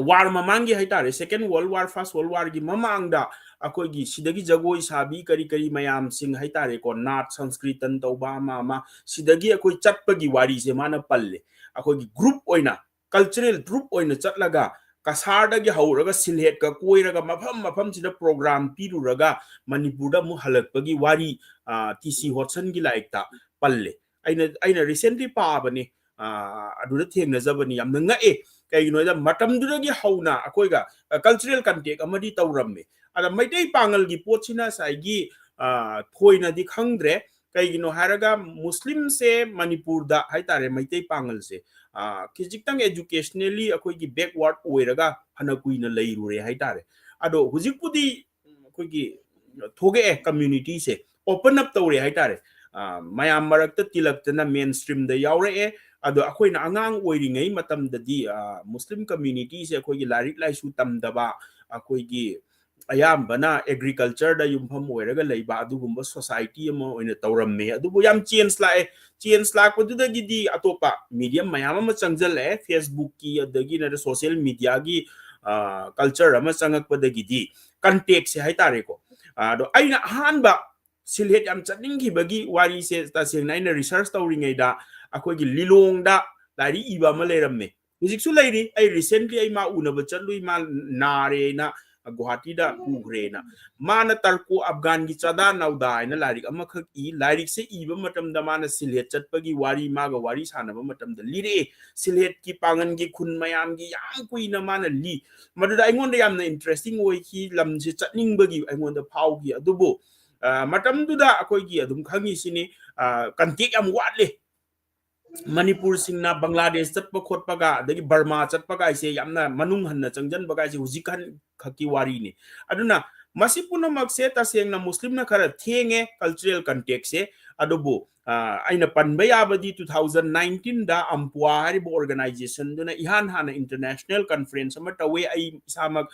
ꯋꯥꯔ ꯃꯃꯥꯡꯒꯤ ꯍꯥꯏꯇꯥꯔꯦ ꯁꯦꯀꯦꯟ ꯋꯥꯔꯜ ꯋꯥꯔ ꯐꯥꯔꯁ ꯋꯥꯔꯜ ꯋꯥꯔꯒꯤ ꯃꯃꯥꯡꯗ ꯑꯩꯈꯣꯏꯒꯤ ꯁꯤꯗꯒꯤ ꯖꯒꯣꯏ ꯁꯥꯕꯤ ꯀꯔꯤ ꯃꯌꯥꯝꯁꯤꯡ ꯍꯥꯏꯇꯥꯔꯦꯀꯣ ꯅꯥꯠ ꯁꯪꯁꯀ꯭ꯔꯤꯇꯟ ꯇꯧꯕ ꯑꯃ ꯁꯤꯗꯒꯤ ꯑꯩꯈꯣꯏ ꯆꯠꯄꯒꯤ ꯋꯥꯔꯤꯁꯦ ꯃꯥꯅ ꯄꯜꯂꯦ ꯑꯩꯈꯣꯏꯒꯤ ꯒ꯭ꯔꯨꯞ ꯑꯣꯏꯅ ꯀꯜꯆꯔꯦꯜ ꯒ꯭ꯔꯨꯞ ꯑꯣꯏꯅ ꯆꯠꯂꯒ ꯀꯁꯥꯔꯗꯒꯤ ꯍꯧꯔꯒ ꯁꯤꯜꯍꯦꯠꯀ ꯀꯣꯏꯔꯒ ꯃꯐꯝꯁꯤꯗ ꯄ꯭ꯔꯣꯒ꯭ꯔꯥꯝ ꯄꯤꯔꯨꯔꯒ ꯃꯅꯤꯄꯨꯔꯗ ꯑꯃꯨꯛ ꯍꯜꯂꯛꯄꯒꯤ ꯋꯥꯔꯤ ꯇꯤ.ꯁꯤ. ꯍꯣꯠꯁꯟꯒꯤ ꯂꯥꯏꯔꯤꯛꯇ ꯄꯜꯂꯦ ꯑꯩꯅ ꯔꯤꯁꯦꯟꯠꯂꯤ ꯄꯥꯕꯅꯤ ꯑꯗꯨꯗ ꯊꯦꯡꯅꯖꯕꯅꯤ ꯌꯥꯝꯅ ꯉꯛꯑꯦ ꯀꯩꯒꯤꯅꯣ ꯍꯥꯏꯕꯗ ꯃꯇꯝꯗꯨꯗꯒꯤ ꯍꯧꯅ ꯑꯩꯈꯣꯏꯒ ꯀꯜꯆꯔꯦꯜ ꯀꯟꯇꯦꯛ ꯑꯃꯗꯤ ꯇꯧꯔꯝꯃꯦ ꯑꯗ ꯃꯩꯇꯩ ꯄꯥꯡꯒꯜꯒꯤ ꯄꯣꯠꯁꯤꯅ ꯉꯁꯥꯏꯒꯤ ꯊꯣꯏꯅꯗꯤ ꯈꯪꯗ꯭ꯔꯦ ꯀꯩꯒꯤꯅꯣ ꯍꯥꯏꯔꯒ ꯃꯨꯁꯂꯤꯝꯁꯦ ꯃꯅꯤꯄꯨꯔꯗ ꯍꯥꯏꯇꯥꯔꯦ ꯃꯩꯇꯩ ꯄꯥꯡꯒꯜꯁꯦ ꯈꯤꯖꯤꯛꯇꯪ ꯑꯦꯖꯨꯀꯦꯁꯅꯦꯜꯂꯤ ꯑꯩꯈꯣꯏꯒꯤ ꯕꯦꯛꯋꯥꯔꯗ ꯑꯣꯏꯔꯒ ꯐꯅ ꯀꯨꯏꯅ ꯂꯩꯔꯨꯔꯦ ꯍꯥꯏꯇꯥꯔꯦ ꯑꯗꯣ ꯍꯧꯖꯤꯛꯄꯨꯗꯤ ꯑꯩꯈꯣꯏꯒꯤ ꯊꯣꯛꯂꯛꯑꯦ ꯀꯝꯃ꯭ꯌꯨꯅꯤꯇꯤꯁꯦ ꯑꯣꯄꯟ ꯑꯞ ꯇꯧꯔꯦ ꯍꯥꯏꯇꯥꯔꯦ ꯃꯌꯥꯝ ꯃꯔꯛꯇ ꯇꯤꯜꯂꯛꯇꯅ ꯃꯦꯟ ꯁ꯭ꯇ꯭ꯔꯤꯝꯗ ꯌꯥꯎꯔꯛꯑꯦ ꯑꯗꯣ ꯑꯩꯈꯣꯏꯅ ꯑꯉꯥꯡ ꯑꯣꯏꯔꯤꯉꯩ ꯃꯇꯝꯗꯗꯤ ꯃꯨꯁꯂꯤꯝ ꯀꯝꯃ꯭ꯌꯨꯅꯤꯇꯤꯁꯦ ꯑꯩꯈꯣꯏꯒꯤ ꯂꯥꯏꯔꯤꯛ ꯂꯥꯏꯁꯨ ꯇꯝꯗꯕ ꯑꯩꯈꯣꯏꯒꯤ ꯑꯌꯥꯝꯕꯅ ꯑꯦꯒ꯭ꯔꯤꯀꯜꯆꯔꯗ ꯌꯨꯝꯐꯝ ꯑꯣꯏꯔꯒ ꯂꯩꯕ ꯑꯗꯨꯒꯨꯝꯕ ꯁꯣꯁꯥꯏꯇꯤ ꯑꯃ ꯑꯣꯏꯅ ꯇꯧꯔꯝꯃꯦ ꯑꯗꯨꯕꯨ ꯌꯥꯝ ꯆꯦꯟꯖ ꯂꯥꯛꯄꯗꯨꯗꯒꯤꯗꯤ ꯑꯇꯣꯞꯄ ꯃꯤꯗꯤꯌꯝ ꯃꯌꯥꯝ ꯑꯃ ꯆꯪꯁꯤꯜꯂꯛꯑꯦ ꯐꯦꯁꯕꯨꯛꯀꯤ ꯑꯗꯒꯤ ꯁꯣꯁꯤꯌꯦꯜ ꯃꯤꯗꯤꯌꯥꯒꯤ ꯀꯜꯆꯔ ꯑꯃ ꯆꯪꯉꯛꯄꯗꯒꯤꯗꯤ ꯀꯟꯇꯦꯛꯁꯦ ꯍꯥꯏꯇꯥꯔꯦꯀꯣ ꯑꯗꯣ ꯑꯩꯅ ꯑꯍꯥꯟꯕ ꯁꯤꯜꯍꯦꯠ ꯌꯥꯝ ꯆꯠꯅꯤꯡꯈꯤꯕꯒꯤ ꯋꯥꯔꯤꯁꯦ ꯇꯁꯦꯡꯅ ꯑꯩꯅ ꯔꯤꯁꯔꯁ ꯇꯧꯔꯤꯉꯩꯗ ꯑꯩꯈꯣꯏꯒꯤ ꯂꯤꯂꯣꯡꯗ ꯂꯥꯏꯔꯤꯛ ꯏꯕ ꯑꯃ ꯂꯩꯔꯝꯃꯦ ꯍꯧꯖꯤꯛꯁꯨ ꯂꯩꯔꯤ ꯑꯩ ꯔꯤꯁꯦꯟꯠꯂꯤ ꯑꯩ ꯃꯥ ꯎꯅꯕ ꯆꯠꯂꯨꯏ ꯃꯥ ꯅꯥꯔꯦꯅ ꯒꯨꯋꯥꯍꯥꯇꯤꯗ ꯄꯨꯈ꯭ꯔꯦꯅ ꯃꯥꯅ ꯇꯔꯀꯣ ꯑꯐꯒꯥꯟꯒꯤ ꯆꯥꯗꯥ ꯅꯧꯗꯥ ꯍꯥꯏꯅ ꯂꯥꯏꯔꯤꯛ ꯑꯃꯈꯛ ꯂꯥꯏꯔꯤꯛꯁꯦ ꯏꯕ ꯃꯇꯝꯗ ꯃꯥꯅ ꯁꯤꯜꯍꯦꯠ ꯆꯠꯄꯒꯤ ꯋꯥꯔꯤ ꯃꯥꯒ ꯋꯥꯔꯤ ꯁꯥꯟꯅꯕ ꯃꯇꯝꯗ ꯂꯤꯔꯛꯑꯦ ꯁꯤꯜꯍꯦꯠꯀꯤ ꯄꯥꯡꯒꯟꯒꯤ ꯈꯨꯟ ꯃꯌꯥꯝꯒꯤ ꯌꯥꯝ ꯀꯨꯏꯅ ꯃꯥꯅ ꯂꯤ ꯃꯗꯨꯗ ꯑꯩꯉꯣꯟꯗ ꯌꯥꯝꯅ ꯏꯟꯇꯔꯦꯁꯇꯤꯡ ꯑꯣꯏꯈꯤ ꯂꯝꯁꯦ ꯆꯠꯅꯤꯡꯕꯒꯤ ꯑꯩꯉꯣꯟꯗ ꯐꯥꯎꯈꯤ ꯑꯗꯨꯕꯨ ꯃꯇꯝꯗꯨꯗ ꯑꯩꯈꯣꯏꯒꯤ ꯑꯗꯨꯝ ꯈꯪꯉꯤꯁꯤꯅꯤ ꯀꯟꯇꯦꯛ ꯌꯥꯝ ꯋꯥꯠꯂꯦ ꯃꯅꯤꯄꯨꯔꯁꯤꯡꯅ ꯕꯪꯒ꯭ꯂꯥꯗꯦꯁ ꯆꯠꯄ ꯈꯣꯠꯄꯒ ꯑꯗꯒꯤ ꯕꯔꯃꯥ ꯆꯠꯄꯒꯥꯏꯁꯦ ꯌꯥꯝꯅ ꯃꯅꯨꯡ ꯍꯟꯅ ꯆꯪꯁꯤꯟꯕꯒꯥꯏꯁꯦ ꯍꯧꯖꯤꯛ ꯈꯛꯀꯤ ꯋꯥꯔꯤꯅꯤ ꯑꯗꯨꯅ ꯃꯁꯤ ꯄꯨꯝꯅꯃꯛꯁꯦ ꯇꯁꯦꯡꯅ ꯃꯨꯁꯂꯤꯝꯅ ꯈꯔ ꯊꯦꯡꯉꯦ ꯀꯜꯆꯔꯦꯜ ꯀꯟꯇꯦꯛꯁꯦ ꯑꯗꯨꯕꯨ ꯑꯩꯅ ꯄꯟꯕ ꯌꯥꯕꯗꯤ 2019ꯗ ꯑꯝꯄꯨꯋꯥ ꯍꯥꯏꯔꯤꯕ ꯑꯣꯔꯒꯅꯥꯏꯖꯦꯁꯟꯗꯨꯅ ꯏꯍꯥꯟ ꯍꯥꯟꯅ ꯏꯟꯇꯔꯅꯦꯁꯅꯦꯜ ꯀꯟꯐꯔꯦꯟꯁ ꯑꯃ ꯇꯧꯋꯦ ꯑꯩ ꯏꯁꯥꯃꯛ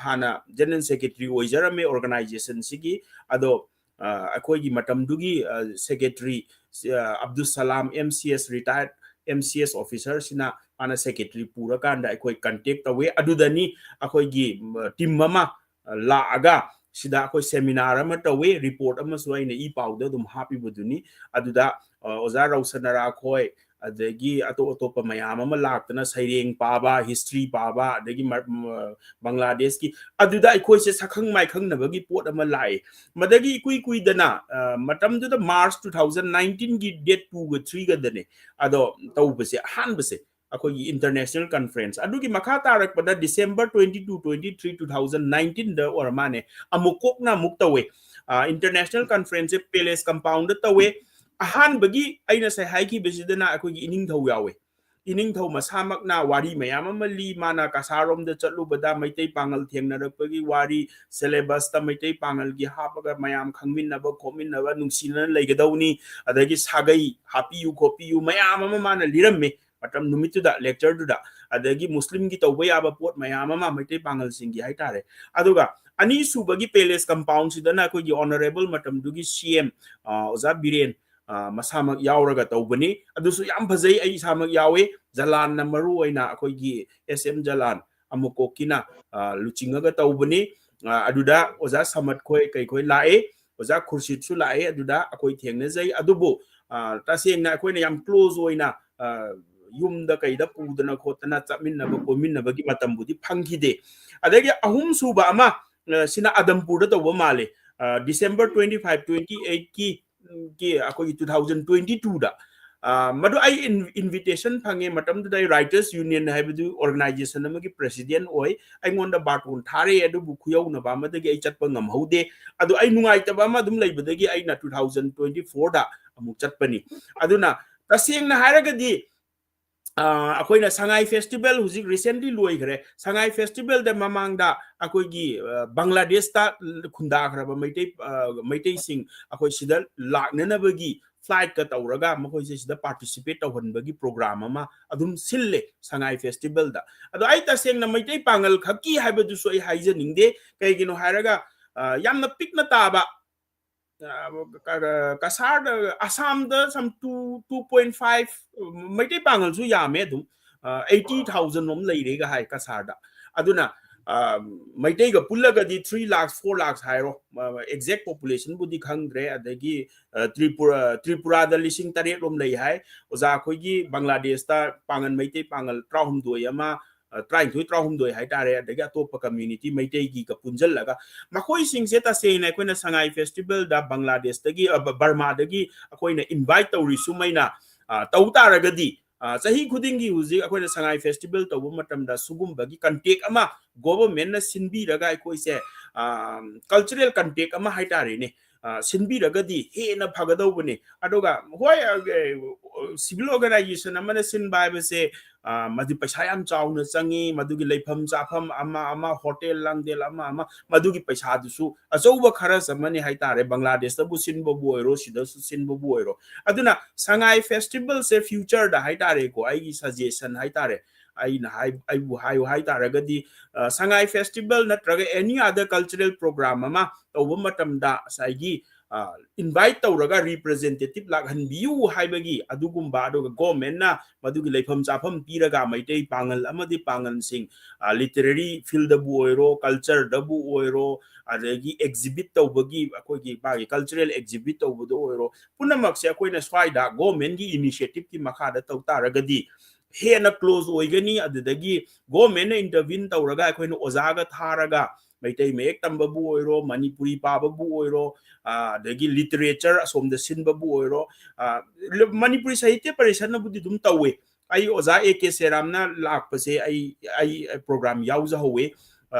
ꯍꯥꯟꯅ ꯖꯦꯅꯔꯦꯜ ꯁꯦꯀ꯭ꯔꯦꯇꯔꯤ ꯑꯣꯏꯖꯔꯝꯃꯦ ꯑꯣꯔꯒꯅꯥꯏꯖꯦꯁꯟꯁꯤꯒꯤ ꯑꯗꯣ ꯑꯩꯈꯣꯏꯒꯤ ꯃꯇꯝꯗꯨꯒꯤ ꯁꯦꯀ꯭ꯔꯦꯇꯔꯤ ꯑꯕꯗꯨꯜ ꯁꯂꯥꯝ MCS ꯔꯤꯇꯥꯌꯔꯠ MCS ꯑꯣꯐꯤꯁꯔꯁꯤꯅ ꯃꯥꯅ ꯁꯦꯀ꯭ꯔꯦꯇꯔꯤ ꯄꯨꯔꯀꯥꯟꯗ ꯑꯩꯈꯣꯏ ꯀꯟꯇꯦꯛ ꯇꯧꯋꯦ ꯑꯗꯨꯗꯅꯤ ꯑꯩꯈꯣꯏꯒꯤ ꯇꯤꯝ ꯑꯃ laaga sida akoi seminar ama tawe report ama suaina I powder dum happy buduni aduda oza rausanara khoi adagi ato mayam ama laktana saireng paba history paba adagi Bangladesh ki aduda ikoi se sakhang mai khang nabagi pot ama lai madagi kui dana matam du March 2019 gi date 2 ga 3 ga dane ado tawbase han base akoi international conference adugi makha tarak pada December 22 23 2019 da or mane amukok na muktawe international conference palace compound tawe ahan bagi aina sai haiki besidana akoi ining thau yawe ining thau masamak na wari mayam amali mana kasarom da chatlu bada Meitei Pangal thengnarakpagi wari syllabus ta Meitei Pangal gi hapaga mayam khangmin na ba khomin na ba nungsina leigadawni adagi sagai hapiyu kopiyu mayam ama mana liramme matam numitu da lecture du da adagi muslim gi tawba yaba pot mayam ama Meitei Pangal singi haitare aduga ani subagi palace compound sidana ko gi honorable matam dugi CM oza biren masamak yauraga tawbani adusu yam phajai ai samak yawe jalan na maru oina akoi gi SM jalan amukokina luchinga tawbani aduda oza samat khoi kai khoi lae oza khurshid su lae aduda akoi thengna jai adubu taseng na akoi na yam close oina yumda kaida pudana khotana chaminna ba kominna ba gi matam budi phangkhide adagi ahum suba ama sina Adampur da tawba male December 25 28 ki akoi 2022 da madu ai invitation phange matam da writers union haibu organization amagi president oi aingonda baton thare adu bu khuyau na ba madagi ai chatpa ngam haude adu ai nungai ta ba ma dum leibadagi ai na 2024 da amuk chatpani aduna taseng na haragadi akoi na Sangai festival huzik recently loi gre Sangai festival da mamang da akoi gi Bangladesh ta khunda khraba Meitei sing akoi sida lakna na bagi flight ka tawraga makoi se sida participate tawhan bagi program ama adum sille Sangai festival da ado ai ta seng na Meitei Pangal khaki haibadu so ai haijaningde kai gino haraga yamna pikna taba kasar Assam da some 2.5 Meitei Pangal su yame dum 80,000 nom leire ga hai kasar da aduna Meitei ga pullaga di 3 lakhs 4 lakhs hairo exact population budi khangdre adagi Tripura da lising tare rom lei hai oza khoi gi Bangladesh ta pangan Meitei Pangal trahum doi ama trying to trahum doi hai tare adagi atopa community Meitei gi ka punjal laga makoi sing se ta se na koina Sangai festival da Bangladesh dagi Burma dagi akoina invite tawri sumaina taw taragadi sahi khudingi huji akoina Sangai festival tawbu matam da sugum bagi contact ama government na sinbi raga akoi se cultural contact ama hai tare ne sinbi ragadi he na phagadaw bune adoga hoi civil organization amana sin bai ba se madu paisa yam chauna changi madugi leifam chafam ama hotel langdel ama madugi paisa dusu achouba khara samani haitare Bangladesh ta bu sinbo boiro sida su sinbo boiro aduna Sangai festival se future da haitare ko ai suggestion haitare ai na ai bu hayo haitare gadi Sangai festival natraga any other cultural program ama tawba matam da saigi invite tawraga representative lakhanbiu haibagi adugumba adoga government na madugi leifam chafam piraga Meitei Pangal amadi Pangal sing literary field bu oiro culture da bu oiro adagi exhibit tawbagi akoigi bagi cultural exhibit tawbudo oiro punamak se akoina swaida government gi initiative ki makhada tawtaragadi hena close oigani adagi government na intervene tawraga akoina ozaga tharaga Meitei mek tamba bu oiro Manipuri paba bu oiro adagi literature asom da sinba bu oiro Manipuri sahitya parishan na budi dum tawe ai oza AK Seramna lakpase ai program yauza howe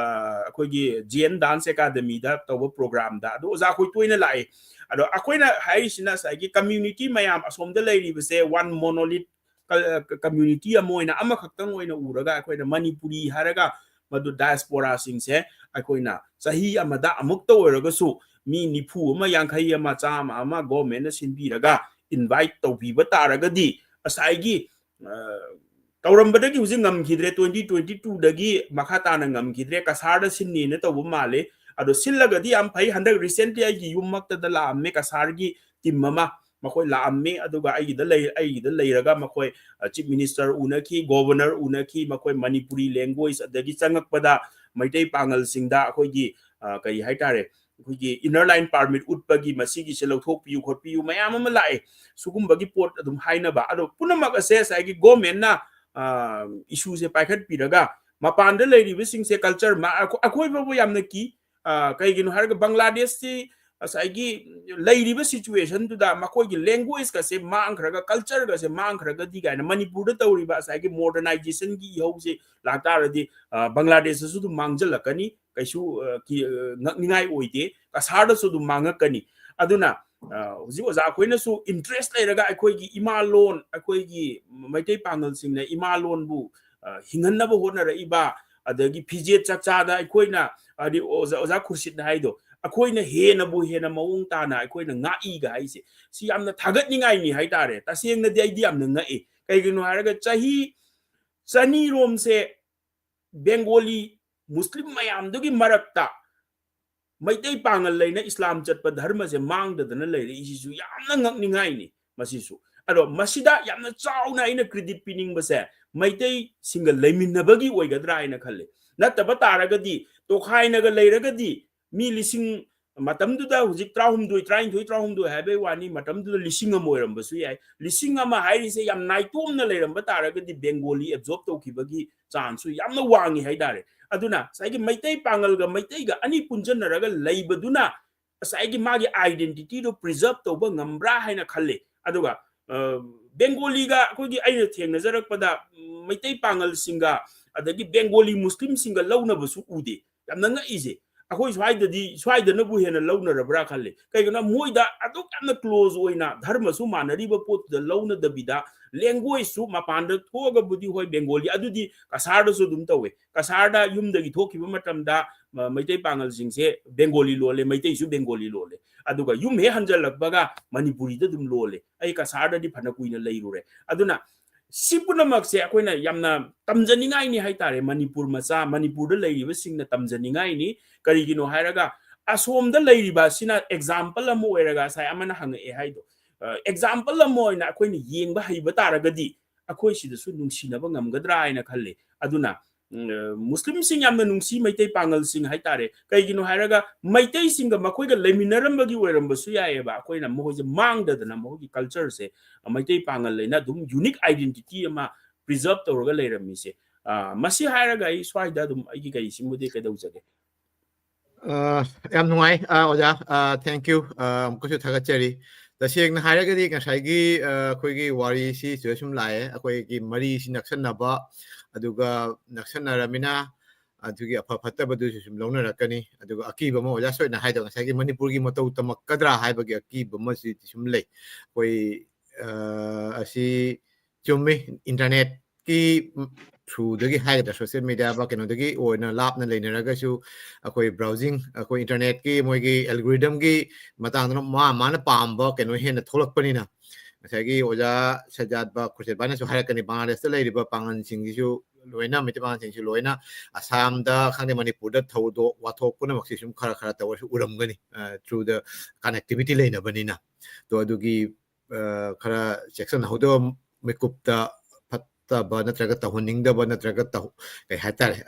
akoigi GN Dance Academy da tawa program da ado oza khoi toina lai ado akoina haisina sagi community mayam asom da leiri base one monolith community amoina ama khaktang oina uraga akoina Manipuri haraga madu diaspora singse akoina sahi amada amukta oiragasu mi nifu ama yankhai ama chama ama government na sinbiraga invite tawbiba taragadi asaigi tawrambadagi huji ngamkhidre 2022 dagi makhata na ngamkhidre kasarda sinni na tawbu male ado sillagadi am phai handak recently ai yummakta da la amme kasargi timmama makoi la amme aduga ai da leiraga makoi chief minister unaki governor unaki makoi Manipuri language adagi changakpada Meitei Pangal singda akoigi ꯀꯔꯤ ꯍꯥꯏꯇꯥꯔꯦ ꯑꯩꯈꯣꯏꯒꯤ inner line permit ꯎꯠꯄꯒꯤ ꯃꯁꯤꯒꯤꯁꯦ ꯂꯧꯊꯣꯛꯄꯤꯌꯨ ꯈꯣꯠꯄꯤꯌꯨ ꯃꯌꯥꯝ ꯑꯃ ꯂꯥꯛꯑꯦ ꯁꯨꯒꯨꯝꯕꯒꯤ ꯄꯣꯠ ꯑꯗꯨꯝ ꯍꯥꯏꯅꯕ ꯑꯗꯣ ꯄꯨꯝꯅꯃꯛ ꯑꯁꯦ ꯉꯁꯥꯏꯒꯤ ꯒꯣꯔꯃꯦꯟꯅ ꯏꯁꯨꯁꯦ ꯄꯥꯏꯈꯠꯄꯤꯔꯒ ꯃꯄꯥꯟꯗ ꯂꯩꯔꯤꯕꯁꯤꯡꯁꯦ ꯀꯜꯆꯔ ꯑꯩꯈꯣꯏꯕꯨ ꯌꯥꯝꯅ ꯀꯤ ꯀꯩꯒꯤꯅꯣ ꯍꯥꯏꯔꯒ ꯕꯪꯒ꯭ꯂꯥꯗꯦꯁꯁꯤ ꯉꯁꯥꯏꯒꯤ ꯂꯩꯔꯤꯕ ꯁꯤꯆꯨꯋꯦꯁꯟꯗꯨꯗ ꯃꯈꯣꯏꯒꯤ ꯂꯦꯡꯒ꯭ꯋꯦꯖꯀꯁꯦ ꯃꯥꯡꯈ꯭ꯔꯒ ꯀꯜꯆꯔꯒꯁꯦ ꯃꯥꯡꯈ꯭ꯔꯒꯗꯤ ꯀꯥꯏꯅ ꯃꯅꯤꯄꯨꯔꯗ ꯇꯧꯔꯤꯕ ꯉꯁꯥꯏꯒꯤ ꯃꯣꯗꯔꯅꯥꯏꯖꯦꯁꯟꯒꯤ ꯏꯍꯧꯁꯦ ꯂꯥꯛꯇꯥꯔꯗꯤ ꯕꯪꯒ꯭ꯂꯥꯗꯦꯁꯇꯁꯨ ꯑꯗꯨꯝ ꯃꯥꯡꯖꯜꯂꯛꯀꯅꯤ ꯀꯩꯁꯨ ꯉꯛꯅꯤꯡꯉꯥꯏ ꯑꯣꯏꯗꯦ ꯀꯁꯥꯔꯗꯁꯨ ꯑꯗꯨꯝ ꯃꯥꯡꯉꯛꯀꯅꯤ ꯑꯗꯨꯅ ꯍꯧꯖꯤꯛ ꯑꯣꯖꯥ ꯑꯩꯈꯣꯏꯅꯁꯨ ꯏꯟꯇꯔꯦꯁ ꯂꯩꯔꯒ ꯑꯩꯈꯣꯏꯒꯤ ꯏꯃꯥ ꯂꯣꯟ ꯑꯩꯈꯣꯏꯒꯤ ꯃꯩꯇꯩ ꯄꯥꯡꯒꯜꯁꯤꯡꯅ ꯏꯃꯥ ꯂꯣꯟꯕꯨ ꯍꯤꯡꯍꯟꯅꯕ ꯍꯣꯠꯅꯔꯛꯏꯕ ꯑꯗꯒꯤ ꯐꯤꯖꯦꯠ ꯆꯥꯛꯆꯥꯗ ꯑꯩꯈꯣꯏꯅ ꯍꯥꯏꯗꯤ ꯑꯣꯖꯥ ꯈꯨꯔꯁꯤꯠꯅ ꯍꯥꯏꯗꯣ ꯑꯩꯈꯣꯏꯅ ꯍꯦꯟꯅꯕꯨ ꯍꯦꯟꯅ ꯃꯑꯣꯡ ꯇꯥꯅ ꯑꯩꯈꯣꯏꯅ ꯉꯥꯛꯏꯒ ꯍꯥꯏꯁꯦ ꯁꯤ ꯌꯥꯝꯅ ꯊꯥꯒꯠꯅꯤꯡꯉꯥꯏꯅꯤ ꯍꯥꯏꯇꯥꯔꯦ ꯇꯁꯦꯡꯅꯗꯤ ꯑꯩꯗꯤ ꯌꯥꯝꯅ ꯉꯛꯏ ꯀꯩꯒꯤꯅꯣ ꯍꯥꯏꯔꯒ ꯆꯍꯤ 200 ꯕꯦꯡꯒꯣꯂꯤ ꯃꯨꯁꯂꯤꯝ ꯃꯌꯥꯝꯗꯨꯒꯤ ꯃꯔꯛꯇ ꯃꯩꯇꯩ ꯄꯥꯡꯒꯜ ꯂꯩꯅ ꯏꯁꯂꯥꯝ ꯆꯠꯄ ꯙꯔꯃꯁꯦ ꯃꯥꯡꯗꯗꯅ ꯂꯩꯔꯛꯏꯁꯤꯁꯨ ꯌꯥꯝꯅ ꯉꯛꯅꯤꯡꯉꯥꯏꯅꯤ ꯃꯁꯤꯁꯨ ꯑꯗꯣ ꯃꯁꯤꯗ ꯌꯥꯝꯅ ꯆꯥꯎꯅ ꯑꯩꯅ ꯀ꯭ꯔꯦꯗꯤꯠ ꯄꯤꯅꯤꯡꯕꯁꯦ ꯃꯩꯇꯩꯁꯤꯡꯒ ꯂꯩꯃꯤꯟꯅꯕꯒꯤ ꯑꯣꯏꯒꯗ꯭ꯔꯥ ꯍꯥꯏꯅ ꯈꯜꯂꯤ ꯅꯠꯇꯕ ꯇꯥꯔꯒꯗꯤ ꯇꯣꯈꯥꯏꯅꯒ ꯂꯩꯔꯒꯗꯤ ꯃꯤ ꯂꯤꯁꯤꯡ ꯃꯇꯝꯗꯨꯗ ꯍꯧꯖꯤꯛ 19 ꯍꯥꯏꯕꯩ ꯋꯥꯅꯤ ꯃꯇꯝꯗꯨꯗ 1000 ꯑꯣꯏꯔꯝꯕꯁꯨ ꯌꯥꯏ 1000 ꯍꯥꯏꯔꯤꯁꯦ ꯌꯥꯝ ꯅꯥꯏꯇꯣꯝꯅ ꯂꯩꯔꯝꯕ ꯇꯥꯔꯒꯗꯤ ꯕꯦꯡꯒꯣꯂꯤ ꯑꯦꯕꯖꯣꯔꯕ ꯇꯧꯈꯤꯕꯒꯤ ꯆꯥꯟꯁꯁꯨ ꯌꯥꯝꯅ ꯋꯥꯡꯉꯤ ꯍꯥꯏꯇꯥꯔꯦ ꯑꯗꯨꯅ ꯉꯁꯥꯏꯒꯤ ꯃꯩꯇꯩ ꯄꯥꯡꯒꯜꯒ ꯃꯩꯇꯩꯒ ꯑꯅꯤ ꯄꯨꯟꯖꯟꯅꯔꯒ ꯂꯩꯕꯗꯨꯅ ꯉꯁꯥꯏꯒꯤ ꯃꯥꯒꯤ ꯑꯥꯏꯗꯦꯟꯇꯤꯇꯤꯗꯣ ꯄ꯭ꯔꯤꯖꯔꯕ ꯇꯧꯕ ꯉꯝꯕ꯭ꯔꯥ ꯍꯥꯏꯅ ꯈꯜꯂꯤ ꯑꯗꯨꯒ ꯕꯦꯡꯒꯣꯂꯤꯒ ꯑꯩꯈꯣꯏꯒꯤ ꯑꯩꯅ ꯊꯦꯡꯅꯖꯔꯛꯄꯗ ꯃꯩꯇꯩ ꯄꯥꯡꯒꯜꯁꯤꯡꯒ ꯑꯗꯒꯤ ꯕꯦꯡꯒꯣꯂꯤ ꯃꯨꯁꯂꯤꯝꯁꯤꯡꯒ ꯂꯧꯅꯕꯁꯨ ꯎꯗꯦ ꯌꯥꯝꯅ ꯉꯛꯏꯁꯦ ꯑꯩꯈꯣꯏ ꯁ꯭ꯋꯥꯏꯗꯅꯕꯨ ꯍꯦꯟꯅ ꯂꯧꯅꯔꯕ꯭ꯔꯥ ꯈꯜꯂꯤ ꯀꯩꯒꯤꯅꯣ ꯃꯣꯏꯗ ꯑꯗꯨꯛ ꯌꯥꯝꯅ ꯀ꯭ꯂꯣꯖ ꯑꯣꯏꯅ ꯙꯔꯃꯁꯨ ꯃꯥꯟꯅꯔꯤꯕ ꯄꯣꯠꯇꯨꯗ ꯂꯧꯅꯗꯕꯤꯗ ꯂꯦꯡꯒ꯭ꯋꯦꯖꯁꯨ ꯃꯄꯥꯟꯗ ꯊꯣꯛꯑꯒꯕꯨꯗꯤ ꯍꯣꯏ ꯕꯦꯡꯒꯣꯂꯤ ꯑꯗꯨꯗꯤ ꯀꯁꯥꯔꯗꯁꯨ ꯑꯗꯨꯝ ꯇꯧꯋꯦ ꯀꯁꯥꯔꯗ ꯌꯨꯝꯗꯒꯤ ꯊꯣꯛꯈꯤꯕ ꯃꯇꯝꯗ ꯃꯩꯇꯩ ꯄꯥꯡꯒꯜꯁꯤꯡꯁꯦ ꯕꯦꯡꯒꯣꯂꯤ ꯂꯣꯜꯂꯦ ꯃꯩꯇꯩꯁꯨ ꯕꯦꯡꯒꯣꯂꯤ ꯂꯣꯜꯂꯦ ꯑꯗꯨꯒ ꯌꯨꯝ ꯍꯦꯛ ꯍꯟꯖꯜꯂꯛꯄꯒ ꯃꯅꯤꯄꯨꯔꯤꯗ ꯑꯗꯨꯝ ꯂꯣꯜꯂꯦ ꯑꯩ ꯀꯁꯥꯔꯗꯗꯤ ꯐꯅ ꯀꯨꯏꯅ ꯂꯩꯔꯨꯔꯦ ꯑꯗꯨꯅ ꯁꯤ ꯄꯨꯝꯅꯃꯛꯁꯦ ꯑꯩꯈꯣꯏꯅ ꯌꯥꯝꯅ ꯇꯝꯖꯅꯤꯡꯉꯥꯏꯅꯤ ꯍꯥꯏꯇꯥꯔꯦ ꯃꯅꯤꯄꯨꯔ ꯃꯆꯥ ꯃꯅꯤꯄꯨꯔꯗ ꯂꯩꯔꯤꯕꯁꯤꯡꯅ ꯇꯝꯖꯅꯤꯡꯉꯥꯏꯅꯤ ꯀꯔꯤꯒꯤꯅꯣ ꯍꯥꯏꯔꯒ ꯑꯁꯣꯝꯗ ꯂꯩꯔꯤꯕ ꯑꯁꯤꯅ ꯑꯦꯛꯖꯥꯝꯄꯜ ꯑꯃ ꯑꯣꯏꯔꯒ ꯉꯁꯥꯏ ꯑꯃꯅ ꯍꯪꯉꯛꯑꯦ ꯍꯥꯏꯗꯣ ꯑꯦꯛꯖꯥꯝꯄꯜ ꯑꯃ ꯑꯣꯏꯅ ꯑꯩꯈꯣꯏꯅ ꯌꯦꯡꯕ ꯍꯩꯕ ꯇꯥꯔꯒꯗꯤ ꯑꯩꯈꯣꯏ ꯁꯤꯗꯁꯨ ꯅꯨꯡꯁꯤꯅꯕ ꯉꯝꯒꯗ꯭ꯔꯥ ꯍꯥꯏꯅ ꯈꯜꯂꯤ ꯑꯗꯨꯅ ꯃꯨꯁꯂꯤꯝꯁꯤꯡ ꯌꯥꯝꯅ ꯅꯨꯡꯁꯤ ꯃꯩꯇꯩ ꯄꯥꯡꯒꯜꯁꯤꯡ ꯍꯥꯏꯇꯥꯔꯦ ꯀꯩꯒꯤꯅꯣ ꯍꯥꯏꯔꯒ ꯃꯩꯇꯩꯁꯤꯡꯒ ꯃꯈꯣꯏꯒ ꯂꯩꯃꯤꯟꯅꯔꯝꯕꯒꯤ ꯑꯣꯏꯔꯝꯕꯁꯨ ꯌꯥꯏꯑꯕ ꯑꯩꯈꯣꯏꯅ ꯃꯈꯣꯏꯁꯦ ꯃꯥꯡꯗꯗꯅ ꯃꯈꯣꯏꯒꯤ ꯀꯜꯆꯔꯁꯦ ꯃꯩꯇꯩ ꯄꯥꯡꯒꯜ ꯂꯩꯅ ꯑꯗꯨꯝ ꯌꯨꯅꯤꯛ ꯑꯥꯏꯗꯦꯟꯇꯤꯇꯤ ꯑꯃ ꯄ꯭ꯔꯤꯖꯔꯕ ꯇꯧꯔꯒ ꯂꯩꯔꯝꯃꯤꯁꯦ ꯃꯁꯤ ꯍꯥꯏꯔꯒ ꯑꯩ ꯁ꯭ꯋꯥꯏꯗ ꯑꯗꯨꯝ ꯑꯩꯒꯤ ꯀꯔꯤꯁꯤꯃꯗꯤ ꯀꯩꯗꯧꯖꯒꯦ ꯌꯥꯝ ꯅꯨꯡꯉꯥꯏ ꯑꯣꯖꯥ ꯊꯦꯡꯛ ꯌꯨ ꯑꯃꯨꯛꯀꯁꯨ ꯊꯥꯒꯠꯆꯔꯤ ꯇꯁꯦꯡꯅ ꯍꯥꯏꯔꯒꯗꯤ ꯉꯁꯥꯏꯒꯤ ꯑꯩꯈꯣꯏꯒꯤ ꯋꯥꯔꯤꯁꯤꯁꯨ ꯁꯨꯝ ꯂꯥꯛꯑꯦ ꯑꯩꯈꯣꯏꯒꯤ ꯃꯔꯤꯁꯤ ꯅꯛꯁꯟꯅꯕ ꯑꯗꯨꯒ ꯅꯛꯁꯟꯅꯔꯃꯤꯅ ꯑꯗꯨꯒꯤ ꯑꯐ ꯐꯠꯇꯕꯗꯨꯁꯨ ꯁꯨꯝ ꯂꯧꯅꯔꯛꯀꯅꯤ ꯑꯗꯨꯒ ꯑꯀꯤꯕ ꯑꯃ ꯑꯣꯖꯥ ꯁꯣꯏꯅ ꯍꯥꯏꯗꯣ ꯉꯁꯥꯏꯒꯤ ꯃꯅꯤꯄꯨꯔꯒꯤ ꯃꯇꯧ ꯇꯝꯃꯛꯀꯗ꯭ꯔꯥ ꯍꯥꯏꯕꯒꯤ ꯑꯀꯤꯕ ꯑꯃꯁꯤ ꯁꯨꯝ ꯂꯩ ꯑꯩꯈꯣꯏ ꯑꯁꯤ ꯆꯨꯝꯃꯤ ꯏꯟꯇꯔꯅꯦꯠꯀꯤ ꯊ꯭ꯔꯨꯗꯒꯤ ꯍꯥꯏꯒꯗ꯭ꯔꯥ ꯁꯣꯁꯤꯌꯦꯜ ꯃീഡിꯌꯥ ꯀꯩꯅꯣꯗꯒꯤ ꯑꯣꯏꯅ ꯂꯥꯞꯅ ꯂꯩꯅꯔꯒꯁꯨ ꯑꯩꯈꯣꯏ ꯕ꯭ꯔꯥꯎꯖꯤꯡ ꯑꯩꯈꯣꯏ ꯏꯟꯇꯔꯅꯦꯠꯀꯤ ꯃꯣꯏꯒꯤ ꯑꯦꯜꯒꯣꯔꯤꯗꯝꯒꯤ ꯃꯇꯥꯡꯗꯅ ꯃꯥꯅ ꯄꯥꯝꯕ ꯀꯩꯅꯣ ꯍꯦꯟꯅ ꯊꯣꯛꯂꯛꯄꯅꯤꯅ ꯉꯁꯥꯏꯒꯤ ꯑꯣꯖꯥ ꯁꯖꯥꯠ ꯈꯨꯔꯁꯦꯠꯕꯥꯅꯁꯨ ꯍꯥꯏꯔꯛꯀꯅꯤ ꯕꯪꯒ꯭ꯂꯥꯗꯦꯁꯇ ꯂꯩꯔꯤꯕ ꯄꯥꯡꯒꯜꯁꯤꯡꯁꯤꯁꯨ ꯂꯣꯏꯅ ꯃꯩꯇꯩ ꯄꯥꯡꯒꯜꯁꯤꯡꯁꯨ ꯂꯣꯏꯅ ꯑꯁꯥꯝꯗ ꯈꯪꯗꯦ ꯃꯅꯤꯄꯨꯔꯗ ꯊꯧꯗꯣꯛ ꯋꯥꯊꯣꯛ ꯄꯨꯝꯅꯃꯛꯁꯤ ꯁꯨꯝ ꯈꯔ ꯇꯧꯔꯁꯨ ꯎꯔꯝꯒꯅꯤ ꯊ꯭ꯔꯨ ꯗ ꯀꯅꯦꯛꯇꯤꯚꯤꯇꯤ ꯂꯩꯅꯕꯅꯤꯅ ꯇꯣ ꯑꯗꯨꯒꯤ ꯈꯔ ꯆꯦꯛꯁꯤꯟꯍꯧꯗꯕ ꯃꯤꯀꯨꯞꯇ ꯐꯠꯇꯕ ꯅꯠꯇ꯭ꯔꯒ ꯇꯧꯍꯟꯅꯤꯡꯗꯕ ꯅꯠꯇ꯭ꯔꯒ ꯀꯩ ꯍꯥꯏꯇꯥꯔꯦ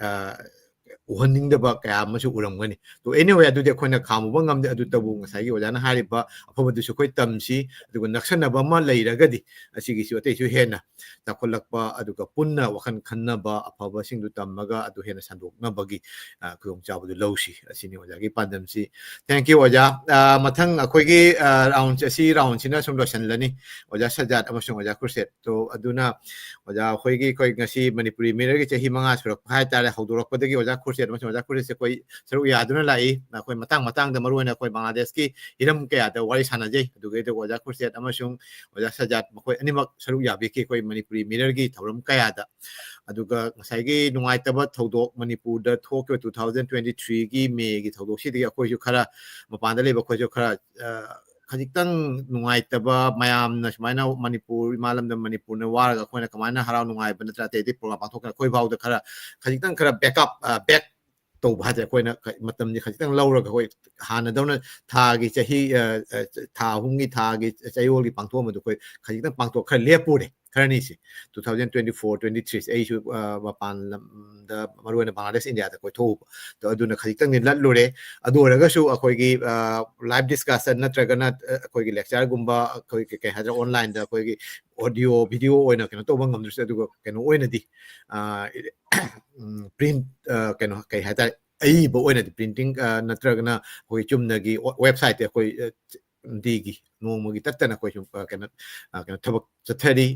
ꯎꯍꯟꯅꯤꯡꯗꯕ ꯀꯌꯥ ꯑꯃꯁꯨ ꯎꯔꯝꯒꯅꯤ ꯇꯣ ꯑꯦꯅꯤꯋꯦ ꯑꯗꯨꯗꯤ ꯑꯩꯈꯣꯏꯅ ꯈꯥꯝꯃꯨꯕ ꯉꯝꯗꯦ ꯑꯗꯨꯇꯕꯨ ꯉꯁꯥꯏꯒꯤ ꯑꯣꯖꯥꯅ ꯍꯥꯏꯔꯤꯕ ꯑꯐꯕꯗꯨꯁꯨ ꯑꯩꯈꯣꯏ ꯇꯝꯁꯤ ꯑꯗꯨꯒ ꯅꯛꯁꯟꯅꯕ ꯑꯃ ꯂꯩꯔꯒꯗꯤ ꯑꯁꯤꯒꯤꯁꯨ ꯑꯇꯩꯁꯨ ꯍꯦꯟꯅ ꯆꯥꯎꯈꯠꯂꯛꯄ ꯑꯗꯨꯒ ꯄꯨꯟꯅ ꯋꯥꯈꯜ ꯈꯟꯅꯕ ꯑꯐꯕꯁꯤꯡꯗꯨ ꯇꯝꯃꯒ ꯑꯗꯨ ꯍꯦꯟꯅ ꯁꯟꯗꯣꯛꯅꯕꯒꯤ ꯈꯨꯗꯣꯡꯆꯥꯕꯗꯨ ꯂꯧꯁꯤ ꯑꯁꯤꯅꯤ ꯑꯣꯖꯥꯒꯤ ꯄꯥꯟꯗꯝꯁꯤ ꯊꯦꯡꯛ ꯌꯨ ꯑꯣꯖꯥ ꯃꯊꯪ ꯑꯩꯈꯣꯏꯒꯤ ꯑꯁꯤ ꯔꯥꯎꯟꯁꯤꯅ ꯁꯨꯝ ꯂꯣꯏꯁꯤꯜꯂꯅꯤ ꯑꯣꯖꯥ ꯁꯖꯥꯠ ꯑꯃꯁꯨꯡ ꯑꯣꯖꯥ ꯈꯨꯔꯁꯦꯠ ꯇꯣ ꯑꯗꯨꯅ ꯑꯣꯖꯥ ꯑꯩꯈꯣꯏ ꯉꯁꯤ ꯃꯅꯤꯄꯨꯔꯤ ꯃꯤꯔꯔꯒꯤ ꯆꯍꯤ 5 ꯁꯨꯔꯛꯄ ꯍꯥꯏꯇꯥꯔꯦ ꯍꯧꯗꯣꯔꯛꯄꯗꯒꯤ ꯑꯣꯖꯥ ꯈꯨꯔꯁꯦꯠ ꯑꯃꯁꯨꯡ ꯑꯣꯖꯥ ꯈꯨꯔꯁꯦꯠꯁꯦ ꯑꯩꯈꯣꯏ ꯁꯔꯨꯛ ꯌꯥꯗꯨꯅ ꯂꯥꯛꯏ ꯑꯩꯈꯣꯏ ꯃꯇꯥꯡꯗ ꯃꯔꯨꯑꯣꯏꯅ ꯑꯩꯈꯣꯏ ꯕꯪꯒ꯭ꯂꯥꯗꯦꯁꯀꯤ ꯍꯤꯔꯝ ꯀꯌꯥꯗ ꯋꯥꯔꯤ ꯁꯥꯟꯅꯖꯩ ꯑꯗꯨꯒ ꯑꯣꯖꯥ ꯈꯨꯔꯁꯦꯠ ꯑꯃꯁꯨꯡ ꯑꯣꯖꯥ ꯁꯖꯥꯠ ꯃꯈꯣꯏ ꯑꯅꯤꯃꯛ ꯁꯔꯨꯛ ꯌꯥꯕꯤꯈꯤ ꯑꯩꯈꯣꯏ ꯃꯅꯤꯄꯨꯔꯤ ꯃꯤꯔꯔꯒꯤ ꯊꯧꯔꯝ ꯀꯌꯥꯗ ꯑꯗꯨꯒ ꯉꯁꯥꯏꯒꯤ ꯅꯨꯡꯉꯥꯏꯇꯕ ꯊꯧꯗꯣꯛ ꯃꯅꯤꯄꯨꯔꯗ ꯊꯣꯛꯈꯤꯕ 2023ꯒꯤ ꯃꯦꯒꯤ ꯊꯧꯗꯣꯛꯁꯤꯗꯒꯤ ꯑꯩꯈꯣꯏꯁꯨ ꯈꯔ ꯃꯄꯥꯟꯗ ꯂꯩꯕ ꯑꯩꯈꯣꯏꯁꯨ ꯈꯔ ꯈꯖꯤꯛꯇꯪ ꯅꯨꯡꯉꯥꯏꯇꯕ ꯃꯌꯥꯝꯅ ꯁꯨꯃꯥꯏꯅ ꯃꯅꯤꯄꯨꯔ ꯏꯃꯥ ꯂꯝꯗꯝ ꯃꯅꯤꯄꯨꯔꯅ ꯋꯥꯔꯒ ꯑꯩꯈꯣꯏꯅ ꯀꯃꯥꯏꯅ ꯍꯔꯥꯎ ꯅꯨꯡꯉꯥꯏꯕ ꯅꯠꯇ꯭ꯔꯒ ꯑꯇꯩ ꯄ꯭ꯔꯣꯒ꯭ꯔꯥꯝ ꯄꯥꯡꯊꯣꯛꯀꯅ ꯑꯩꯈꯣꯏ ꯐꯥꯎꯗ ꯈꯖꯤꯛꯇꯪ ꯕꯦꯛ ꯇꯧꯕ ꯍꯥꯏꯇꯥꯔꯦ ꯑꯩꯈꯣꯏꯅ ꯃꯇꯝꯁꯦ ꯈꯖꯤꯛꯇꯪ ꯂꯧꯔꯒ ꯑꯩꯈꯣꯏ ꯍꯥꯟꯅꯗꯧꯅ ꯊꯥꯒꯤ ꯆꯍꯤ ꯊꯥ 3ꯒꯤ ꯊꯥꯒꯤ ꯆꯌꯣꯜꯒꯤ ꯄꯥꯡꯊꯣꯛꯑꯝꯕꯗꯣ ꯑꯩꯈꯣꯏ ꯈꯖꯤꯛꯇꯪ ꯄꯥꯡꯊꯣꯛ ꯈꯔ ꯂꯦꯞꯄꯨꯔꯦ ꯈꯔꯅꯤꯁꯤ 2024-23 ꯑꯩꯁꯨ ꯃꯄꯥꯟ ꯂꯝꯗ ꯃꯔꯨꯑꯣꯏꯅ ꯕꯪꯒ꯭ꯂꯥꯗꯦꯁ ꯏꯟꯗꯤꯌꯥꯗ ꯀꯣꯏꯊꯣꯛꯎꯕ ꯑꯗꯨꯅ ꯈꯖꯤꯛꯇꯪꯗꯤ ꯂꯠꯂꯨꯔꯦ ꯑꯗꯨ ꯑꯣꯏꯔꯒꯁꯨ ꯑꯩꯈꯣꯏꯒꯤ ꯂꯥꯏꯚ ꯗꯤꯁꯀꯁꯟ ꯅꯠꯇ꯭ꯔꯒꯅ ꯑꯩꯈꯣꯏꯒꯤ ꯂꯦꯛꯆꯔꯒꯨꯝꯕ ꯑꯩꯈꯣꯏ ꯀꯩ ꯍꯥꯏꯗ꯭ꯔꯥ ꯑꯣꯟꯂꯥꯏꯟꯗ ꯑꯩꯈꯣꯏꯒꯤ ꯑꯣꯗꯤꯑꯣ ꯚꯤꯗꯤꯑꯣ ꯑꯣꯏꯅ ꯀꯩꯅꯣ ꯇꯧꯕ ꯉꯝꯗ꯭ꯔꯁꯨ ꯑꯗꯨꯒ ꯀꯩꯅꯣ ꯑꯣꯏꯅꯗꯤ ꯄ꯭ꯔꯤꯟ ꯀꯩꯅꯣ ꯀꯩ ꯍꯥꯏꯇꯥꯔꯦ ꯑꯏꯕ ꯑꯣꯏꯅꯗꯤ ꯄ꯭ꯔꯤꯟꯇꯤꯡ ꯅꯠꯇ꯭ꯔꯒꯅ ꯑꯩꯈꯣꯏ ꯆꯨꯝꯅꯒꯤ ꯋꯦꯕꯁꯥꯏꯠꯇ ꯑꯩꯈꯣꯏ ꯅꯨꯡꯇꯤꯒꯤ ꯅꯣꯡꯃꯒꯤ ꯇꯠꯇꯅ ꯑꯩꯈꯣꯏ ꯁꯨꯝ ꯀꯩꯅꯣ ꯊꯕꯛ ꯆꯠꯊꯔꯤ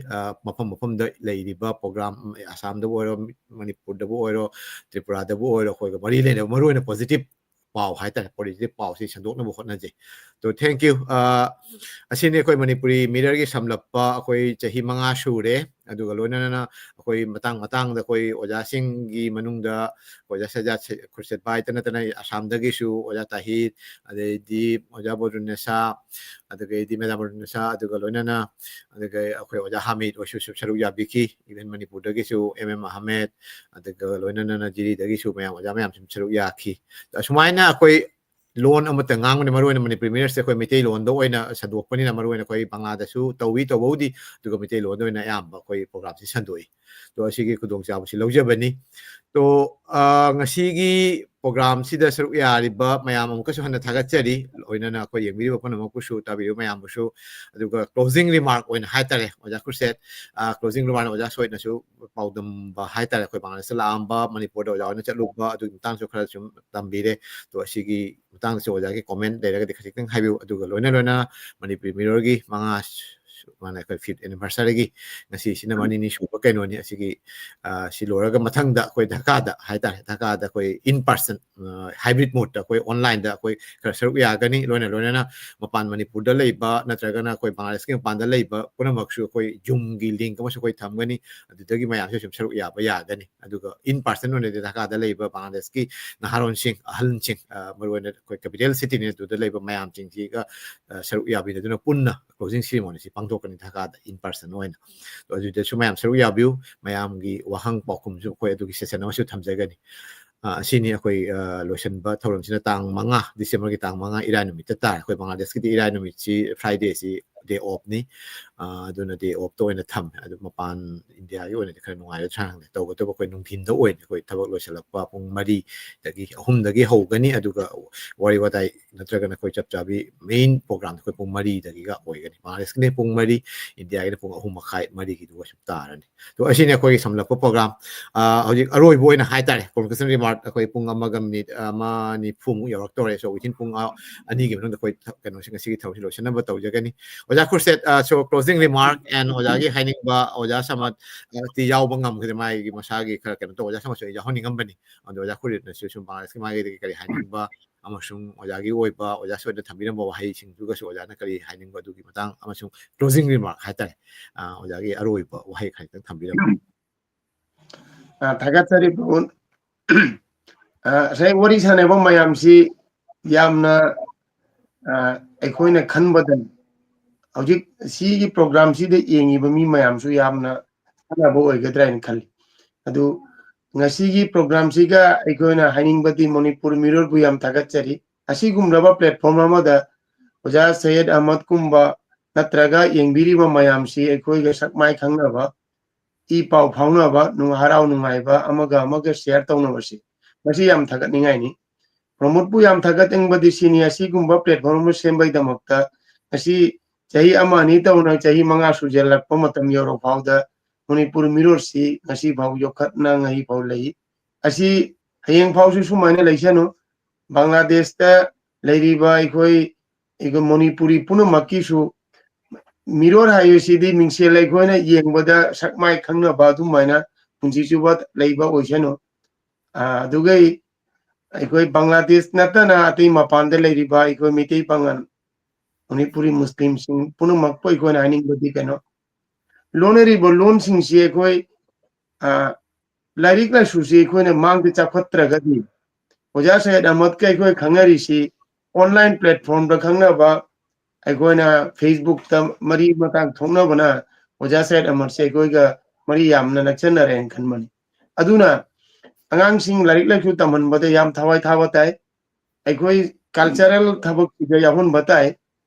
ꯃꯐꯝ ꯃꯐꯝꯗ ꯂꯩꯔꯤꯕ ꯄ꯭ꯔꯣꯒ꯭ꯔꯥꯝ ꯑꯁꯥꯝꯗꯕꯨ ꯑꯣꯏꯔꯣ ꯃꯅꯤꯄꯨꯔꯗꯕꯨ ꯑꯣꯏꯔꯣ ꯇ꯭ꯔꯤꯄꯨꯔꯥꯗꯕꯨ ꯑꯣꯏꯔꯣ ꯑꯩꯈꯣꯏꯒ ꯃꯔꯤ ꯂꯩꯅꯕ ꯃꯔꯨꯑꯣꯏꯅ ꯄꯣꯖꯤꯇꯤꯚ ꯄꯥꯎ ꯍꯥꯏꯇꯥꯔꯦ ꯄꯣꯖꯤꯇꯤꯚ ꯄꯥꯎꯁꯤ ꯁꯟꯗꯣꯛꯅꯕ ꯍꯣꯠꯅꯖꯩ ꯇꯣ ꯊꯦꯡꯛ ꯌꯨ ꯑꯁꯤꯅꯤ ꯑꯩꯈꯣꯏ ꯃꯅꯤꯄꯨꯔꯤ ꯃꯤꯔꯔꯒꯤ ꯁꯝꯂꯞꯄ ꯑꯩꯈꯣꯏ ꯆꯍꯤ 5 ꯁꯨꯔꯦ ꯑꯗꯨꯒ ꯂꯣꯏꯅꯅ ꯑꯩꯈꯣꯏ ꯃꯇꯥꯡ ꯃꯇꯥꯡꯗ ꯑꯩꯈꯣꯏ ꯑꯣꯖꯥꯁꯤꯡꯒꯤ ꯃꯅꯨꯡꯗ ꯑꯣꯖꯥ ꯁꯖꯥꯠ ꯈꯨꯔꯁꯦꯠ ꯚꯥꯏꯇ ꯅꯠꯇꯅ ꯑꯁꯥꯝꯗꯒꯤꯁꯨ ꯑꯣꯖꯥ ꯇꯥꯍꯤꯔ ꯑꯗꯩꯗꯤ ꯑꯣꯖꯥ ꯕꯣꯗꯨꯅꯦꯁꯥ ꯑꯗꯨꯗꯒꯤꯗꯤ ꯃꯦꯗꯥꯝ ꯕꯣꯗꯨꯅꯦꯁꯥ ꯑꯗꯨꯒ ꯂꯣꯏꯅꯅ ꯑꯗꯨꯒ ꯑꯩꯈꯣꯏ ꯑꯣꯖꯥ ꯍꯥꯃꯤꯠ ꯑꯣꯏꯁꯨ ꯁꯔꯨꯛ ꯌꯥꯕꯤꯈꯤ ꯏꯚꯦꯟ ꯃꯅꯤꯄꯨꯔꯗꯒꯤꯁꯨ ꯑꯍꯃꯦꯗ ꯑꯗꯨꯒ ꯂꯣꯏꯅꯅ ꯖꯤꯔꯤꯗꯒꯤꯁꯨ ꯑꯣꯖꯥ ꯃꯌꯥꯝ ꯁꯔꯨꯛ ꯌꯥꯈꯤ ꯑꯁꯨꯃꯥꯏꯅ ꯑꯩꯈꯣ ꯂꯣꯟ ꯑꯃꯠꯇ ꯉꯥꯡꯕꯅꯤ ꯃꯔꯨꯑꯣꯏꯅ ꯃꯅꯤꯄꯨꯔꯤ ꯃꯤꯔꯔꯁꯦ ꯑꯩꯈꯣꯏ ꯃꯩꯇꯩꯂꯣꯟꯗ ꯑꯣꯏꯅ ꯁꯟꯗꯣꯛꯄꯅꯤꯅ ꯃꯔꯨꯑꯣꯏꯅ ꯑꯩꯈꯣꯏ ꯕꯪꯒ꯭ꯂꯥꯗꯁꯨ ꯇꯧꯕꯕꯨꯗꯤ ꯑꯗꯨꯒ ꯃꯩꯇꯩꯂꯣꯟꯗ ꯑꯣꯏꯅ ꯑꯌꯥꯝꯕ ꯑꯩꯈꯣꯏ ꯄ꯭ꯔꯣꯒ꯭ꯔꯥꯝꯁꯤ ꯁꯟꯗꯣꯛꯏ ꯇꯣ ꯑꯁꯤꯒꯤ ꯈꯨꯗꯣꯡꯆꯥꯕꯁꯤ ꯂꯧꯖꯕꯅꯤ ꯇꯣ ꯉꯁꯤꯒꯤ ꯄ꯭ꯔꯣꯒ꯭ꯔꯥꯝꯁꯤꯗ ꯁꯔꯨꯛ ꯌꯥꯔꯤꯕ ꯃꯌꯥꯝ ꯑꯃꯨꯛꯀꯁꯨ ꯍꯟꯅ ꯊꯥꯒꯠꯆꯔꯤ ꯂꯣꯏꯅꯅ ꯑꯩꯈꯣꯏ ꯌꯦꯡꯕꯤꯔꯤꯕ ꯄꯨꯝꯅꯃꯛꯄꯨꯁꯨ ꯇꯥꯕꯤꯔꯤꯕ ꯃꯌꯥꯝꯕꯨꯁꯨ ꯑꯗꯨꯒ ꯀ꯭ꯂꯣꯖꯤꯡ ꯔꯤꯃꯥꯔꯛ ꯑꯣꯏꯅ ꯍꯥꯏꯇꯥꯔꯦ ꯑꯣꯖꯥ ꯈꯨꯔꯁꯦꯠ ꯀ꯭ꯂꯣꯖꯤꯡ ꯔꯤꯃꯥꯔꯛ ꯑꯣꯖꯥ ꯁꯣꯏꯅꯁꯨ ꯄꯥꯎꯗꯝꯕ ꯍꯥꯏꯇꯥꯔꯦ ꯑꯩꯈꯣꯏ ꯕꯪꯒ꯭ꯂꯥꯗꯦꯁꯇ ꯂꯥꯛꯑꯝꯕ ꯃꯅꯤꯄꯨꯔꯗ ꯑꯣꯖꯥ ꯑꯣꯏꯅ ꯆꯠꯂꯨꯕ ꯑꯗꯨꯒꯤ ꯃꯇꯥꯡꯁꯨ ꯈꯔ ꯁꯨꯝ ꯇꯝꯕꯤꯔꯦ ꯇꯣ ꯑꯁꯤꯒꯤ ꯃꯇꯥꯡꯗꯁꯨ ꯑꯣꯖꯥꯒꯤ ꯀꯣꯃꯦꯟ ꯂꯩꯔꯒꯗꯤ ꯈꯖꯤꯛꯇꯪ ꯍꯥꯏꯕꯤꯌꯨ ꯑꯗꯨꯒ ꯂꯣꯏꯅ ꯃꯅꯤꯄꯨꯔꯤ ꯃꯤꯔꯔꯒꯤ 5 ꯑꯩꯈꯣꯏ 5th anniversary ꯉꯁꯤꯁꯤꯅ ꯃꯅꯤꯅꯤ ꯁꯨꯕ ꯀꯩꯅꯣꯅꯤ ꯑꯁꯤꯒꯤ ꯁꯤ ꯂꯣꯏꯔꯒ ꯃꯊꯪꯗ ꯑꯩꯈꯣꯏ ꯙꯀꯥꯗ ꯍꯥꯏꯇꯥꯔꯦ ꯙꯀꯥꯗ ꯑꯩꯈꯣꯏ ꯏꯟ ꯄꯥꯔꯁꯟ ꯍꯥꯏꯕ꯭ꯔꯤꯠ ꯃꯣꯗꯇ ꯑꯩꯈꯣꯏ ꯑꯣꯟꯂꯥꯏꯟꯗ ꯑꯩꯈꯣꯏ ꯈꯔ ꯁꯔꯨꯛ ꯌꯥꯒꯅꯤ ꯂꯣꯏꯅꯅ ꯃꯄꯥꯟ ꯃꯅꯤꯄꯨꯔꯗ ꯂꯩꯕ ꯅꯠꯇ꯭ꯔꯒꯅ ꯑꯩꯈꯣꯏ ꯕꯪꯒ꯭ꯂꯥꯗꯦꯁꯀꯤ ꯃꯄꯥꯟꯗ ꯂꯩꯕ ꯄꯨꯝꯅꯃꯛꯁꯨ ꯑꯩꯈꯣꯏ ꯖꯨꯝꯒꯤ ꯂꯤꯡꯛ ꯑꯃꯁꯨ ꯑꯩꯈꯣꯏ ꯊꯝꯒꯅꯤ ꯑꯗꯨꯗꯒꯤ ꯃꯌꯥꯝꯁꯨ ꯁꯨꯝ ꯁꯔꯨꯛ ꯌꯥꯕ ꯌꯥꯒꯅꯤ ꯑꯗꯨꯒ ꯏꯟ ꯄꯥꯔꯁꯟ ꯑꯣꯏꯅꯗꯤ ꯙꯀꯥꯗ ꯂꯩꯕ ꯕꯪꯒ꯭ꯂꯥꯗꯦꯁꯀꯤ ꯅꯍꯥꯔꯣꯟꯁꯤꯡ ꯑꯍꯜꯁꯤꯡ ꯃꯔꯨꯑꯣꯏꯅ ꯑꯩꯈꯣꯏ ꯀꯦꯄꯤꯇꯦꯜ ꯁꯤꯇꯤꯅꯤ ꯑꯗꯨꯗ ꯂꯩꯕ ꯃꯌꯥꯝꯁꯤꯡꯁꯤꯒ ꯁꯔꯨꯛ ꯌꯥꯕꯤꯗꯨꯅ ꯄꯨꯟꯅ ꯀ꯭ꯂꯣꯖꯤꯡ ꯁꯤꯔꯤꯃꯣꯅꯤꯁꯤ ꯄꯥꯡꯊꯣꯛꯀꯅꯤ ꯙꯀꯥꯗ ꯏꯟ ꯄꯥꯔꯁꯟ ꯑꯣꯏꯅ ꯑꯗꯨꯗꯁꯨ ꯃꯌꯥꯝ ꯁꯔꯨꯛ ꯌꯥꯕꯤꯌꯨ ꯃꯌꯥꯝꯒꯤ ꯋꯥꯍꯪ ꯄꯥꯎꯈꯨꯝꯁꯨ ꯑꯩꯈꯣꯏ ꯑꯗꯨꯒꯤ ꯁꯦꯁꯟ ꯑꯃꯁꯨ ꯊꯝꯖꯒꯅꯤ ꯑꯁꯤꯅꯤ ꯑꯩꯈꯣꯏ ꯂꯣꯏꯁꯤꯟꯕ ꯊꯧꯔꯝꯁꯤꯅ ꯇꯥꯡ 5 ꯗꯤꯁꯦꯝꯕꯔꯒꯤ ꯇꯥꯡ 5 ꯏꯔꯥꯏ ꯅꯨꯃꯤꯠꯇ ꯇꯥꯔꯦ ꯑꯩꯈꯣꯏ ꯕꯪꯒ꯭ꯂꯥꯗꯦꯁꯀꯤꯗꯤ ꯏꯔꯥꯏ ꯅꯨꯃꯤꯠꯁꯤ ꯐ꯭ꯔꯥꯏꯗꯦꯁꯤ ꯗꯦ ꯑꯣꯐꯅꯤ ꯑꯗꯨꯅ ꯗꯦ ꯑꯣꯐꯇ ꯑꯣꯏꯅ ꯊꯝꯃꯦ ꯑꯗꯨ ꯃꯄꯥꯟ ꯏꯟꯗꯤꯌꯥꯒꯤ ꯑꯣꯏꯅꯗꯤ ꯈꯔ ꯅꯨꯡꯉꯥꯏꯔꯗ꯭ꯔꯥ ꯈꯪꯗꯦ ꯇꯧꯕꯇꯕꯨ ꯑꯩꯈꯣꯏ ꯅꯨꯡꯊꯤꯟꯗ ꯑꯣꯏꯅ ꯑꯩꯈꯣꯏ ꯊꯕꯛ ꯂꯣꯏꯁꯤꯜꯂꯛꯄ ꯄꯨꯡ 3 ꯍꯧꯒꯅꯤ ꯑꯗꯨꯒ ꯋꯥꯔꯤ ꯋꯥꯇꯥꯏ ꯅꯠꯇ꯭ꯔꯒꯅ ꯑꯩꯈꯣꯏ ꯆꯞ ꯆꯥꯕꯤ ꯃꯦꯏꯟ ꯄ꯭ꯔꯣꯒ꯭ꯔꯥꯝꯗ ꯑꯩꯈꯣꯏ ꯄꯨꯡ 3 ꯑꯣꯏꯒꯅꯤ ꯕꯪꯒ꯭ꯂꯥꯗꯦꯁꯀꯤꯅ ꯄꯨꯡ 3 ꯏꯟꯗꯤꯌꯥꯒꯤꯅ ꯄꯨꯡ 3:30 ꯁꯨꯝ ꯇꯥꯔꯅꯤ ꯇꯣ ꯑꯁꯤꯅꯤ ꯑꯩꯈꯣꯏꯒꯤ ꯁꯝꯂꯞꯄ ꯄ꯭ꯔꯣꯒ꯭ꯔꯥꯝ ꯍꯧꯖꯤꯛ ꯑꯔꯣꯏꯕ ꯑꯣꯏꯅ ꯍꯥꯏꯇꯥꯔꯦ ꯀꯣꯟꯀ꯭ꯂꯨꯖꯟ ꯔꯤꯃꯥꯔꯛ ꯑꯩꯈꯣꯏ ꯄꯨꯡ 1:40 ꯌꯧꯔꯛꯇꯧꯔꯦ ꯁꯣ ꯋꯤꯊꯤꯟ ꯄꯨꯡ 2ꯒꯤ ꯃꯅꯨꯡꯗ ꯑꯩꯈꯣꯏ ꯀꯩꯅꯣꯁꯤ ꯉꯁꯤꯒꯤ ꯊꯕꯛꯁꯤ ꯂꯣꯏꯁꯤꯟꯅꯕ ꯇꯧꯖꯒꯅꯤ ꯑꯣꯖꯥ ꯈꯨꯔꯁꯦꯠ ꯁꯣ ꯀ꯭ꯂꯣꯖꯤꯡ ꯔꯤꯃꯥꯔꯛ ꯑꯦꯟ ꯑꯣꯖꯥꯒꯤ ꯍꯥꯏꯅꯤꯡꯕ ꯑꯣꯖꯥ ꯁꯃꯠꯇꯤ ꯌꯥꯎꯕ ꯉꯝꯈꯤꯗꯦ ꯃꯥꯒꯤ ꯃꯁꯥꯒꯤ ꯈꯔ ꯀꯩꯅꯣ ꯇꯧ ꯑꯣꯖꯥ ꯁꯃꯠꯁꯨ ꯌꯥꯎꯍꯟꯅꯤꯡꯉꯝꯕꯅꯤ ꯑꯗꯣ ꯑꯣꯖꯥ ꯈꯨꯔꯁꯦꯠꯅꯁꯨ ꯁꯨꯝ ꯕꯪꯒ꯭ꯂꯥꯗꯦꯁꯀꯤ ꯃꯥꯒꯤꯗꯒꯤ ꯀꯔꯤ ꯍꯥꯏꯅꯤꯡꯕ ꯑꯃꯁꯨꯡ ꯑꯣꯖꯥꯒꯤ ꯑꯣꯏꯕ ꯑꯣꯖꯥ ꯁꯣꯏꯗ ꯊꯝꯕꯤꯔꯝꯕ ꯋꯥꯍꯩꯁꯤꯡꯗꯨꯒꯁꯨ ꯑꯣꯖꯥꯅ ꯀꯔꯤ ꯍꯥꯏꯅꯤꯡꯕ ꯑꯗꯨꯒꯤ ꯃꯇꯥꯡ ꯑꯃꯁꯨꯡ ꯀ꯭ꯂꯣꯖꯤꯡ ꯔꯤꯃꯥꯔꯛ ꯍꯥꯏꯇꯥꯔꯦ ꯑꯣꯖꯥꯒꯤ ꯑꯔꯣꯏꯕ ꯋꯥꯍꯩ ꯈꯖꯤꯛꯇꯪ ꯊꯝꯕꯤꯔꯝꯃꯨ ꯊꯥꯒꯠꯆꯔꯤ ꯄ꯭ꯔꯕꯨꯟ ꯉꯁꯥꯏ ꯋꯥꯔꯤ ꯁꯥꯟꯅꯕ ꯃꯌꯥꯝꯁꯤ ꯌꯥꯝꯅ ꯑꯩꯈꯣꯏꯅ ꯈꯟꯕꯗ ꯍꯧꯖꯤꯛ ꯁꯤꯒꯤ ꯄ꯭ꯔꯣꯒ꯭ꯔꯥꯝꯁꯤꯗ ꯌꯦꯡꯉꯤꯕ ꯃꯤ ꯃꯌꯥꯝꯁꯨ ꯌꯥꯝꯅ ꯀꯥꯟꯅꯕ ꯑꯣꯏꯒꯗ꯭ꯔꯥ ꯍꯥꯏꯅ ꯈꯜꯂꯤ ꯑꯗꯨ ꯉꯁꯤꯒꯤ ꯄ꯭ꯔꯣꯒ꯭ꯔꯥꯝꯁꯤꯒ ꯑꯩꯈꯣꯏꯅ ꯍꯥꯏꯅꯤꯡꯕꯗꯤ ꯃꯅꯤꯄꯨꯔ ꯃꯤꯔꯔꯕꯨ ꯌꯥꯝ ꯊꯥꯒꯠꯆꯔꯤ ꯑꯁꯤꯒꯨꯝꯂꯕ ꯄ꯭ꯂꯦꯠꯐꯣꯔꯝ ꯑꯃꯗ ꯑꯣꯖꯥ ꯁꯩꯌꯦꯗ ꯑꯍꯃꯗ ꯀꯨꯝꯕ ꯅꯠꯇ꯭ꯔꯒ ꯌꯦꯡꯕꯤꯔꯤꯕ ꯃꯌꯥꯝꯁꯤ ꯑꯩꯈꯣꯏꯒ ꯁꯛꯃꯥꯏ ꯈꯪꯅꯕ ꯏ ꯄꯥꯎ ꯐꯥꯎꯅꯕ ꯍꯔꯥꯎ ꯅꯨꯡꯉꯥꯏꯕ ꯑꯃꯒ ꯁꯤꯌꯔ ꯇꯧꯅꯕꯁꯤ ꯃꯁꯤ ꯌꯥꯝ ꯊꯥꯒꯠꯅꯤꯡꯉꯥꯏꯅꯤ ꯄ꯭ꯔꯃꯣꯗꯄꯨ ꯌꯥꯝ ꯊꯥꯒꯠꯅꯤꯡꯕꯗꯤ ꯁꯤꯅꯤ ꯑꯁꯤꯒꯨꯝꯕ ꯄ꯭ꯂꯦꯠꯐꯣꯔꯝ ꯑꯃ ꯁꯦꯝꯕꯒꯤꯗꯃꯛꯇ ꯉꯁꯤ ꯆꯍꯤ 1-2 ꯇꯧꯅ ꯆꯍꯤ 5 ꯁꯨꯖꯜꯂꯛꯄ ꯃꯇꯝ ꯌꯧꯔꯛ ꯐꯥꯎꯗ ꯃꯅꯤꯄꯨꯔ ꯃꯤꯔꯣꯜꯁꯤ ꯉꯁꯤ ꯐꯥꯎ ꯌꯣꯛꯈꯠꯅ ꯉꯍꯤ ꯐꯥꯎ ꯂꯩ ꯑꯁꯤ ꯍꯌꯦꯡ ꯐꯥꯎꯁꯨ ꯁꯨꯃꯥꯏꯅ ꯂꯩꯁꯅꯨ ꯕꯪꯒ꯭ꯂꯥꯗꯦꯁꯇ ꯂꯩꯔꯤꯕ ꯑꯩꯈꯣꯏ ꯃꯅꯤꯄꯨꯔꯤ ꯄꯨꯝꯅꯃꯛꯀꯤꯁꯨ ꯃꯤꯔꯣꯜ ꯍꯥꯏꯕꯁꯤꯗꯤ ꯃꯤꯡꯁꯦꯜ ꯑꯩꯈꯣꯏꯅ ꯌꯦꯡꯕꯗ ꯁꯛꯃꯥꯏ ꯈꯪꯅꯕ ꯑꯗꯨꯃꯥꯏꯅ ꯄꯨꯟꯁꯤ ꯆꯨꯞꯄ ꯂꯩꯕ ꯑꯣꯏꯁꯅꯨ ꯑꯗꯨꯒꯩ ꯑꯩꯈꯣꯏ ꯕꯪꯒ꯭ꯂꯥꯗꯦꯁ ꯅꯠꯇꯅ ꯑꯇꯩ ꯃꯄꯥꯟꯗ ꯂꯩꯔꯤꯕ ꯑꯩꯈꯣꯏ ꯃꯩꯇꯩ ꯄꯥꯉꯜ ꯃꯅꯤꯄꯨꯔꯤ ꯃꯨꯁꯂꯤꯝꯁꯤꯡ ꯄꯨꯝꯅꯃꯛꯄꯨ ꯑꯩꯈꯣꯏꯅ ꯍꯥꯏꯅꯤꯡꯕꯗꯤ ꯀꯩꯅꯣ ꯂꯣꯟꯅꯔꯤꯕ ꯂꯣꯟꯁꯤꯡꯁꯤ ꯑꯩꯈꯣꯏ ꯂꯥꯏꯔꯤꯛ ꯂꯥꯏꯁꯨꯁꯤ ꯑꯩꯈꯣꯏꯅ ꯃꯥꯡꯗ ꯆꯥꯎꯈꯠꯇ꯭ꯔꯒꯗꯤ ꯑꯣꯖꯥ ꯁꯩꯌꯦꯗ ꯑꯍꯃꯗꯀ ꯑꯩꯈꯣꯏ ꯈꯪꯅꯔꯤꯁꯤ ꯑꯣꯟꯂꯥꯏꯟ ꯄ꯭ꯂꯦꯠꯐꯣꯔꯝꯗ ꯈꯪꯅꯕ ꯑꯩꯈꯣꯏꯅ ꯐꯦꯁꯕꯨꯛꯇ ꯃꯔꯤ ꯃꯇꯥꯡ ꯊꯣꯛꯅꯕꯅ ꯑꯣꯖꯥ ꯁꯩꯌꯦꯗ ꯑꯍꯃꯗꯁꯦ ꯑꯩꯈꯣꯏꯒ ꯃꯔꯤ ꯌꯥꯝꯅ ꯅꯛꯁꯟꯅꯔꯦꯅ ꯈꯟꯕꯅꯤ ꯑꯗꯨꯅ ꯑꯉꯥꯡꯁꯤꯡ ꯂꯥꯏꯔꯤꯛ ꯂꯥꯏꯁꯨ ꯇꯝꯍꯟꯕꯗ ꯌꯥꯝ ꯊꯋꯥꯏ ꯊꯥꯕ ꯇꯥꯏ ꯑꯩꯈꯣꯏ ꯀꯜꯆꯔꯦꯜ ꯊꯕꯛꯁꯤꯗ ꯌꯥꯎꯍꯟꯕ ꯇꯥꯏ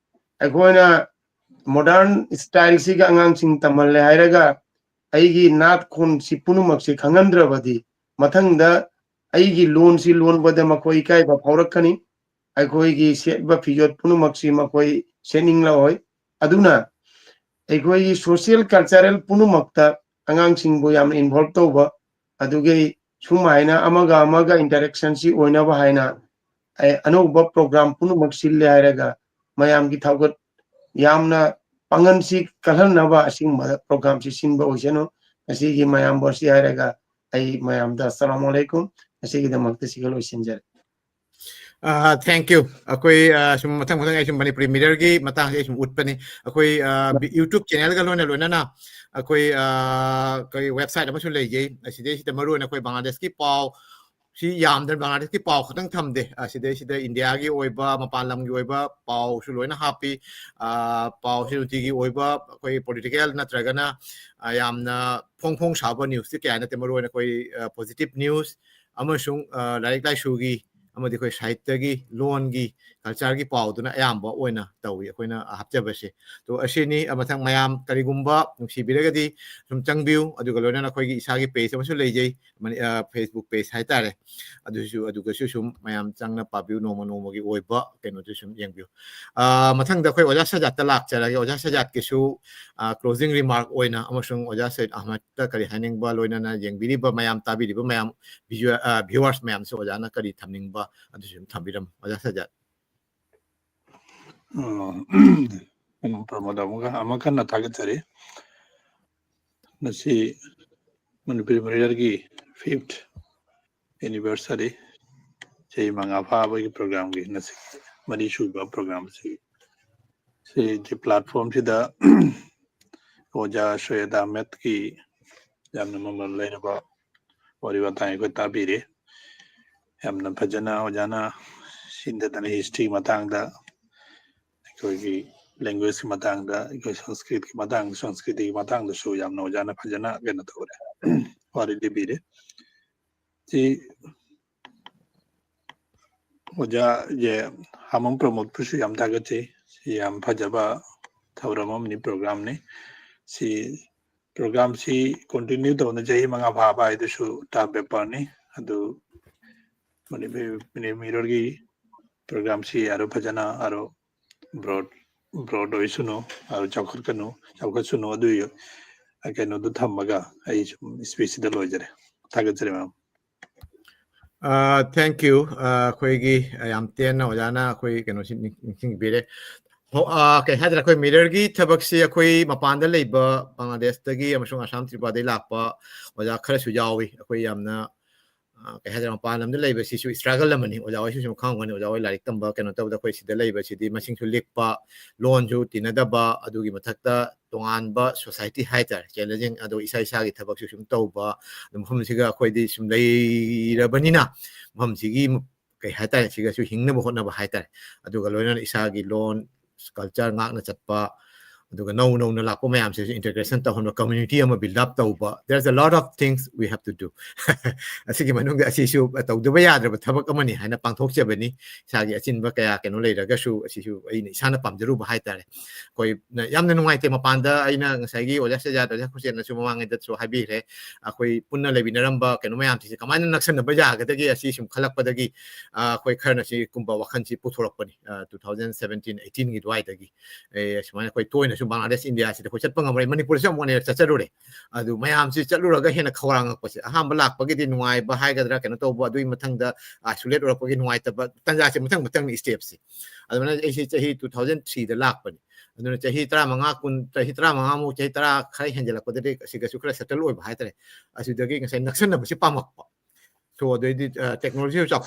ꯑꯩꯈꯣꯏꯅ modern style si ga angang sing tamal le hairaga aigi nat khon si punumak si khangandra badi mathang da aigi loan si loan bada makoi kai ba phaurakani aikoi gi set ba fijot punumak si makoi sening la hoy aduna aikoi gi social cultural punumak ta angang sing bo yam involve to ba aduge sumaina amaga interaction si oina ba haina anouba program punumak sille hairaga mayam gi thawgat yamna pangan si kalhan naba asing program si sinba oiseno asigi mayam borsi hairaga ai mayam da assalamu alaikum asigi da makta sigalo isinjar Thank you. Akoi sum mathang ai sum Manipuri Mirror gi matang ai sum utpani akoi YouTube channel ga lona lona na akoi koi website ama su leje aside sida maru na koi Bangladesh ki pau si yam dan Bangladesh ki pau khatang thamde aside sida India gi oiba Mapan lam gi oiba pau su loina happy pau si uti gi oiba koi political na tragana yamna phong saba news ti kya na te maru na koi positive news amasung like shugi amadi koi sahitya gi loan gi culture gi pau duna ayamba oina tawi akoina hapjabase to asini amathang mayam karigumba nuksibiragadi sum changbiu aduga loina koi gi isagi page amasu leijei Facebook page haitare aduga sum mayam changna pabiu noma gi oiba keno sum yengbiu mathang da koi oja sajat ta lak charagi oja sajat ki su closing remark oina amasung oja said ahmad ta kari haning ba loina na yengbiri ba mayam tabiri ba mayam viewers mayam so oja na kari thamning ba adu sum thambiram oja sajat Promodamuga amakan na tagatari nasi Manipuri Mirror gi 5th anniversary sei manga pha ba gi program gi nasi mari shuba program si je platform si da oja shoyada met ki yamna mamal leina ba wari watai ko tabire yamna phajana ojana sinda dan history matang da koi language ki matang da koi sanskrit ki matang da so yamna ojana phajana gena thore wari libire ji oja je hamam promote pusu yam tagate yam phajaba thauramam ni program ni si program si continue to na jahi manga bhaba idu su ta paper ni adu mani mirror gi program si aro phajana aro broad oisuno aro chawkhat suno adu yo akeno du thamaga ai speech da lojare tagatre mam thank you koi gi yam ten na oja na koi keno sing bire kay hadra koi mirror gi thabak si koi Mapan da leiba Bangladesh da gi amasung Assam Tripura dai lakpa oja khara su yawi koi yamna kay hadra Mapan lam da leiba si su struggle lamani oja wai su sum khang wani oja wai larik tamba keno tabda koi si da leiba si di masing su lekpa loan ju tinadaba adu gi mathakta tongan ba society haiter challenging adu isa gi thabak su sum tawba mafam siga koi di sum lei rabanina mafam sigi kay haiter siga su hingna bo hotna ba haiter adu ga loina isa gi loan culture ngak na chatpa aduga no na lakpo mayam se integration ta hono community ama build up tauba there's a lot of things we have to do asigi manung asi su taudu ba yadra ba thabak amani haina pangthok chabani sagi achin ba kaya keno leiraga su asi su ai ni sana pamjaru ba haitare koi yamna nungai te Mapanda aina ngasagi oja se jada khusen na su mamang da su habi re akoi punna lebinaramba keno mayam si kamana naksan ba jaga dagi asi sum khalak pa dagi koi kharna si kumba wakhan si puthorak pani 2017 18 gi dwai dagi sumana koi toina su Bangladesh India si ko chatpa ngamai Manipur sa mo ne chacharu re adu mayam si chaluraga hena khawrang ko si aham balak pagi di nuai ba hai gadra keno to ba dui mathang da isolate ora pagi nuai ta ba tanja si mathang ni step si adu na ai si chahi 2003 da lak pani adu na chahi 35 kun chahi 35 mu chahi 30 khai henjala ko de si ga su kra settle oi ba hai tare asu dagi ngasai naksan na ba si pamak pa so the technology is a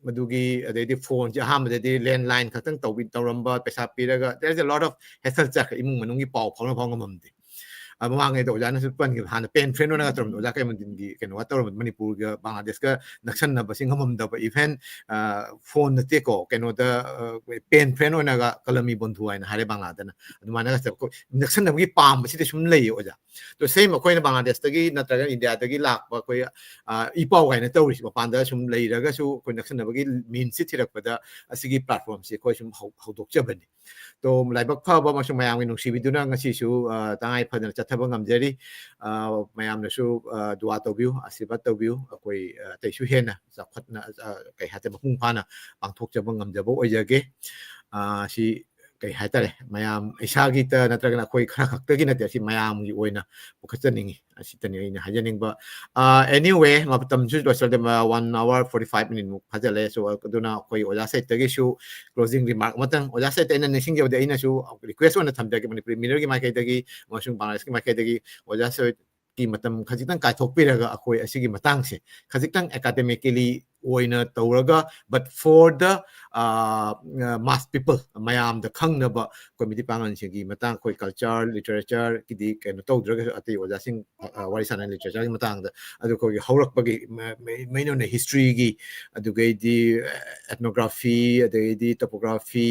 madugi the phone the landline there's a lot of hassle imung manungi pau ꯃꯃꯥꯡꯉꯩꯗ ꯑꯣꯖꯥꯅꯁꯨ ꯄꯟꯈꯤꯕ ꯍꯥꯟꯅ pen friend ꯑꯣꯏꯅ ꯇꯧꯔꯝꯕ ꯑꯣꯖꯥ ꯀꯩꯃꯟꯗꯤꯟꯒꯤ ꯀꯩꯅꯣ ꯇꯧꯔꯝꯕ ꯃꯅꯤꯄꯨꯔꯒ ꯕꯪꯒ꯭ꯂꯥꯗꯦꯁꯀ ꯅꯛꯁꯟꯅꯕꯁꯤ ꯉꯝꯃꯝꯗꯕ event phone ꯅꯠꯇꯦꯀꯣ ꯀꯩꯅꯣꯗ pen friend ꯑꯣꯏꯅꯒ ꯀꯂꯃꯤ ꯕꯣꯟꯙꯨ ꯍꯥꯏꯅ ꯍꯥꯏꯔꯦ ꯕꯪꯒ꯭ꯂꯥꯗꯅ ꯑꯗꯨꯃꯥꯏꯅ ꯅꯛꯁꯟꯅꯕꯒꯤ ꯄꯥꯝꯕꯁꯤꯗꯤ ꯁꯨꯝ ꯂꯩꯌꯦ ꯑꯣꯖꯥ ꯇꯣ ꯁꯦꯝ ꯑꯩꯈꯣꯏꯅ ꯕꯪꯒ꯭ꯂꯥꯗꯦꯁꯇꯒꯤ ꯅꯠꯇ꯭ꯔꯒ ꯏꯟꯗꯤꯌꯥꯗꯒꯤ ꯂꯥꯛꯄ ꯑꯩꯈꯣꯏ ꯏ ꯄꯥꯎ ꯀꯥꯏꯅ ꯇꯧꯔꯤꯁꯤ ꯃꯄꯥꯟꯗ ꯁꯨꯝ ꯂꯩꯔꯒꯁꯨ ꯑꯩꯈꯣꯏ ꯅꯛꯁꯟꯅꯕꯒꯤ ꯃꯤꯟꯁꯤ ꯊꯤꯔꯛꯄꯗ ꯑꯁꯤꯒꯤ ꯄ꯭ꯂꯥꯠꯐꯣꯝꯁꯤ ꯑꯩꯈꯣꯏ ꯁꯨꯝ ꯍꯧꯗꯣꯛꯆꯕꯅꯤ ꯇꯣ ꯂꯥꯏꯕꯛ ꯐꯕ ꯑꯃꯁꯨꯡ ꯃꯌꯥꯝꯒꯤ ꯅꯨꯡꯁꯤꯕꯤꯗꯨꯅ ꯉꯁꯤꯁꯨ ꯇꯉꯥꯏ ꯐꯗꯅ ꯆꯠꯊꯕ ꯉꯝꯖꯔꯤ ꯃꯌꯥꯝꯅꯁꯨ ꯗꯨꯋꯥ ꯇꯧꯕꯤꯌꯨ ꯑꯁꯤꯔꯕꯥꯗ ꯇꯧꯕꯤꯌꯨ ꯑꯩꯈꯣꯏ ꯑꯇꯩꯁꯨ ꯍꯦꯟꯅ ꯆꯥꯎꯈꯠꯅ ꯀꯩ ꯍꯥꯏꯇꯥꯔꯦ ꯃꯄꯨꯡ ꯐꯥꯅ ꯄꯥꯡꯊꯣꯛꯆꯕ ꯉꯝꯖꯕ ꯑꯣꯏꯖꯒꯦ ꯁꯤ ꯀꯩ ꯍꯥꯏꯇꯥꯔꯦ ꯃꯌꯥꯝ ꯏꯁꯥꯒꯤꯇ ꯅꯠꯇ꯭ꯔꯒꯅ ꯑꯩꯈꯣꯏ ꯈꯔ ꯈꯛꯇꯒꯤ ꯅꯠꯇꯦ ꯑꯁꯤ ꯃꯌꯥꯝꯒꯤ ꯑꯣꯏꯅ ꯄꯨꯈꯠꯆꯅꯤꯡꯉꯤ ꯑꯁꯤꯇꯅꯤ ꯑꯩꯅ ꯍꯥꯏꯖꯅꯤꯡꯕ ꯑꯦꯅꯤꯋꯦ ꯃꯇꯝꯁꯨ ꯂꯣꯏꯁꯤꯜꯂꯦ 1 hour 45 minute ꯃꯨꯛ ꯐꯥꯖꯜꯂꯦ ꯁꯣ ꯑꯗꯨꯅ ꯑꯩꯈꯣꯏ ꯑꯣꯖꯥ ꯁꯩꯠꯇꯒꯤꯁꯨ ꯀ꯭ꯂꯣꯖꯤꯡ ꯔꯤꯃꯥꯔꯛ ꯑꯃꯇꯪ ꯑꯣꯖꯥ ꯁꯩꯠꯇ ꯑꯩꯅ ꯅꯤꯡꯁꯤꯡꯖꯕꯗꯤ ꯑꯩꯅꯁꯨ ꯔꯤꯀ꯭ꯋꯦꯁ ꯑꯣꯏꯅ ꯊꯝꯖꯒꯦ ꯃꯅꯤꯄꯨꯔꯤ ꯃꯤꯔꯔꯒꯤ ꯃꯥꯏꯀꯩꯗꯒꯤ ꯑꯃꯁꯨꯡ ꯕꯪꯒ꯭ꯂꯥꯗꯦꯁꯀꯤ ꯃꯥꯏꯀꯩꯗꯒꯤ ꯑꯣꯖꯥ ꯁꯩꯠꯀꯤ ꯃꯇꯝ ꯈꯖꯤꯛꯇꯪ ꯀꯥꯏꯊꯣꯛꯄꯤꯔꯒ ꯑꯩꯈꯣꯏ ꯑꯁꯤꯒꯤ ꯃꯇꯥꯡꯁꯦ ꯈꯖꯤꯛꯇꯪ ꯑꯦꯀꯥꯗꯦꯃꯤꯀꯦꯂꯤ ꯑꯣꯏꯅ ꯇꯧꯔꯒ but four the mass people ꯃꯌꯥꯝꯗ ꯈꯪꯅꯕ ꯑꯩꯈꯣꯏ ꯃꯤꯇꯩ ꯄꯥꯉꯜꯁꯤꯡꯒꯤ ꯃꯇꯥꯡ ꯑꯩꯈꯣꯏ ꯀꯜꯆꯔ ꯂꯤꯇꯔꯦꯆꯔꯒꯤꯗꯤ ꯀꯩꯅꯣ ꯇꯧꯗ꯭ꯔꯒꯁꯨ ꯑꯇꯩ ꯑꯣꯖꯥꯁꯤꯡ ꯋꯥꯔꯤ ꯁꯥꯟꯅ ꯂꯤꯇꯔꯦꯆꯔꯒꯤ ꯃꯇꯥꯡꯗ ꯑꯗꯨ ꯑꯩꯈꯣꯏꯒꯤ ꯍꯧꯔꯛꯄꯒꯤ ꯃꯦꯟ ꯑꯣꯏꯅ ꯍꯤꯁꯇ꯭ꯔꯤꯒꯤ ꯑꯗꯨꯒꯩꯗꯤ ꯑꯦꯊꯅꯣꯒ꯭ꯔꯥꯐꯤ ꯑꯗꯒꯤꯗꯤ ꯇꯣꯄꯣꯒ꯭ꯔꯥꯐꯤ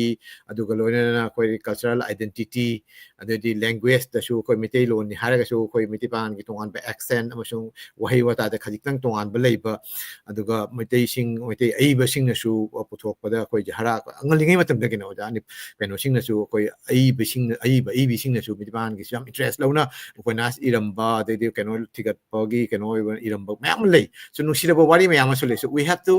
ꯑꯗꯨꯒ ꯂꯣꯏꯅꯅ ꯑꯩꯈꯣꯏ ꯀꯜꯆꯔꯦꯜ ꯑꯥꯏꯗꯦꯟꯇꯤꯇꯤ ꯑꯗꯩꯗꯤ ꯂꯦꯡꯒ꯭ꯋꯦꯖꯇꯁꯨ ꯑꯩꯈꯣꯏ ꯃꯩꯇꯩꯂꯣꯟꯅꯤ ꯍꯥꯏꯔꯒꯁꯨ ꯑꯩꯈꯣই ꯃꯩꯇꯩ ꯄꯥꯉꯜꯒꯤ ꯇꯣꯉꯥꯟꯕ ꯑꯦꯛꯁꯦꯟ ꯑꯃꯁꯨꯡ ꯋꯥꯍꯩ ꯋꯥꯇꯥꯗ ꯈꯖꯤꯛꯇꯪ ꯇꯣꯉꯥꯟꯕ ꯂꯩꯕ ꯑꯗꯨꯒ ꯃꯩꯇꯩ ꯑꯏꯕꯁꯤꯡꯅꯁꯨ ꯄꯨꯊꯣꯛꯄꯗ ꯑꯩꯈꯣꯏꯒꯤ ꯉꯜꯂꯤꯉꯩ ꯃꯇꯝꯗꯒꯤꯅ ꯑꯣꯖꯥ ꯀꯩꯅꯣꯁꯤꯡꯅꯁꯨ ꯑꯩꯈꯣꯏ ꯑꯏꯕꯁꯤꯡꯅꯁꯨ ꯃꯩꯇꯩ ꯄꯥꯉꯜꯒꯤꯁꯨ ꯌꯥꯝ ꯏꯟꯇꯔꯦꯁ ꯂꯧꯅ ꯎꯄꯟꯌꯥꯁ ꯏꯔꯝꯕ ꯑꯗꯩꯗꯤ ꯀꯩꯅꯣ ꯊꯤꯒꯠꯄꯒꯤ ꯀꯩꯅꯣ ꯑꯣꯏꯕ ꯏꯔꯝꯕ ꯃꯌꯥꯝ ꯑꯃ ꯂꯩ ꯁꯣ ꯅꯨꯡꯁꯤꯔꯕ ꯋꯥꯔꯤ ꯃꯌꯥꯝ ꯑꯃꯁꯨ ꯂꯩ ꯁꯣ ꯋꯤ ꯍꯦꯞ ꯇꯨ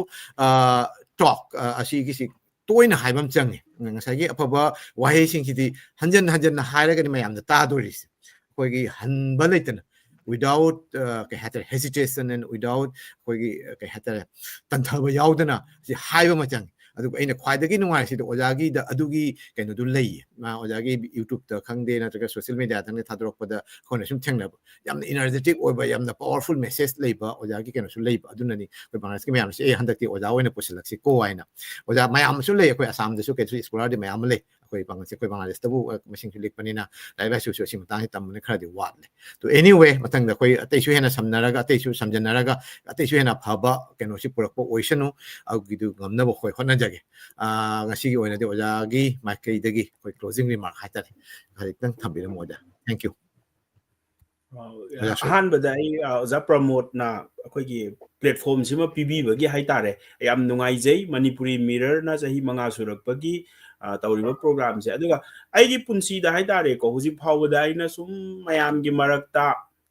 ꯇꯣꯛ ꯑꯁꯤꯒꯤꯁꯤ ꯇꯣꯏꯅ ꯍꯥꯏꯕ ꯑꯃ ꯆꯪꯉꯤ ꯉꯁꯥꯏꯒꯤ ꯑꯐꯕ ꯋꯥꯍꯩꯁꯤꯡꯁꯤꯗꯤ ꯍꯟꯖꯟ ꯍꯟꯖꯟꯅ ꯍꯥꯏꯔꯒꯗꯤ ꯃꯌꯥꯝꯗ ꯇꯥꯗꯣꯔꯤꯁꯦ ꯑꯩꯈꯣꯏꯒꯤ ꯍꯟꯕ ꯂꯩꯇꯅ ꯋꯤꯗꯥꯎꯠ ꯀꯩ ꯍꯥꯏꯇꯥꯔꯦ ꯍꯦꯁꯤꯇꯦꯁꯟ ꯑꯦꯟ ꯋꯤꯗꯥꯎꯠ ꯑꯩꯈꯣꯏꯒꯤ ꯀꯩ ꯍꯥꯏꯇꯥꯔꯦ ꯇꯟꯊꯕ ꯌꯥꯎꯗꯅ ꯁꯤ ꯍꯥꯏꯕ ꯑꯃ ꯆꯪꯉꯤ ꯑꯗꯨꯒ ꯑꯩꯅ ꯈ꯭ꯋꯥꯏꯗꯒꯤ ꯅꯨꯡꯉꯥꯏꯔꯤꯁꯤꯗ ꯑꯣꯖꯥꯒꯤꯗ ꯑꯗꯨꯒꯤ ꯀꯩꯅꯣꯗꯨ ꯂꯩꯌꯦ ꯑꯣꯖꯥꯒꯤ ꯌꯨꯇ꯭ꯌꯨꯕꯇ ꯈꯪꯗꯦ ꯅꯠꯇ꯭ꯔꯒ ꯁꯣꯁꯤꯌꯦꯜ ꯃꯦꯗꯤꯌꯥꯗ ꯊꯥꯗꯣꯔꯛꯄꯗ ꯑꯩꯈꯣꯏꯅ ꯁꯨꯝ ꯊꯦꯡꯅꯕ ꯌꯥꯝꯅ ꯏꯅꯔꯖꯦꯇꯤꯛ ꯑꯣꯏꯕ ꯌꯥꯝꯅ ꯄꯋꯥꯔꯐꯨꯜ ꯃꯦꯁꯦꯖ ꯂꯩꯕ ꯑꯣꯖꯥꯒꯤ ꯀꯩꯅꯣꯁꯨ ꯂꯩꯕ ꯑꯗꯨꯅꯅꯤ ꯑꯩꯈꯣꯏ ꯕꯪꯒ꯭ꯂꯥꯗꯦꯁꯀꯤ ꯃꯌꯥꯝꯁꯦ ꯍꯟꯗꯛꯇꯤ ꯑꯣꯖꯥ ꯑꯣꯏꯅ ꯄꯨꯁꯤꯜꯂꯛꯁꯤꯀꯣ ꯍꯥꯏꯅ ꯑꯣꯖꯥ ꯃꯌꯥꯝ ꯑꯃꯁꯨ ꯂꯩ ꯑꯩꯈꯣꯏ ꯑꯁꯥꯝꯗꯁꯨ ꯀꯩꯁꯨ ꯁ꯭ꯀꯣꯂꯔꯗꯤ ꯃꯌꯥꯝ ꯑꯃ ꯂꯩ ꯑꯩꯈꯣꯏ ꯕꯪꯒ꯭ꯂꯥꯗꯦꯁꯇꯕꯨ ꯃꯁꯤꯡꯁꯨ ꯂꯤꯛꯄꯅꯤꯅ ꯂꯥꯏꯔꯤꯛ ꯂꯥꯏꯁꯨꯁꯨ ꯑꯁꯤ ꯃꯇꯥꯡꯁꯤ ꯇꯝꯕꯅ ꯈꯔꯗꯤ ꯋꯥꯠꯂꯦ ꯇꯣ ꯑꯦꯅꯤꯋꯦ ꯃꯊꯪꯗ ꯑꯩꯈꯣꯏ ꯑꯇꯩꯁꯨ ꯍꯦꯟꯅ ꯁꯝꯅꯔꯒ ꯑꯇꯩꯁꯨ ꯁꯝꯖꯟꯅꯔꯒ ꯑꯇꯩꯁꯨ ꯍꯦꯟꯅ ꯐꯕ ꯀꯩꯅꯣꯁꯤ ꯄꯨꯔꯛꯄ ꯑꯣꯏꯁꯅꯨ ꯑꯗꯨꯒꯤꯗꯨ ꯉꯝꯅꯕ ꯑꯩꯈꯣꯏ ꯍꯣꯠꯅꯖꯒꯦ ꯉꯁꯤꯒꯤ ꯑꯣꯏꯅꯗꯤ ꯑꯣꯖꯥꯒꯤ ꯃꯥꯏꯀꯩꯗꯒꯤ ꯑꯩꯈꯣꯏ ꯀ꯭ꯂꯣꯖꯤꯡ ꯔꯤꯃꯥꯔꯛ ꯍꯥꯏꯇꯥꯔꯦ ꯈꯖꯤꯛꯇꯪ ꯊꯝꯕꯤꯔꯝꯃꯣ ꯑꯣꯖꯥ ꯊꯦꯡꯛ ꯌꯨ ꯑꯍꯥꯟꯕꯗ ꯑꯩ ꯑꯣꯖꯥ ꯄ꯭ꯔꯃꯣꯗꯅ ꯑꯩꯈꯣꯏꯒꯤ ꯄ꯭ꯂꯦꯠꯐꯣꯝꯁꯤꯃ ꯄꯤꯕꯤꯕꯒꯤ ꯍꯥꯏꯇꯥꯔꯦ ꯌꯥꯝ ꯅꯨꯡꯉꯥꯏꯖꯩ ꯃꯅꯤꯄꯨꯔꯤ ꯃꯤꯔꯔꯅ ꯆꯍꯤ 5 ꯁꯨꯔꯛꯄꯒꯤ ꯇꯧꯔꯤꯕ ꯄ꯭ꯔꯣꯒ꯭ꯔꯥꯝꯁꯦ ꯑꯗꯨꯒ ꯑꯩꯒꯤ ꯄꯨꯟꯁꯤꯗ ꯍꯥꯏꯇꯥꯔꯦꯀꯣ ꯍꯧꯖꯤꯛ ꯐꯥꯎꯕꯗ ꯑꯩꯅ ꯁꯨꯝ ꯃꯌꯥꯝꯒꯤ ꯃꯔꯛꯇ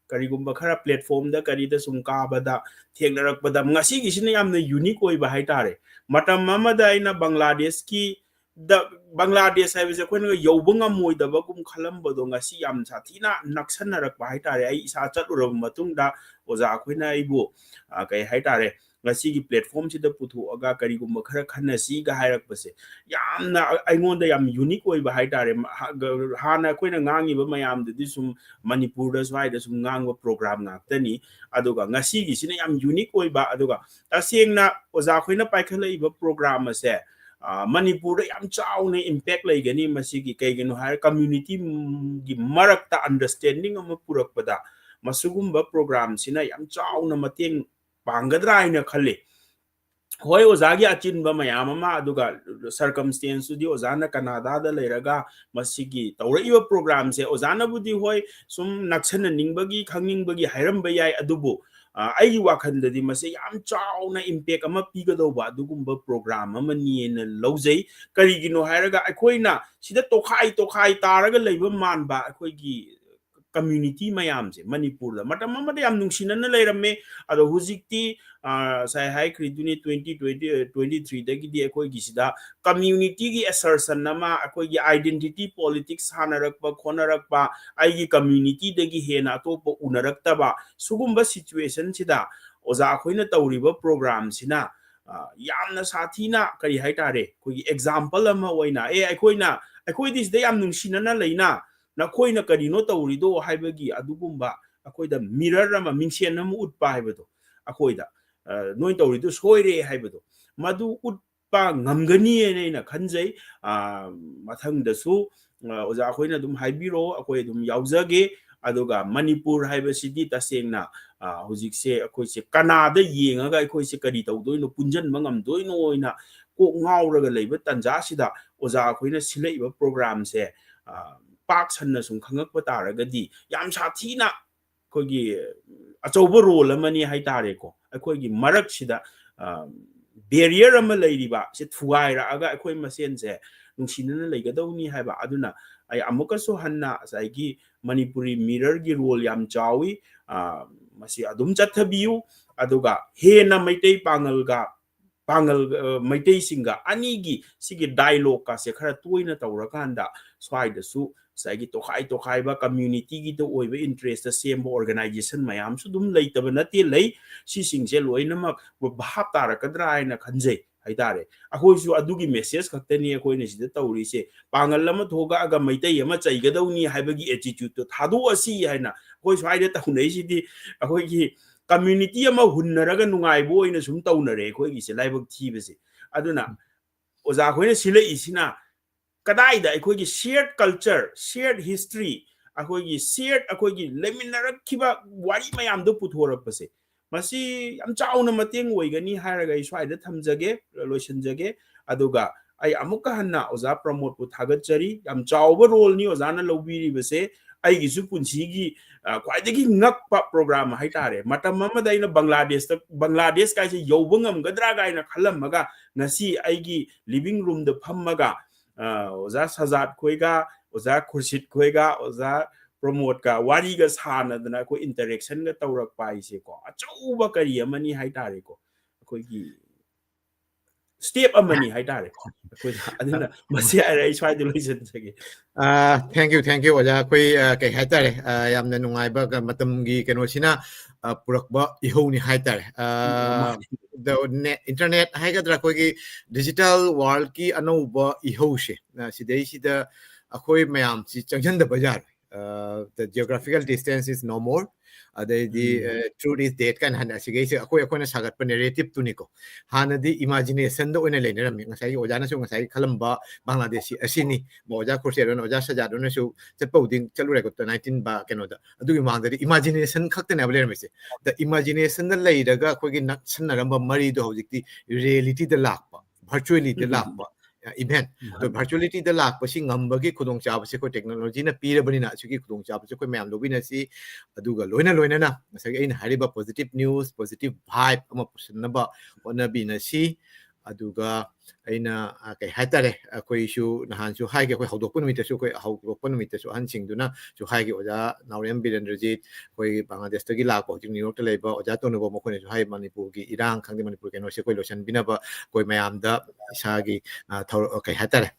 ꯀꯔꯤꯒꯨꯝꯕ ꯈꯔ ꯄ꯭ꯂꯦꯠꯐꯣꯝꯗ ꯀꯔꯤꯗ ꯁꯨꯝ ꯀꯥꯕꯗ ꯊꯦꯡꯅꯔꯛꯄꯗ ꯉꯁꯤꯒꯤꯁꯤꯅ ꯌꯥꯝꯅ ꯌꯨꯅꯤꯛ ꯑꯣꯏꯕ ꯍꯥꯏꯇꯥꯔꯦ ꯃꯇꯝ ꯑꯃꯗ ꯑꯩꯅ ꯕꯪꯒ꯭ꯂꯥꯗꯦꯁꯀꯤ ꯕꯪꯒ꯭ꯂꯥꯗꯦꯁ ꯍꯥꯏꯕꯁꯦ ꯑꯩꯈꯣꯏꯅ ꯌꯧꯕ ꯉꯝꯃꯣꯏꯗꯕꯒꯨꯝ ꯈꯜꯂꯝꯕꯗꯣ ꯉꯁꯤ ꯌꯥꯝ ꯁꯥꯊꯤꯅ ꯅꯛꯁꯟꯅꯔꯛꯄ ꯍꯥꯏꯇꯥꯔꯦ ꯑꯩ ꯏꯁꯥ ꯆꯠꯂꯨꯔꯕ ꯃꯇꯨꯡꯗ ꯑꯣꯖꯥ ꯑꯩꯈꯣꯏꯅ ꯑꯩꯕꯨ ꯀꯩ ꯍꯥꯏꯇꯥꯔꯦ ꯉꯁꯤꯒꯤ ꯄ꯭ꯂꯦꯠꯐꯣꯝꯁꯤꯗ ꯄꯨꯊꯣꯛꯑꯒ ꯀꯔꯤꯒꯨꯝꯕ ꯈꯔ ꯈꯟꯅꯁꯤꯒ ꯍꯥꯏꯔꯛꯄꯁꯦ ꯌꯥꯝꯅ ꯑꯩꯉꯣꯟꯗ ꯌꯥꯝ ꯌꯨꯅꯤꯛ ꯑꯣꯏꯕ ꯍꯥꯏꯇꯥꯔꯦ ꯍꯥꯟꯅ ꯑꯩꯈꯣꯏꯅ ꯉꯥꯡꯉꯤꯕ ꯃꯌꯥꯝꯗꯨꯗꯤ ꯁꯨꯝ ꯃꯅꯤꯄꯨꯔꯗ ꯁ꯭ꯋꯥꯏꯗ ꯁꯨꯝ ꯉꯥꯡꯕ ꯄ꯭ꯔꯣꯒ꯭ꯔꯥꯝ ꯉꯥꯛꯇꯅꯤ ꯑꯗꯨꯒ ꯉꯁꯤꯒꯤꯁꯤꯅ ꯌꯥꯝ ꯌꯨꯅꯤꯛ ꯑꯣꯏꯕ ꯑꯗꯨꯒ ꯇꯁꯦꯡꯅ ꯑꯣꯖꯥ ꯑꯩꯈꯣꯏꯅ ꯄꯥꯏꯈꯠꯂꯛꯏꯕ ꯄ꯭ꯔꯣꯒ꯭ꯔꯥꯝ ꯑꯁꯦ ꯃꯅꯤꯄꯨꯔꯗ ꯌꯥꯝ ꯆꯥꯎꯅ ꯏꯝꯄꯦꯛ ꯂꯩꯒꯅꯤ ꯃꯁꯤꯒꯤ ꯀꯩꯒꯤꯅꯣ ꯍꯥꯏꯔ ꯀꯝꯃ꯭ꯌꯨꯅꯤꯇꯤꯒꯤ ꯃꯔꯛꯇ ꯑꯟꯗꯔꯁꯇꯦꯟꯗꯤꯡ ꯑꯃ ꯄꯨꯔꯛꯄꯗ ꯃꯁꯤꯒꯨꯝꯕ ꯄ꯭ꯔꯣꯒ꯭ꯔꯥꯝꯁꯤꯅ ꯌꯥꯝ ꯆꯥꯎꯅ ꯃꯇꯦꯡ ꯄꯥꯡꯒꯗ꯭ꯔꯥ ꯍꯥꯏꯅ ꯈꯜꯂꯤ ꯍꯣꯏ ꯑꯣꯖꯥꯒꯤ ꯑꯆꯤꯟꯕ ꯃꯌꯥꯝ ꯑꯃ ꯑꯗꯨꯒ ꯁꯔꯀꯝꯁꯇꯦꯟꯁꯇꯨꯗꯤ ꯑꯣꯖꯥꯅ ꯀꯅꯥꯗꯥꯗ ꯂꯩꯔꯒ ꯃꯁꯤꯒꯤ ꯇꯧꯔꯛꯏꯕ ꯄ꯭ꯔꯣꯒ꯭ꯔꯥꯝꯁꯦ ꯑꯣꯖꯥꯅꯕꯨꯗꯤ ꯍꯣꯏ ꯁꯨꯝ ꯅꯛꯁꯟꯅꯅꯤꯡꯕꯒꯤ ꯈꯪꯅꯤꯡꯕꯒꯤ ꯍꯥꯏꯔꯝꯕ ꯌꯥꯏ ꯑꯗꯨꯕꯨ ꯑꯩꯒꯤ ꯋꯥꯈꯜꯗꯗꯤ ꯃꯁꯤ ꯌꯥꯝ ꯆꯥꯎꯅ ꯏꯝꯄꯦꯛ ꯑꯃ ꯄꯤꯒꯗꯧꯕ ꯑꯗꯨꯒꯨꯝꯕ ꯄ꯭ꯔꯣꯒ꯭ꯔꯥꯝ ꯑꯃꯅꯤꯅ ꯂꯧꯖꯩ ꯀꯔꯤꯒꯤꯅꯣ ꯍꯥꯏꯔꯒ ꯑꯩꯈꯣꯏꯅ ꯁꯤꯗ ꯇꯣꯈꯥꯏ ꯇꯥꯔꯒ ꯂꯩꯕ ꯃꯥꯟꯕ ꯑꯩꯈꯣꯏꯒꯤ ꯀꯝꯃ꯭ꯌꯨꯅꯤꯇꯤ ꯃꯌꯥꯝꯁꯦ ꯃꯅꯤꯄꯨꯔꯗ ꯃꯇꯝ ꯑꯃꯗ ꯌꯥꯝ ꯅꯨꯡꯁꯤꯅꯅ ꯂꯩꯔꯝꯃꯦ ꯑꯗꯣ ꯍꯧꯖꯤꯛꯇꯤ ꯉꯁꯥꯏ ꯍꯥꯏꯈ꯭ꯔꯤꯗꯨꯅꯤ 2023ꯗꯒꯤꯗꯤ ꯑꯩꯈꯣꯏꯒꯤꯁꯤꯗ ꯀꯝꯃ꯭ꯌꯨꯅꯤꯇꯤꯒꯤ ꯑꯦꯁꯔꯁꯟ ꯑꯃ ꯑꯩꯈꯣꯏꯒꯤ ꯑꯥꯏꯗꯦꯟꯇꯤꯇꯤ ꯄꯣꯂꯤꯇꯤꯛꯁ ꯁꯥꯟꯅꯔꯛꯄ ꯈꯣꯠꯅꯔꯛꯄ ꯑꯩꯒꯤ ꯀꯝꯃ꯭ꯌꯨꯅꯤꯇꯤꯗꯒꯤ ꯍꯦꯟꯅ ꯑꯇꯣꯞꯄ ꯎꯅꯔꯛꯇꯕ ꯁꯤꯒꯨꯝꯕ ꯁꯤꯆꯨꯋꯦꯁꯟꯁꯤꯗ ꯑꯣꯖꯥ ꯑꯩꯈꯣꯏꯅ ꯇꯧꯔꯤꯕ ꯄ꯭ꯔꯣꯒ꯭ꯔꯥꯝꯁꯤꯅ ꯌꯥꯝꯅ ꯁꯥꯊꯤꯅ ꯀꯔꯤ ꯍꯥꯏꯇꯥꯔꯦ ꯑꯩꯈꯣꯏꯒꯤ ꯑꯦꯛꯖꯥꯝꯄꯜ ꯑꯃ ꯑꯣꯏꯅ ꯑꯩꯈꯣꯏꯗꯤ ꯁꯤꯗ ꯌꯥꯝ ꯅꯨꯡꯁꯤꯅꯅ ꯂꯩꯅ ꯅꯈꯣꯏꯅ ꯀꯔꯤꯅꯣ ꯇꯧꯔꯤꯗꯣ ꯍꯥꯏꯕꯒꯤ ꯑꯗꯨꯒꯨꯝꯕ ꯑꯩꯈꯣꯏꯗ ꯃꯤꯔꯔ ꯑꯃ ꯃꯤꯡꯁꯦꯟ ꯑꯃ ꯎꯠꯄ ꯍꯥꯏꯕꯗꯣ ꯑꯩꯈꯣꯏꯗ ꯅꯣꯏ ꯇꯧꯔꯤꯗꯣ ꯁꯣꯏꯔꯦ ꯍꯥꯏꯕꯗꯣ ꯃꯗꯨ ꯎꯠꯄ ꯉꯝꯒꯅꯤꯅ ꯑꯩꯅ ꯈꯟꯖꯩ ꯃꯊꯪꯗꯁꯨ ꯑꯣꯖꯥ ꯑꯩꯈꯣꯏꯅ ꯑꯗꯨꯝ ꯍꯥꯏꯕꯤꯔꯛꯑꯣ ꯑꯩꯈꯣꯏ ꯑꯗꯨꯝ ꯌꯥꯎꯖꯒꯦ aduga Manipur haibasidi tasengna hujikse akoise kanada yengaga akoise kari tawdoino punjan mangam doino oina ko ngauraga leiba tanja sida oza akoina silaiba program se pak sanna sum khangak pataragadi yam sathina kogi achauba role amani haitare ko akoigi marak sida barrier ama leiriba se thuaira aga akoi masen se nungsinana leigadawni haiba aduna ai amuka so hanna saigi Manipuri mirror gi role yam chawi masi adum chathabiu aduga hena Meitei Pangal Meitei singa anigi sigi dialogue ka se khara toina tawrakanda swaida su saigi tokhai ba community gi to oiba interest sembo organization mayam su dum leitaba nati lei si singse loinamak bhap tarakadra aina khanjai haitare akoi su adugi message khaktani akoi ne sida tawri se pangal lama thoga aga Meitei ama chaigadawni haibagi attitude to thadu asi haina akoi swaida taunai sidi akoi gi community ama hunnaraga nungai bo ina sum taunare akoi gi se laibak thibase aduna oza khoine sile isina kadai da akoi gi shared culture shared history akoi gi shared akoi gi leminarak khiba wari mayam do puthorap pase masi am chauna mateng oigani haraga iswaida thamjage loisanjage aduga ai amuka hanna oza promote pu thagachari am chauba role ni oza na lobiri base ai gi su punsi gi kwaidagi ngakpa program haitare matam amada ina Bangladesh kai se yobungam gadra ga ina khalamaga ngasi ai gi living room da phammaga oza sajat khoiga oza khurshid khoiga oza promote ka wari ga sana dana ko interaction ga tawrak pai se ko achauba kari amani haitare ko ko gi step amani haitare ko adina masi ai swai de loisan sage thank you oja koi kai haitare yamna nungai ba matam gi keno sina purakba ihoni haitare the internet haigadra koi gi digital world ki anouba ihose sidai sida akoi mayam si changjan da bajar the geographical distance is no more the truth is that kan hana sige se akoi akoi na sagat pa narrative tuniko hana di imagination do ina lener mi ngasai oja na su ngasai khalamba Bangladesh asini moja kurseron oja sajado na su chapau ding chalure ko 19 ba keno da adu mang da imagination khakta na bler mi se the imagination da lei daga akoi gi nak sanaramba mari do hojikti reality da lakpa virtually da lakpa event to virtuality da lakpa si ngambagi khudong chaba se ko technology na pira bani na chuki khudong chaba se ko mayam lobi na si aduga loina na masagi ain hariba positive news positive vibe ama pusinaba ona bi na si aduga aina kai haitare koi su nahan su hai ge koi hodok pun mita su koi hodok pun mita su han sing duna su hai ge oja Naurem Birendrajit koi Bangladesh ta gi la ko New York ta leiba oja to no bo mo koi su hai Manipur gi Irang khangdi Manipur ke no se koi losan binaba koi mayam da isagi kai haitare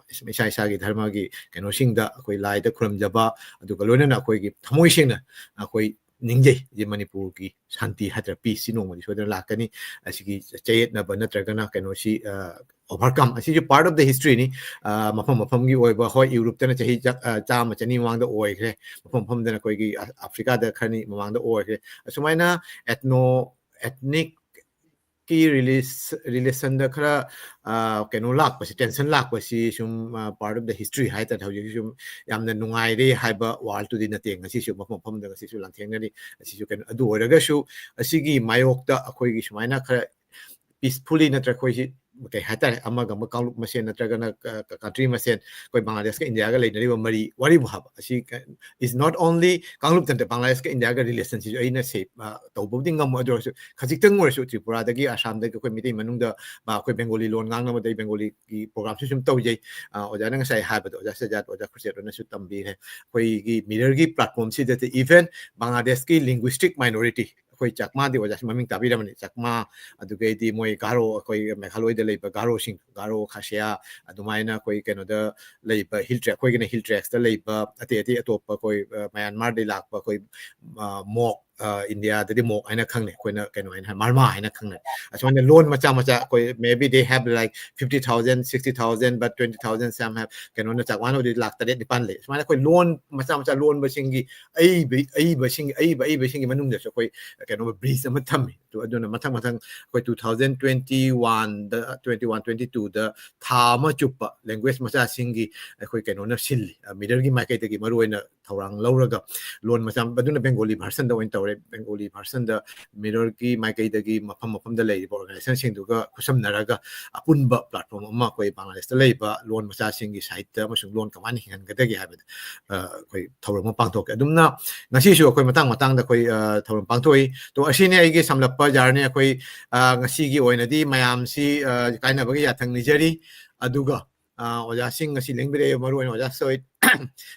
isa gi dharma gi keno singda koi lai da khram jaba aduga loina na koi gi thamoi singna koi ningjay je Manipur ki shanti hatra peace sino mo so la kani asigi chayet na bana tragana kano si overcome asi jo part of the history ni mapam gi oi ba hoi Europe ta na chahi cha ma chani wang da oi kre mapam da na koi gi Africa da khani mawang da oi kre sumaina ethnic ki relation da khara kano lak pa si tension lak pa si sum part of the history hai ta thau ji sum yamna nungai re hai ba wal tu din ateng asi su mapam da asi su lang theng ni asi su kan adu oraga su asigi mayok da akoi gi sumaina khara peacefully natra koi ji kai hata amaga makang masen natraga na country masen koi Bangladesh ka India ga leinari ba mari wari bhab asi is not only kanglup tan Bangladesh ka India ga relationship aina se tawbo ding ngam adro khajik tang ngor su Tripura da gi Assam da koi mitai manung da ba koi Bengali lon ngang na dai Bengali ki program su sum tawjai oja na sai ha ba oja sajat oja khurset na su tambi he koi gi mirror gi platform si that even Bangladesh ki linguistic minority koi chakma di oja maming tabi da mani chakma adugai di moi garo koi Meghaloi da leiba garo sing garo khasya adumaina koi keno da leiba hill track koi gena hill tracks da leiba ate atop koi Myanmar de lakpa koi mok India da di mok aina khangne koi na keno aina marma aina khangne asmane loan macha koi maybe they have like 50,000 60,000 but 20,000 some have keno na chakwan odi lak tade dipan le asmane koi loan macha loan ba singi ai ba singi manung da so koi keno breeze ama thammi to aduna mathang koi 2021 da 22 da tha ma chupa language macha singi koi keno na silli middle gi mai kai te gi maru na thorang lauraga loan macam baduna Bengali version da oin tawre Bengali version da mirror ki maikai dagi mapam da lei organization sing duga kusam naraga apunba platform amma koi Bangladesh da lei ba loan macha sing gi site da masung loan kamani hingan gadagi habada koi thorang ma pangtok adumna ngasi su koi matang da koi thorang pangtoi to asine ai gi samlappa jarne koi ngasi gi oina di mayam si kaina bagi yathang nijari aduga oja sing ngasi lengbire maru oina oja soit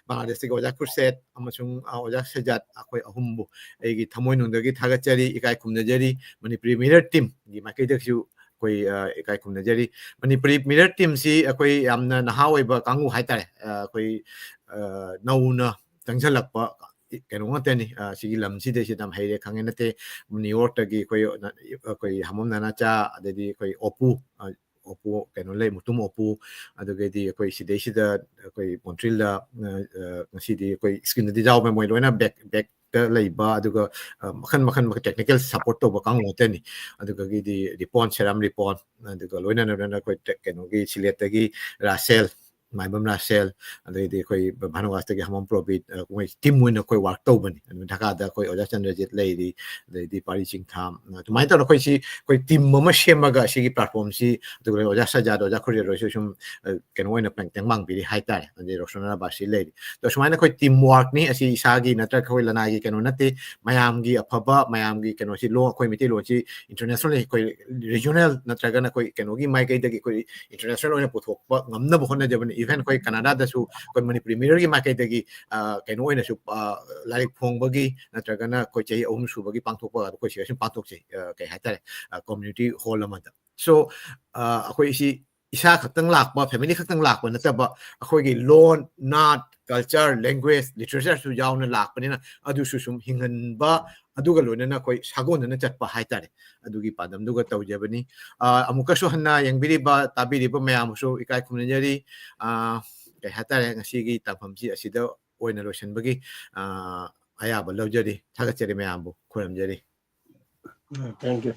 Bangladesh ki oja kurset amasung oja sejat akoi ahumbu egi thamoi nungdagi thagachari ikai khumnajari Manipuri mirror team gi makai daksu koi ikai khumnajari Manipuri mirror team si akoi yamna naha oiba kangu haitare koi nauna tangjalakpa keno ngateni sigi lamsi de sidam haire khangenate New York tagi koi hamom nana cha adedi koi opu keno lei mutum opu adugedi koi sidei sida koi Montreal da ngasidi koi skin di jaw moi loina back leiba aduga makhan technical support to bakang loteni aduga gi di report seram report aduga loina na koi keno gi silet tagi Rasel Mapam Rasel adedi koi Bhanuwas tagi hamom probit koi team win koi work to bani dhaka da koi oja chandrajit lei di pari ching tham tumai ta koi si koi team mama shemaga sigi platform si aduga oja sajad oja khori roisum keno oina pengteng mang bi hai tai adi rosona ba si lei to sumaina koi teamwork ni asi isagi natra koi lana gi keno nate mayam gi aphaba mayam gi keno si lo koi miti lo si international koi regional natra gana koi keno gi mai kai dagi koi international oina puthok pa ngamna bo khona jabani even koi Canada da su koi Manipuri mirror gi mai kai dagi keno oina su larik phong bagi natra gana koi chei ahum su bagi pangthok pa koi si pangthok chei kai hatare community hall amada so koi si isa khaktang lakpa family khaktang lakpa nataba akhoi gi loan not culture language literature su yauna lakpanina adu su sum hingan ba aduga loina koi sagon na chatpa haitare adugi padam duga tawjabani amuka su hanna yangbiri ba tabiri ba mayam su ikai khumnjari kai hatare ngasi gi tapamsi asida oina lotion bagi ayaba lawjari thagachari mayam bu khuramjari Thank you.